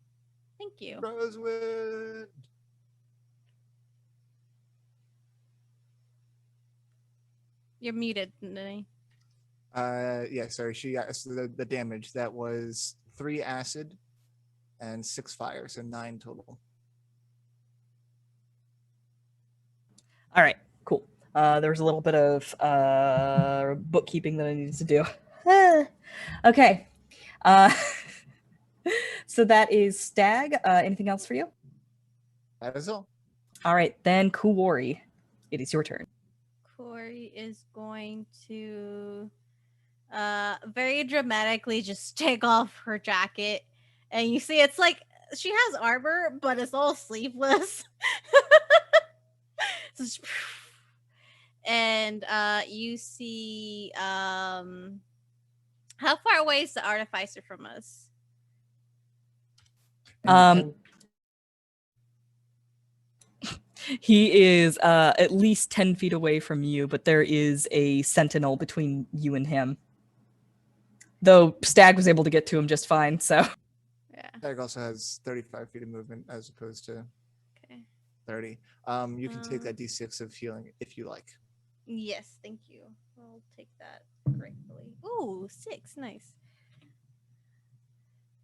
Thank you. Rosewood. You're muted, Nini. Yeah, sorry. She got the damage. That was 3 acid and 6 fire, so 9 total. All right, cool. There was a little bit of bookkeeping that I needed to do. Okay. So that is Stag. Anything else for you? That is all. All right, then Kuori. It is your turn. Kuori is going to very dramatically just take off her jacket. And you see it's like she has armor, but it's all sleeveless. Just and you see how far away is the artificer from us? Um, he is at least 10 feet away from you, but there is a sentinel between you and him. Though Stag was able to get to him just fine, so. Yeah. Stag also has 35 feet of movement as opposed to Okay. 30. You can take that d6 of healing if you like. Yes, thank you. I'll take that gratefully. Ooh, 6, nice.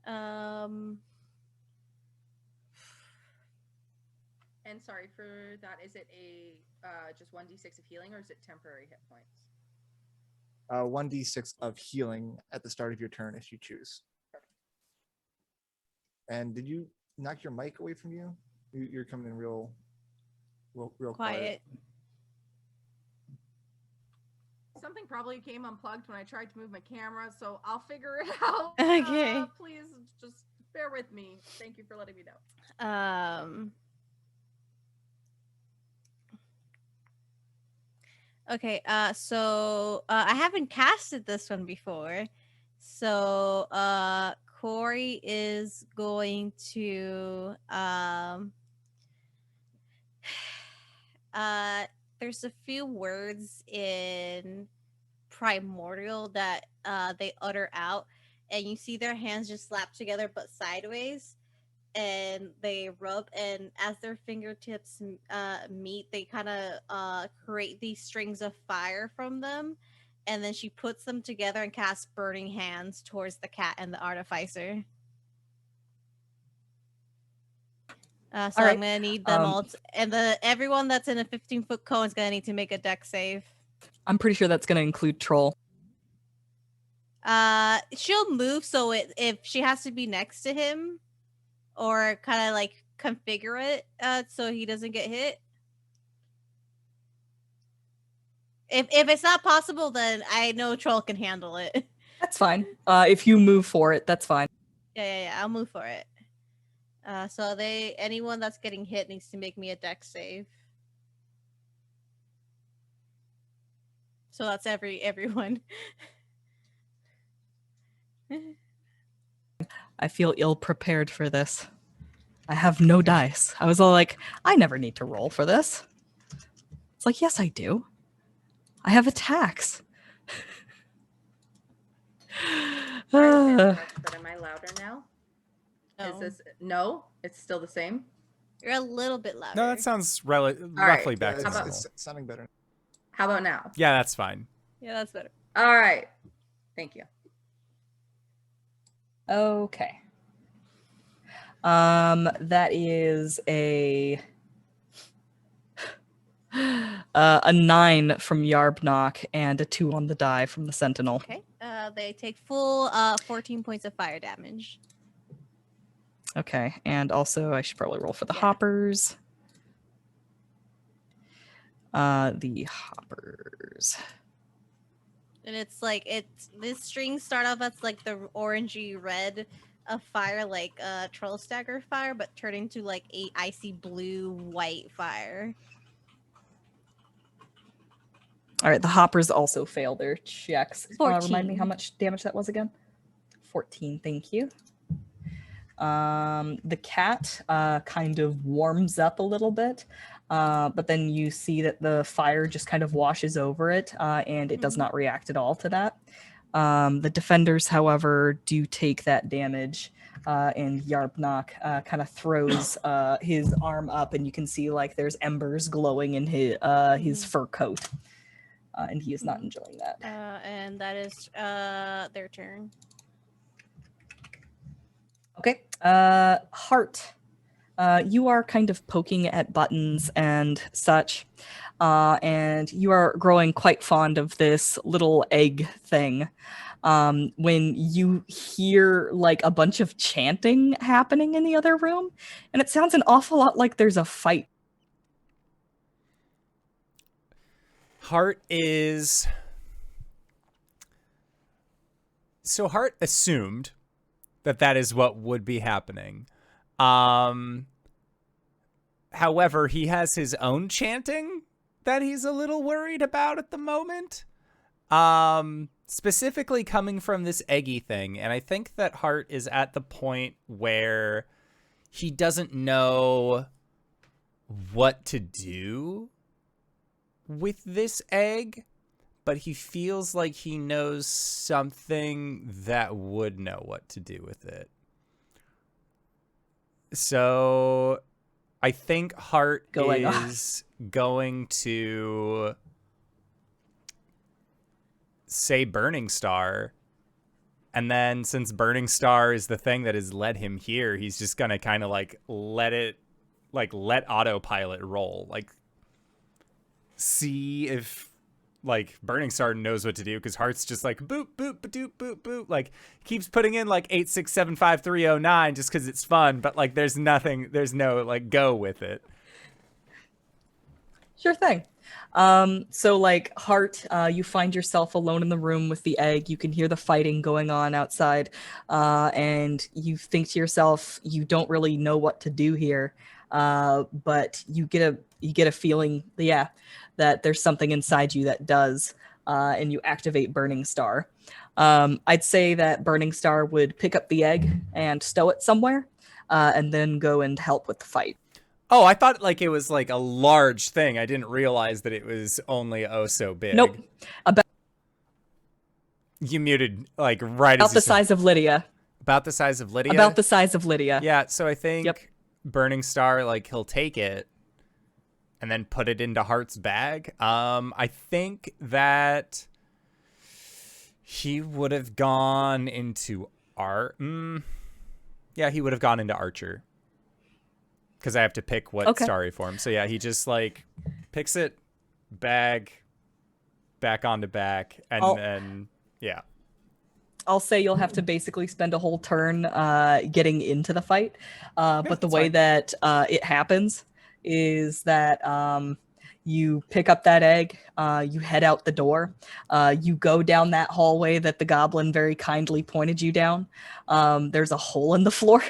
And sorry for that. Is it a just 1d6 of healing, or is it temporary hit points? 1d6 of healing at the start of your turn if you choose. And did you knock your mic away from you? You're coming in real quiet. Something probably came unplugged when I tried to move my camera, so I'll figure it out. Okay. Please just bear with me. Thank you for letting me know. Okay, so I haven't casted this one before. So Kuori is going to there's a few words in primordial that they utter out, and you see their hands just slap together but sideways, and they rub, and as their fingertips meet, they kind of create these strings of fire from them, and then she puts them together and casts burning hands towards the cat and the artificer. So All I'm right. gonna need them all, and everyone that's in a 15-foot cone is gonna need to make a dex save. I'm pretty sure that's going to include Troll. She'll move so if she has to be next to him, or kind of like configure it so he doesn't get hit. If it's not possible, then I know Troll can handle it. That's fine. If you move for it, that's fine. Yeah, I'll move for it. So anyone that's getting hit needs to make me a dex save. So that's everyone. I feel ill prepared for this. I have no dice. I was all like, I never need to roll for this. It's like, yes, I do. I have attacks. But am I louder now? No. Is this no? It's still the same. You're a little bit louder. No, that sounds roughly right. back to It's, normal. it's sounding better. How about now? Yeah, that's fine. Yeah, that's better. All right. Thank you. Okay. That is a 9 from Yarbnock and a 2 on the die from the Sentinel. Okay. They take full 14 points of fire damage. Okay, and also I should probably roll for the Yeah. hoppers. The hoppers. And it's this string start off as like the orangey red of fire, like troll stagger fire, but turn into like a icy blue white fire. All right, the hoppers also fail their checks. Remind me 14. how much damage that was again? 14, thank you. The cat kind of warms up a little bit, but then you see that the fire just kind of washes over it, and it does not react at all to that. The defenders, however, do take that damage, and Yarbnock kind of throws his arm up, and you can see like there's embers glowing in his fur coat, and he is not enjoying that. And that is their turn. Okay. Hart, you are kind of poking at buttons and such, and you are growing quite fond of this little egg thing. When you hear like a bunch of chanting happening in the other room, and it sounds an awful lot like there's a fight. Hart is... So Hart assumed that is what would be happening. However, he has his own chanting that he's a little worried about at the moment. Specifically coming from this eggy thing. And I think that Hart is at the point where he doesn't know what to do with this egg, but he feels like he knows something that would know what to do with it. So I think Hart is going to say Burning Star. And then since Burning Star is the thing that has led him here, he's just going to kind of like let autopilot roll. Like, see if like Burning Star knows what to do, because Hart's just like boop, boop, ba-doop, boop, boop. Like keeps putting in like 8675309 just because it's fun. But like there's no like go with it. Sure thing. So like Hart, you find yourself alone in the room with the egg. You can hear the fighting going on outside, and you think to yourself, you don't really know what to do here, but you get a feeling, that there's something inside you that does, and you activate Burning Star. I'd say that Burning Star would pick up the egg and stow it somewhere, and then go and help with the fight. Oh, I thought like it was like a large thing. I didn't realize that it was only so big. Nope. You muted like right About as the size of Lydia. About the size of Lydia? About the size of Lydia. Yeah, so I think Burning Star, like he'll take it and then put it into Hart's bag. I think that he would have gone into yeah, he would have gone into Archer. Because I have to pick what starry form. So yeah, he just like picks it, back onto back, and then yeah. I'll say you'll have to basically spend a whole turn getting into the fight. But the way that it happens is that you pick up that egg, you head out the door, you go down that hallway that the goblin very kindly pointed you down. There's a hole in the floor.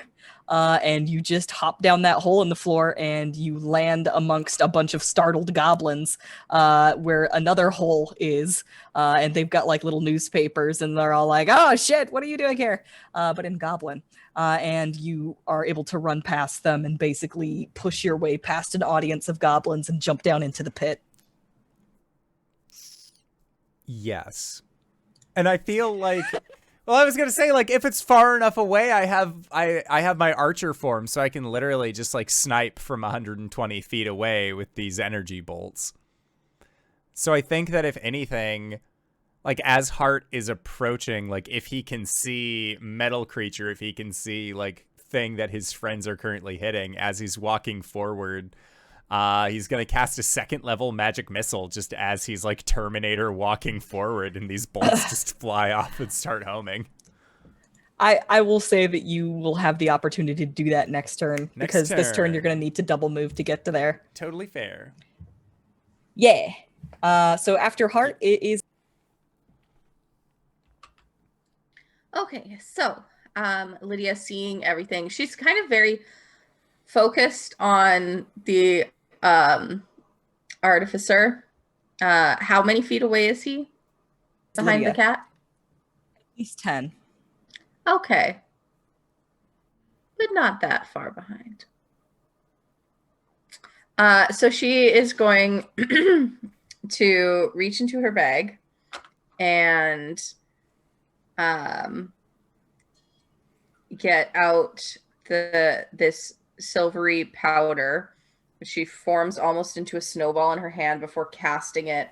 And you just hop down that hole in the floor and you land amongst a bunch of startled goblins where another hole is. And they've got like little newspapers and they're all like, oh shit, what are you doing here? But in Goblin. And you are able to run past them and basically push your way past an audience of goblins and jump down into the pit. Yes. And I feel like... Well, I was going to say, like, if it's far enough away, I have my Archer form, so I can literally just, like, snipe from 120 feet away with these energy bolts. So I think that if anything, like, as Hart is approaching, like, if he can see metal creature, if he can see, like, thing that his friends are currently hitting, as he's walking forward, he's going to cast a second level magic missile just as he's like Terminator walking forward and these bolts just fly off and start homing. I will say that you will have the opportunity to do that next turn because this turn you're going to need to double move to get to there. Totally fair. Yeah. So after Hart, it is... Okay, so Lydia seeing everything. She's kind of very focused on the artificer. How many feet away is he behind Lydia. the cat? At least 10. Okay. But not that far behind. So she is going to reach into her bag and get out this silvery powder. She forms almost into a snowball in her hand before casting it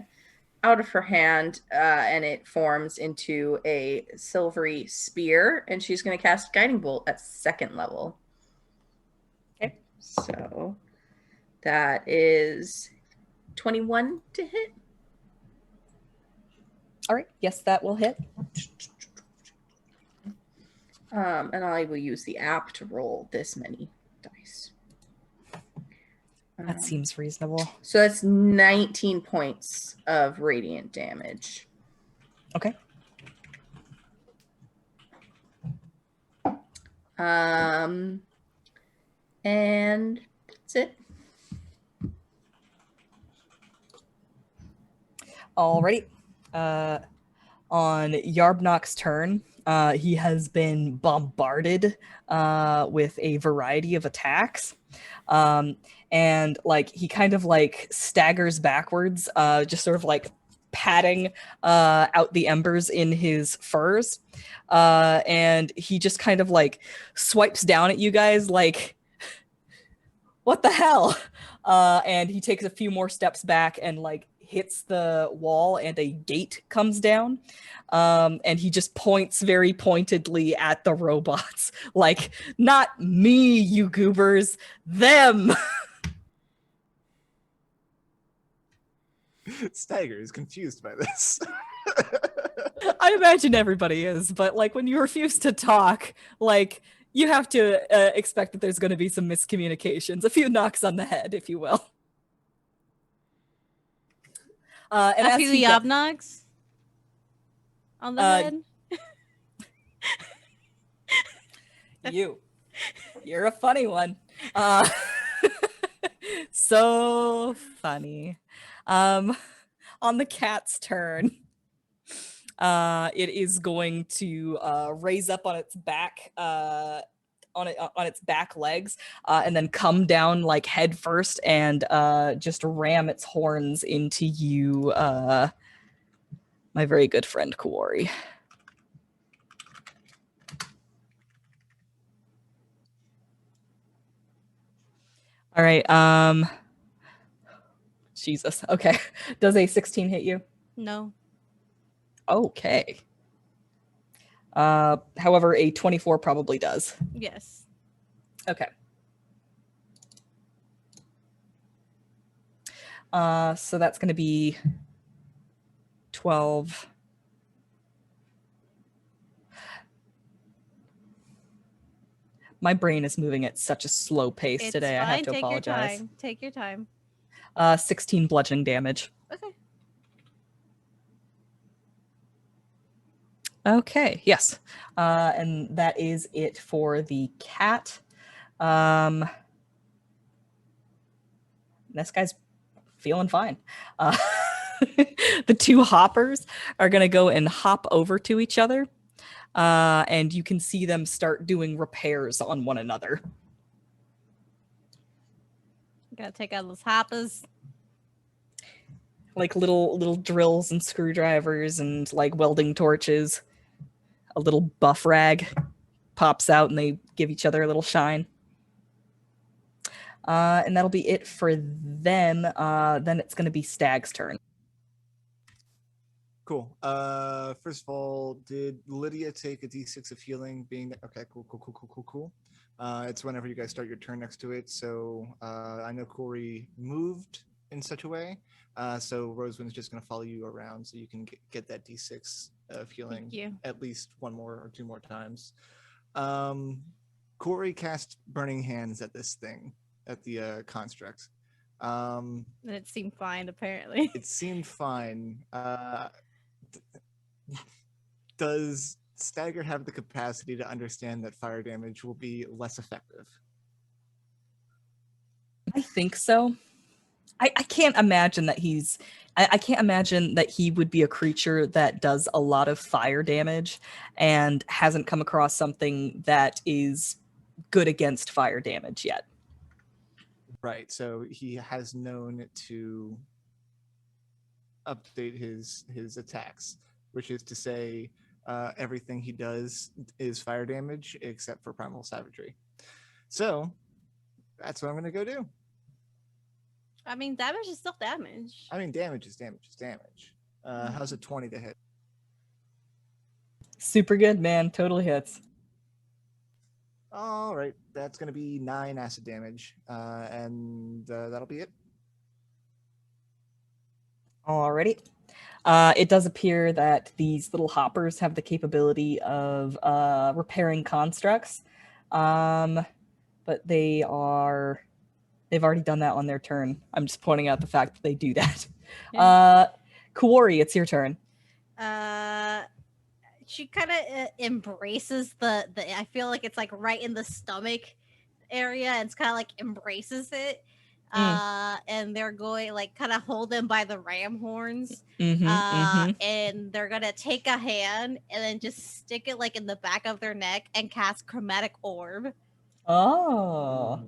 out of her hand, and it forms into a silvery spear, and she's going to cast Guiding Bolt at 2nd level. Okay. So that is 21 to hit. All right. Yes, that will hit. And I will use the app to roll this many dice. That seems reasonable. So that's 19 points of radiant damage. Okay. And that's it. Alrighty. On Yarbnock's turn, he has been bombarded with a variety of attacks. And like he kind of like staggers backwards, just sort of like patting out the embers in his furs. And he just kind of like swipes down at you guys like, what the hell? And he takes a few more steps back and like hits the wall and a gate comes down. And he just points very pointedly at the robots. Like, not me, you goobers, them. Stagger is confused by this. I imagine everybody is, but like when you refuse to talk, like you have to expect that there's going to be some miscommunications, a few knocks on the head, if you will. And A as few he yob knocks on the head. You're a funny one. So funny. On the cat's turn, it is going to raise up on its back, on its back legs, and then come down like head first and just ram its horns into you, my very good friend Kuori. All right. Jesus. Okay. Does a 16 hit you? No. Okay. However, a 24 probably does. Yes. Okay. So that's going to be 12. My brain is moving at such a slow pace It's today. fine. I have to Take apologize. your time. Take your time. 16 bludgeoning damage. Okay. Okay, yes. And that is it for the cat. This guy's feeling fine. The two hoppers are going to go and hop over to each other. And you can see them start doing repairs on one another. Gotta take out those hoppers. Like little drills and screwdrivers and like welding torches. A little buff rag pops out and they give each other a little shine. And that'll be it for them. Then it's going to be Stag's turn. Cool. First of all, did Lydia take a d6 of healing? Being okay, cool. It's whenever you guys start your turn next to it. So I know Kuori moved in such a way. So Rosewind's just going to follow you around so you can get that d6 of healing at least one more or two more times. Kuori cast Burning Hands at this thing, at the construct. And it seemed fine, apparently. It seemed fine. Does Stagger have the capacity to understand that fire damage will be less effective? I think so. I can't imagine that I can't imagine that he would be a creature that does a lot of fire damage and hasn't come across something that is good against fire damage yet. Right. So he has known to update his attacks, which is to say everything he does is fire damage except for primal savagery. So that's what I'm going to go do. I mean, damage is still damage. I mean, damage is damage. How's a 20 to hit? Super good, man. Totally hits. All right. That's going to be 9 acid damage. And that'll be it. Alrighty. It does appear that these little hoppers have the capability of repairing constructs. But they've already done that on their turn. I'm just pointing out the fact that they do that. Yeah. Kuori, it's your turn. She kind of embraces the I feel like it's like right in the stomach area, and it's kind of like embraces it. and they're going like kind of hold them by the ram horns. Mm-hmm. And they're gonna take a hand and then just stick it like in the back of their neck and cast chromatic orb. Oh.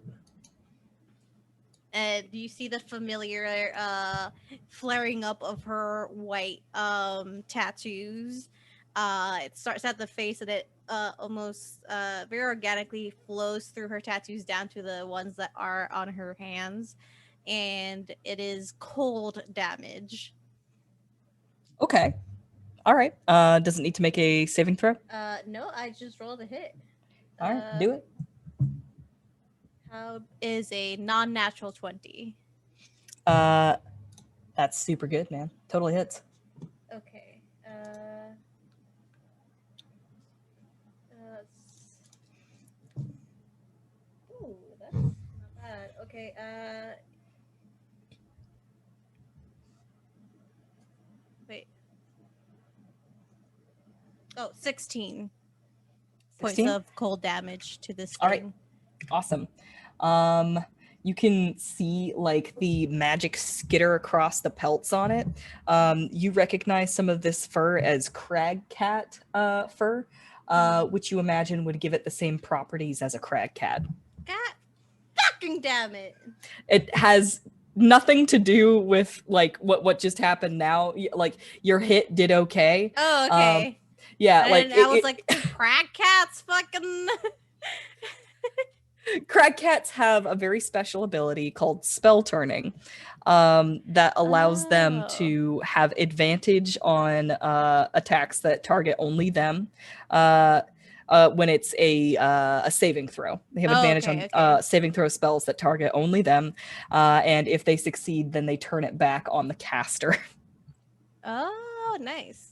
And you see the familiar flaring up of her white tattoos. It starts at the face and it almost very organically flows through her tattoos down to the ones that are on her hands. And it is cold damage. Okay. All right. Doesn't need to make a saving throw. No, I just rolled a hit. All right, do it. How is a non-natural 20? That's super good, man. Totally hits. Okay. Ooh, that's not bad. Okay. Wait. Oh, 16 points 16? of cold damage to this All right. thing. Awesome. You can see like the magic skitter across the pelts on it. You recognize some of this fur as crag cat fur, which you imagine would give it the same properties as a crag cat. God fucking damn it. It has nothing to do with like what just happened now. Like your hit did okay. Oh, okay. Yeah, And like I was like, crag cats fucking... crag cats have a very special ability called spell turning that allows them to have advantage on attacks that target only them when it's a saving throw. They have advantage on saving throw spells that target only them, and if they succeed, then they turn it back on the caster. Oh, nice.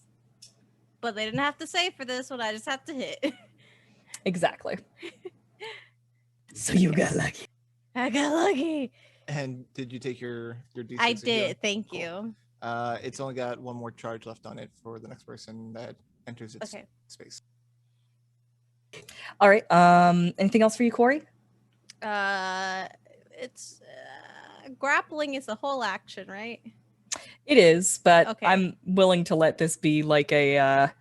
But they didn't have to save for this one. I just have to hit. Exactly. So you got lucky. I got lucky. And did you take your D6? I again? did. Thank Cool. you. It's only got one more charge left on it for the next person that enters its space. All right. Anything else for you, Kuori? It's grappling is a whole action, right? It is, but Okay. I'm willing to let this be like a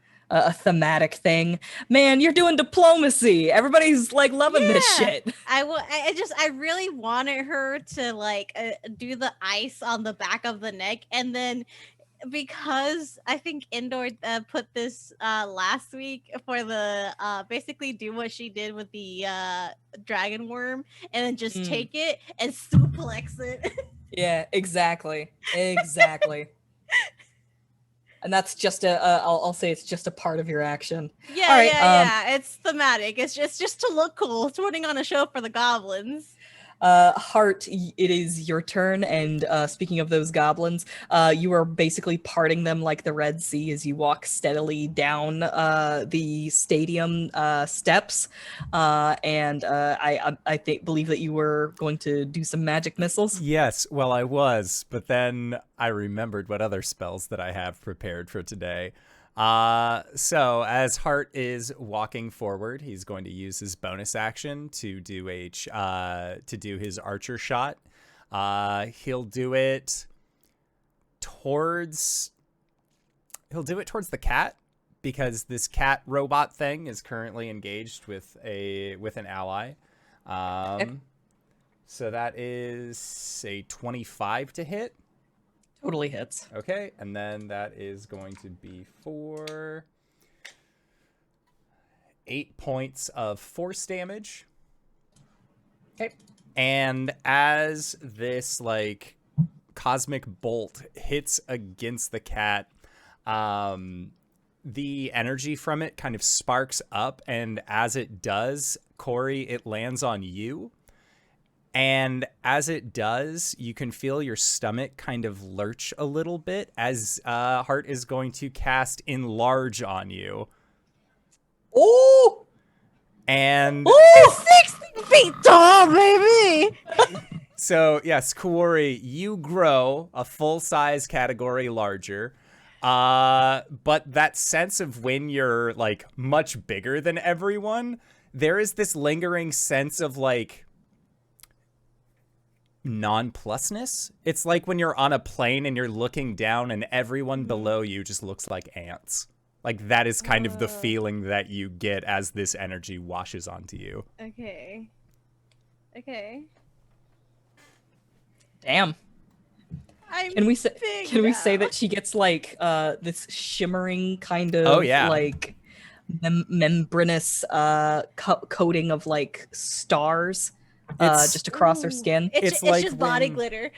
thematic thing. Man, you're doing diplomacy. Everybody's like loving this shit. I really wanted her to like do the ice on the back of the neck, and then because I think Indoor put this last week for the basically do what she did with the dragon worm, and then just take it and suplex it. Yeah, exactly. And that's just I'll say it's just a part of your action. Yeah, all right, yeah. It's thematic. It's just to look cool. It's putting on a show for the goblins. Hart, it is your turn, and speaking of those goblins, you are basically parting them like the Red Sea as you walk steadily down the stadium steps, and I believe that you were going to do some magic missiles. Yes, well, I was, but then I remembered what other spells that I have prepared for today. So as Hart is walking forward, he's going to use his bonus action to do his archer shot. He'll do it towards the cat, because this cat robot thing is currently engaged with an ally. So that is a 25 to hit. Totally hits. Okay, and then that is going to be for 8 points of force damage. Okay. And as this like cosmic bolt hits against the cat, the energy from it kind of sparks up, and as it does, Kuori, it lands on you. And as it does, you can feel your stomach kind of lurch a little bit as Hart is going to cast Enlarge on you. Oh! And 60 feet tall, baby! so, yes, Kuori, you grow a full-size category larger. But that sense of when you're, like, much bigger than everyone, there is this lingering sense of, like, nonplusness. It's like when you're on a plane and you're looking down and everyone below you just looks like ants. Like that is kind of the feeling that you get as this energy washes onto you. Okay. Damn. I'm Can we say big that now. she gets like this shimmering kind of Oh, yeah. like membranous coating of like stars just across her Ooh. skin? It's It's like just body when- glitter.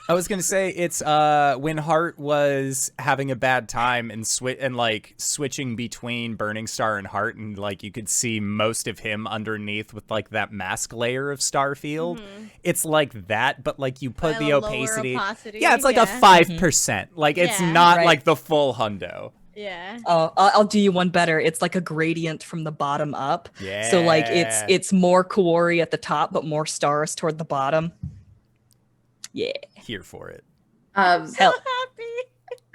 I was gonna say it's when Hart was having a bad time and switching between Burning Star and Hart, and like you could see most of him underneath with like that mask layer of Starfield. It's like that, but like you put But the a lower opacity. opacity, Yeah, it's like a yeah. 5%. Like it's Yeah. not Right. like the full hundo. Yeah. Oh, I'll do you one better. It's like a gradient from the bottom up. Yeah. So like it's more Kuori at the top, but more stars toward the bottom. Yeah. Here for it. Hell. Happy.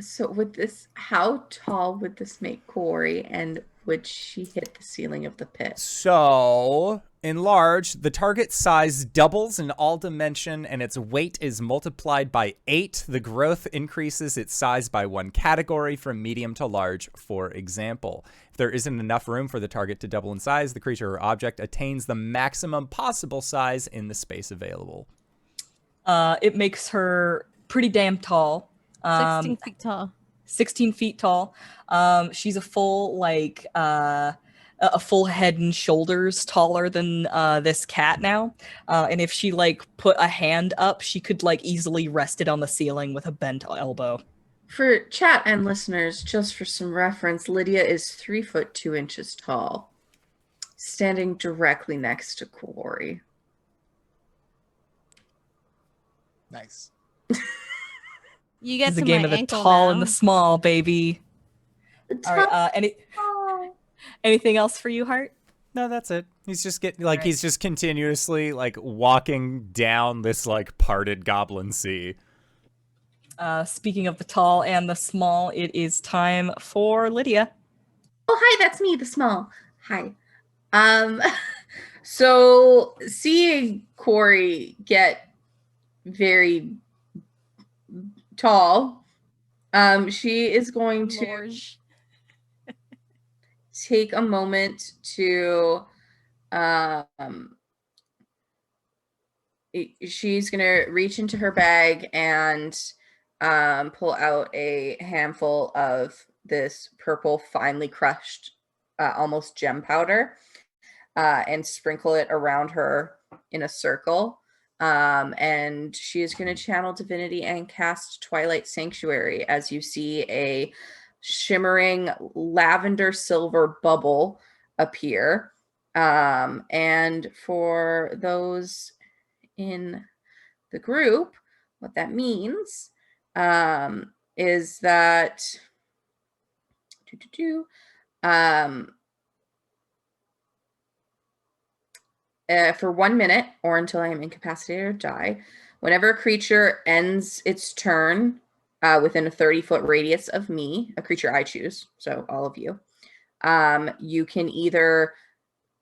So with this, how tall would this make Kuori, and would she hit the ceiling of the pit? So, enlarge, the target size doubles in all dimension and its weight is multiplied by 8. The growth increases its size by 1 category from medium to large, for example. If there isn't enough room for the target to double in size, the creature or object attains the maximum possible size in the space available. It makes her pretty damn tall. 16 feet tall. 16 feet tall. She's a full like a full head and shoulders taller than this cat now. And if she like put a hand up, she could like easily rest it on the ceiling with a bent elbow. For chat and listeners, just for some reference, Lydia is 3 foot 2 inches tall, standing directly next to Kuori. Nice. You get It's a to game my of the ankle tall now. and the small, baby. All right. Anything else for you, Hart? No, that's it. He's just getting like Right. he's just continuously like walking down this like parted goblin sea. Speaking of the tall and the small, it is time for Lydia. Oh, hi, that's me, the small. Hi. So seeing Kuori get very tall, she is going to Large. take a moment to she's gonna reach into her bag and pull out a handful of this purple finely crushed almost gem powder and sprinkle it around her in a circle. And she is going to channel divinity and cast Twilight Sanctuary as you see a shimmering lavender silver bubble appear. And for those in the group, what that means is that for 1 minute or until I am incapacitated or die, whenever a creature ends its turn within a 30-foot radius of me, a creature I choose, so all of you, you can either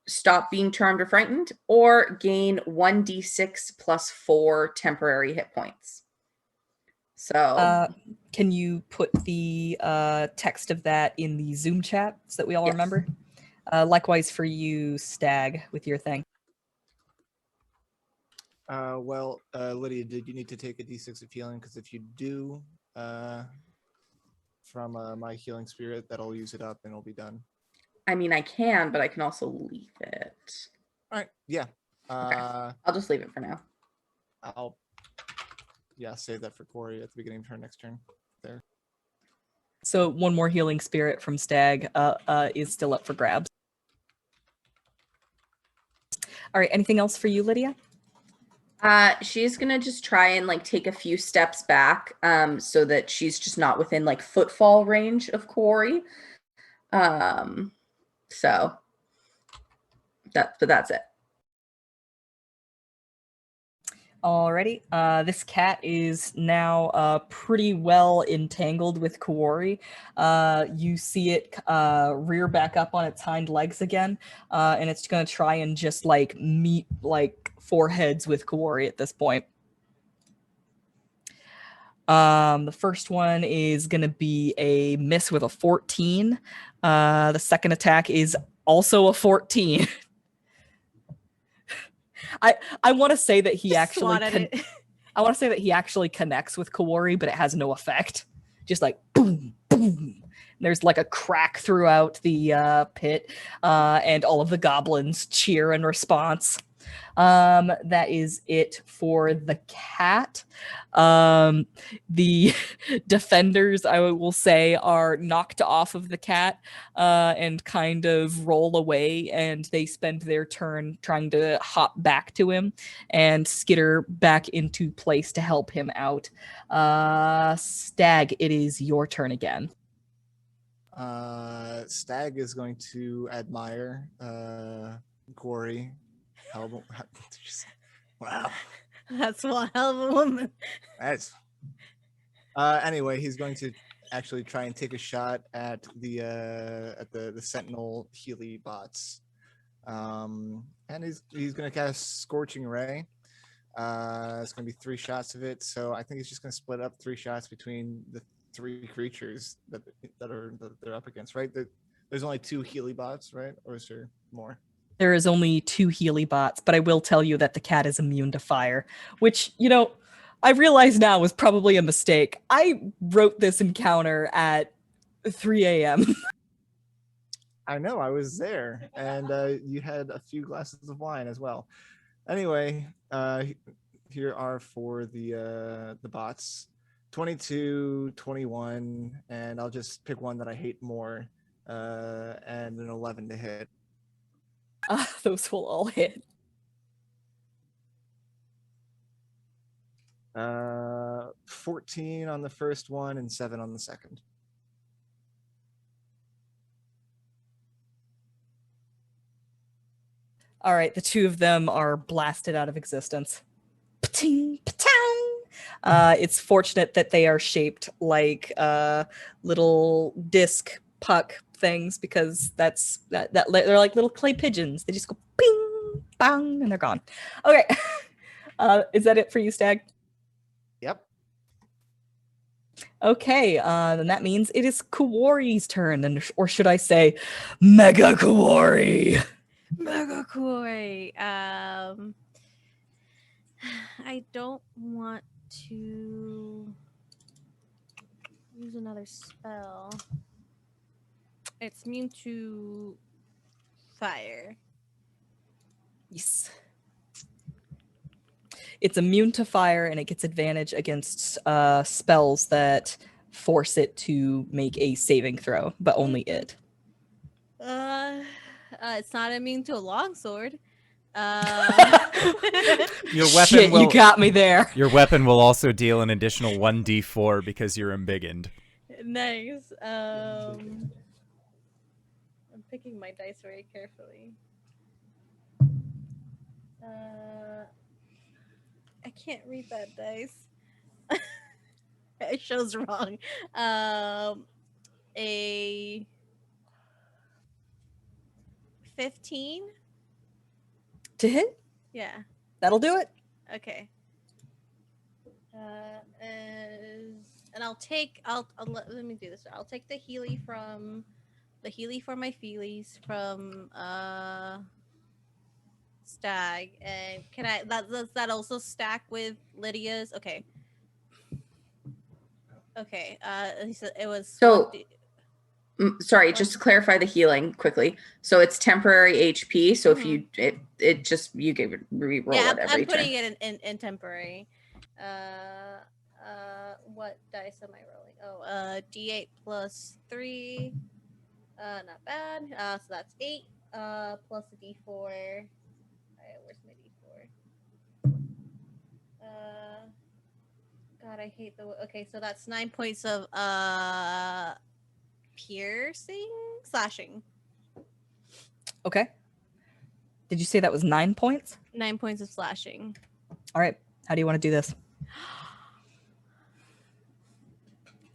stop being charmed or frightened or gain 1d6 plus 4 temporary hit points. So Can you put the text of that in the Zoom chat so that we all Yes. remember? Likewise for you, Stag, with your thing. Lydia, did you need to take a d6 of healing? Because if you do, from my healing spirit, that'll use it up and it'll be done. I mean, I can, but I can also leave it. All right. Yeah. I'll just leave it for now. I'll save that for Kuori at the beginning of her next turn. There. So one more healing spirit from Stag is still up for grabs. All right. Anything else for you, Lydia? She's gonna just try and like take a few steps back, so that she's just not within like footfall range of Kuori. So that's it. Alrighty. This cat is now pretty well entangled with Kuori. You see it rear back up on its hind legs again, and it's gonna try and just like meet like foreheads with Kuori at this point. The first one is going to be a miss with a 14. The second attack is also a 14. I want to say that he Just actually swat at it. I want to say that he actually connects with Kuori, but it has no effect. Just like boom, boom. There's like a crack throughout the pit, and all of the goblins cheer in response. That is it for the cat. The defenders, I will say, are knocked off of the cat and kind of roll away, and they spend their turn trying to hop back to him and skitter back into place to help him out. Stag, it is your turn again. Stag is going to admire Kuori. Wow. That's one hell of a woman. That's anyway, he's going to actually try and take a shot at the Sentinel Healy bots. And he's gonna cast Scorching Ray. It's gonna be 3 shots of it, so I think he's just gonna split up 3 shots between the 3 creatures that they're up against, right? There's only 2 Healy bots, right? Or is there more? There is only 2 Healy bots, but I will tell you that the cat is immune to fire, which, you know, I realize now was probably a mistake. I wrote this encounter at 3 a.m. I know, I was there, and you had a few glasses of wine as well. Anyway, here are for the bots. 22, 21, and I'll just pick one that I hate more, and an 11 to hit. Those will all hit. 14 on the first one and 7 on the second. All right, the 2 of them are blasted out of existence. Pa-ting, pa-tang! It's fortunate that they are shaped like little disc puck things, because that they're like little clay pigeons. They just go ping, bang, and they're gone. Okay, is that it for you, Stag? Yep. Okay, then that means it is Kuori's turn, or should I say, Mega Kuori? Mega Kuori. I don't want to use another spell. It's immune to fire. Yes. It's immune to fire, and it gets advantage against spells that force it to make a saving throw, but only it. It's not immune to a longsword. Your weapon Shit, will, you got me there. Your weapon will also deal an additional 1d4 because you're embiggened. Nice. I'm picking my dice very carefully. I can't read that dice. It shows wrong. A 15? To hit? Yeah. That'll do it. Okay. And let me do this. I'll take the Healy for my Feelies from Stag, and can I does that also stack with Lydia's? Okay. It was So sorry, just to clarify the healing quickly. So it's temporary HP. So if you it just you give it re-roll it every I'm putting turn. it in temporary. What dice am I rolling? Oh, D8 plus 3. Not bad. So that's 8. Plus a D4. Where's my D4? God, I hate the. Okay, so that's 9 points of slashing. Okay. Did you say that was 9 points? 9 points of slashing. All right. How do you want to do this?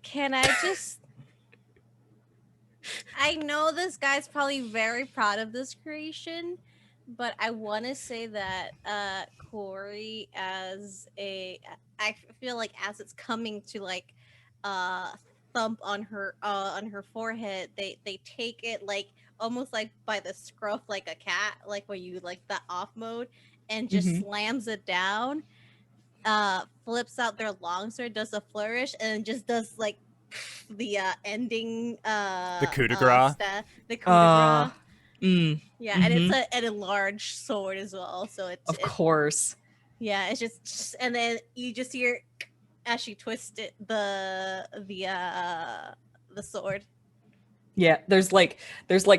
Can I just... I know this guy's probably very proud of this creation, but I want to say that Kuori as feel like as it's coming to like thump on her forehead, they take it like almost like by the scruff like a cat, like when you like the off mode, and just slams it down, flips out their longsword, does a flourish, and just does like the ending The coup de grace. the coup de grace. Yeah, and mhm. it's a large sword as well, so Of course. yeah, it's just and then you just hear as she twisted the sword. Yeah, there's like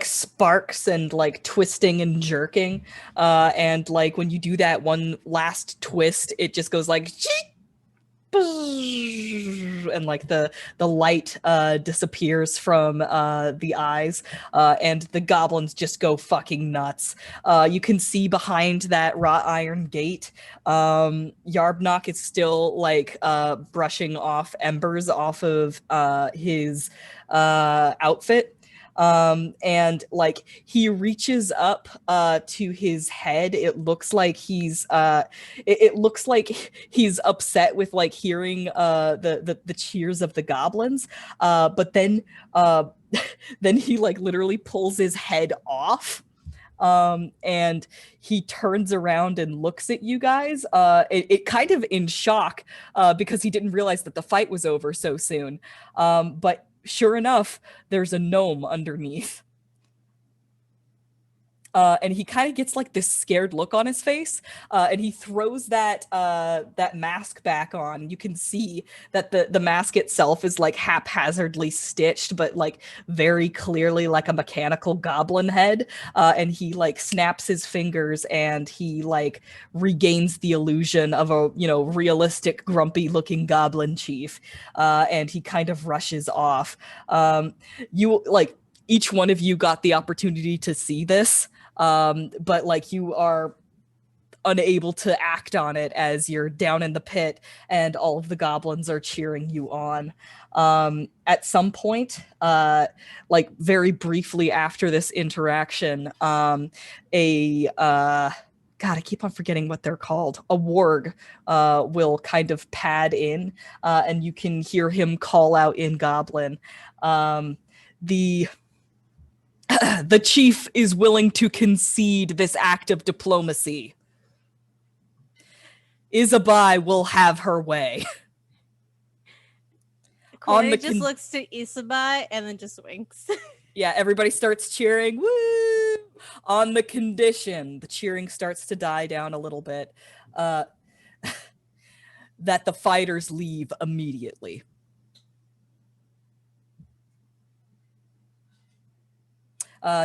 sparks and like twisting and jerking, and like when you do that one last twist, it just goes like, and like the light disappears from the eyes, and the goblins just go fucking nuts. You can see behind that wrought iron gate, Yarbnock is still like brushing off embers off of his outfit. And like he reaches up to his head. It looks like he's it looks like he's upset with like hearing the cheers of the goblins, but then then he like literally pulls his head off, and he turns around and looks at you guys, it kind of in shock, because he didn't realize that the fight was over so soon, but sure enough, there's a gnome underneath. And he kind of gets like this scared look on his face, and he throws that mask back on. You can see that the mask itself is like haphazardly stitched, but like very clearly like a mechanical goblin head. And he like snaps his fingers, and he like regains the illusion of a realistic grumpy looking goblin chief. And he kind of rushes off. You like each one of you got the opportunity to see this. But like you are unable to act on it as you're down in the pit and all of the goblins are cheering you on. At some point, like very briefly after this interaction, God, I keep on forgetting what they're called. A warg will kind of pad in, and you can hear him call out in Goblin. The chief is willing to concede this act of diplomacy. Isabai will have her way. Kuori just looks to Isabai and then just winks. Yeah, everybody starts cheering. Woo! On the condition, the cheering starts to die down a little bit, that the fighters leave immediately.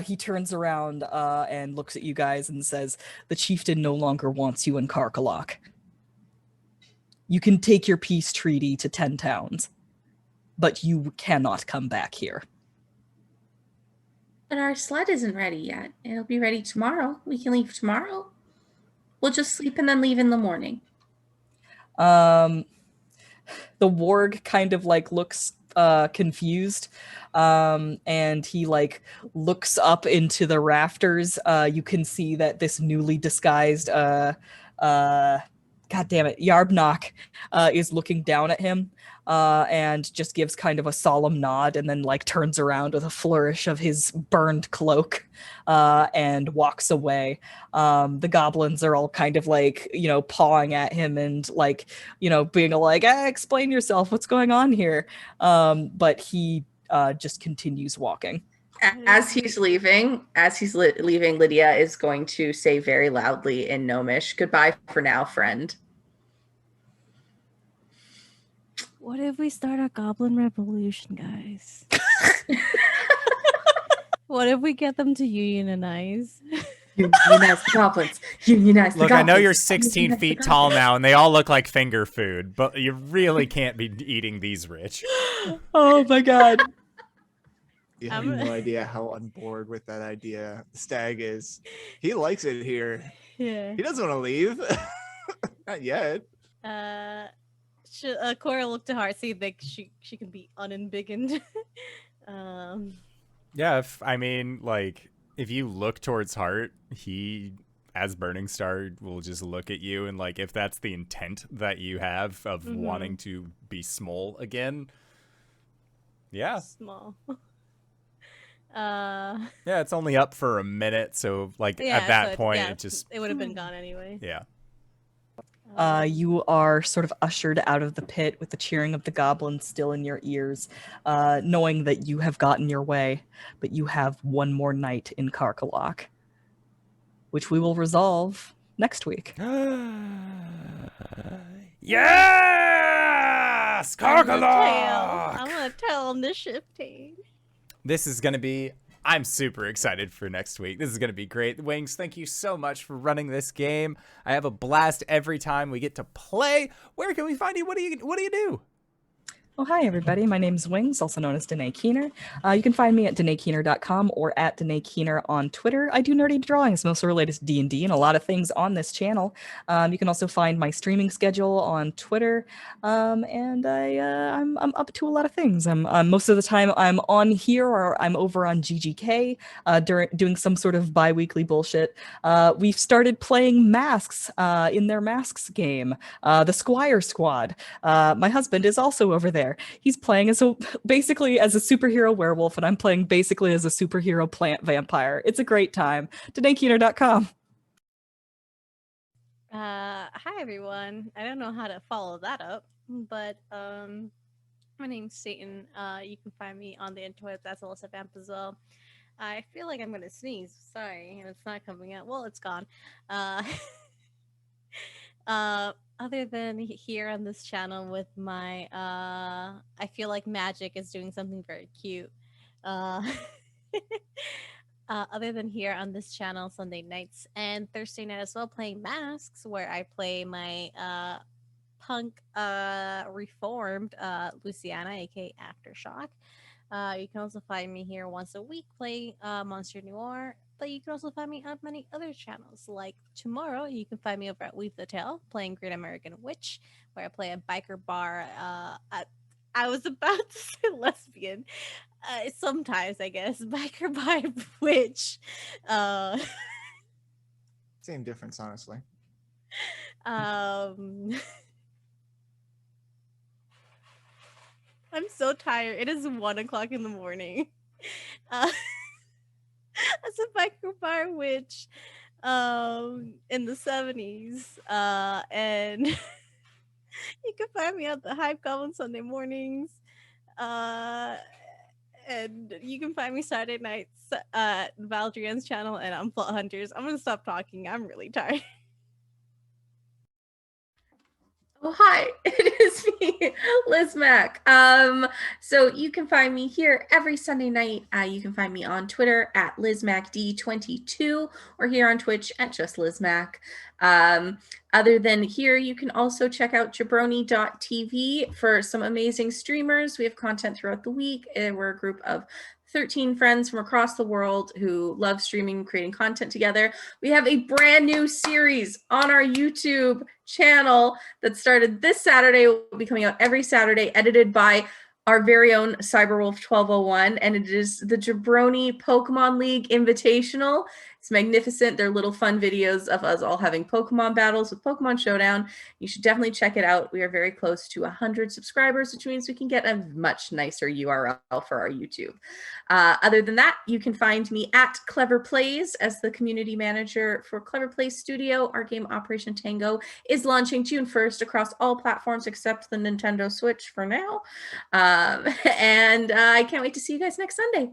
He turns around and looks at you guys and says, "The chieftain no longer wants you in Karkolohk. You can take your peace treaty to 10 towns, but you cannot come back here." But our sled isn't ready yet. It'll be ready tomorrow. We can leave tomorrow. We'll just sleep and then leave in the morning. The warg kind of like looks confused, and he like looks up into the rafters. You can see that this newly disguised God damn it, Yarbnock is looking down at him, and just gives kind of a solemn nod, and then like turns around with a flourish of his burned cloak, and walks away. The goblins are all kind of like, pawing at him and like, being like, explain yourself, what's going on here? But he just continues walking. As he's leaving, Lydia is going to say very loudly in Gnomish, "Goodbye for now, friend." What if we start a goblin revolution, guys? What if we get them to unionize? Unionize the goblins. Unionize the Look, goblins. I know you're 16 feet tall now, and they all look like finger food, but you really can't be eating these rich. Oh my god. You have no idea how on board with that idea Stag is. He likes it here. Yeah. He doesn't want to leave. Not yet. Cora looked to Hart, see if she can be unembiggened. Yeah, if you look towards Hart, he as Burning Star will just look at you and like, if that's the intent that you have of wanting to be small again, yeah. Small. Yeah, it's only up for a minute, so like at that point it would have been gone anyway. Yeah. You are sort of ushered out of the pit with the cheering of the goblins still in your ears, knowing that you have gotten your way, but you have one more night in Karkolohk, which we will resolve next week. Yes! Karkolohk! I'm gonna tell him the shifting. This is gonna be... I'm super excited for next week. This is going to be great. Wings, thank you so much for running this game. I have a blast every time we get to play. Where can we find you? What do you do? Oh, hi, everybody. My name's Wings, also known as Danae Keener. You can find me at DanaeKeener.com or at Danae Keener on Twitter. I do nerdy drawings, mostly related to D&D and a lot of things on this channel. You can also find my streaming schedule on Twitter, and I'm up to a lot of things. I'm most of the time I'm on here or I'm over on GGK doing some sort of bi-weekly bullshit. We've started playing Masks in their Masks game, the Squire Squad. My husband is also over there. He's playing basically as a superhero werewolf, and I'm playing basically as a superhero plant vampire. It's a great time. DanaeKeener.com. Hi everyone. I don't know how to follow that up, but my name's Satan. You can find me on the interwebs as Alyssa Vamp as well. I feel like I'm gonna sneeze. Sorry, and it's not coming out. Well, it's gone. Other than here on this channel with my I feel like magic is doing something very cute. Other than here on this channel Sunday nights and Thursday night as well, playing Masks, where I play my punk reformed Luciana, aka Aftershock. You can also find me here once a week playing Monster Noir, but you can also find me on many other channels. Like tomorrow, you can find me over at Weave the Tale playing Great American Witch, where I play a biker bar. I was about to say lesbian. Sometimes, I guess. Biker bar witch. Same difference, honestly. I'm so tired. It is 1:00 in the morning. As a biker bar witch in the 70s. And you can find me at the Hype Goblin Sunday mornings. And you can find me Saturday nights at Valdrian's channel and on Plot Hunters. I'm gonna stop talking. I'm really tired. Oh, hi, it is me, LizMac. So you can find me here every Sunday night. You can find me on Twitter at LizMacD22 or here on Twitch at just LizMac. Other than here, you can also check out jabroni.tv for some amazing streamers. We have content throughout the week. We're a group of 13 friends from across the world who love streaming and creating content together. We have a brand new series on our YouTube channel that started this Saturday. Will be coming out every Saturday, edited by our very own Cyberwolf 1201, and it is the Jabroni Pokemon League Invitational. It's magnificent. They're little fun videos of us all having Pokemon battles with Pokemon Showdown. You should definitely check it out. We are very close to 100 subscribers, which means we can get a much nicer URL for our YouTube. Other than that, you can find me at Clever Plays as the community manager for Clever Plays Studio. Our game Operation Tango is launching June 1st across all platforms except the Nintendo Switch for now. And I can't wait to see you guys next Sunday.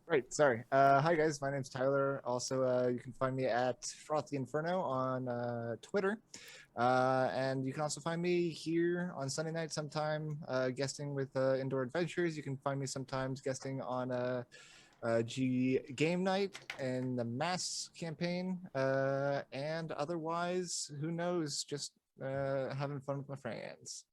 Right, sorry. Hi guys, my name's Tyler. Also, you can find me at Frothy Inferno on Twitter. And you can also find me here on Sunday night sometime guesting with Indoor Adventures. You can find me sometimes guesting on G Game Night and the Mass campaign. And otherwise, who knows, just having fun with my friends.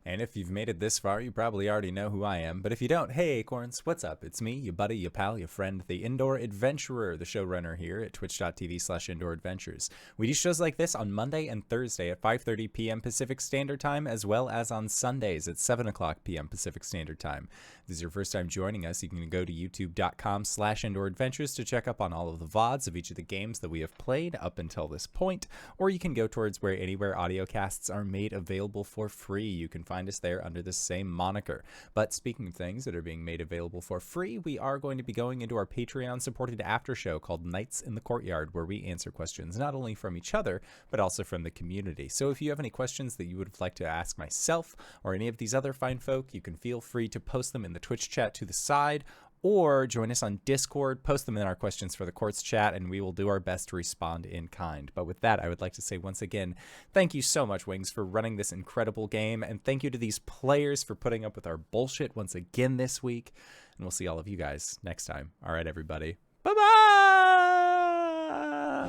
And if you've made it this far, you probably already know who I am. But if you don't, hey Acorns, what's up? It's me, your buddy, your pal, your friend, the Indoor Adventurer, the showrunner here at twitch.tv/indooradventures. We do shows like this on Monday and Thursday at 5:30 p.m. Pacific Standard Time, as well as on Sundays at 7 o'clock p.m. Pacific Standard Time. If this is your first time joining us, you can go to youtube.com/indooradventures to check up on all of the VODs of each of the games that we have played up until this point, or you can go towards where anywhere audio casts are made available for free. You can find us there under the same moniker. But speaking of things that are being made available for free, we are going to be going into our Patreon supported after show called Nights in the Courtyard, where we answer questions not only from each other but also from the community. So if you have any questions that you would like to ask myself or any of these other fine folk, you can feel free to post them in the Twitch chat to the side, or join us on Discord, post them in our questions for the courts chat, and we will do our best to respond in kind. But with that, I would like to say once again, thank you so much, Wings, for running this incredible game, and thank you to these players for putting up with our bullshit once again this week, and we'll see all of you guys next time. All right, everybody. Bye-bye!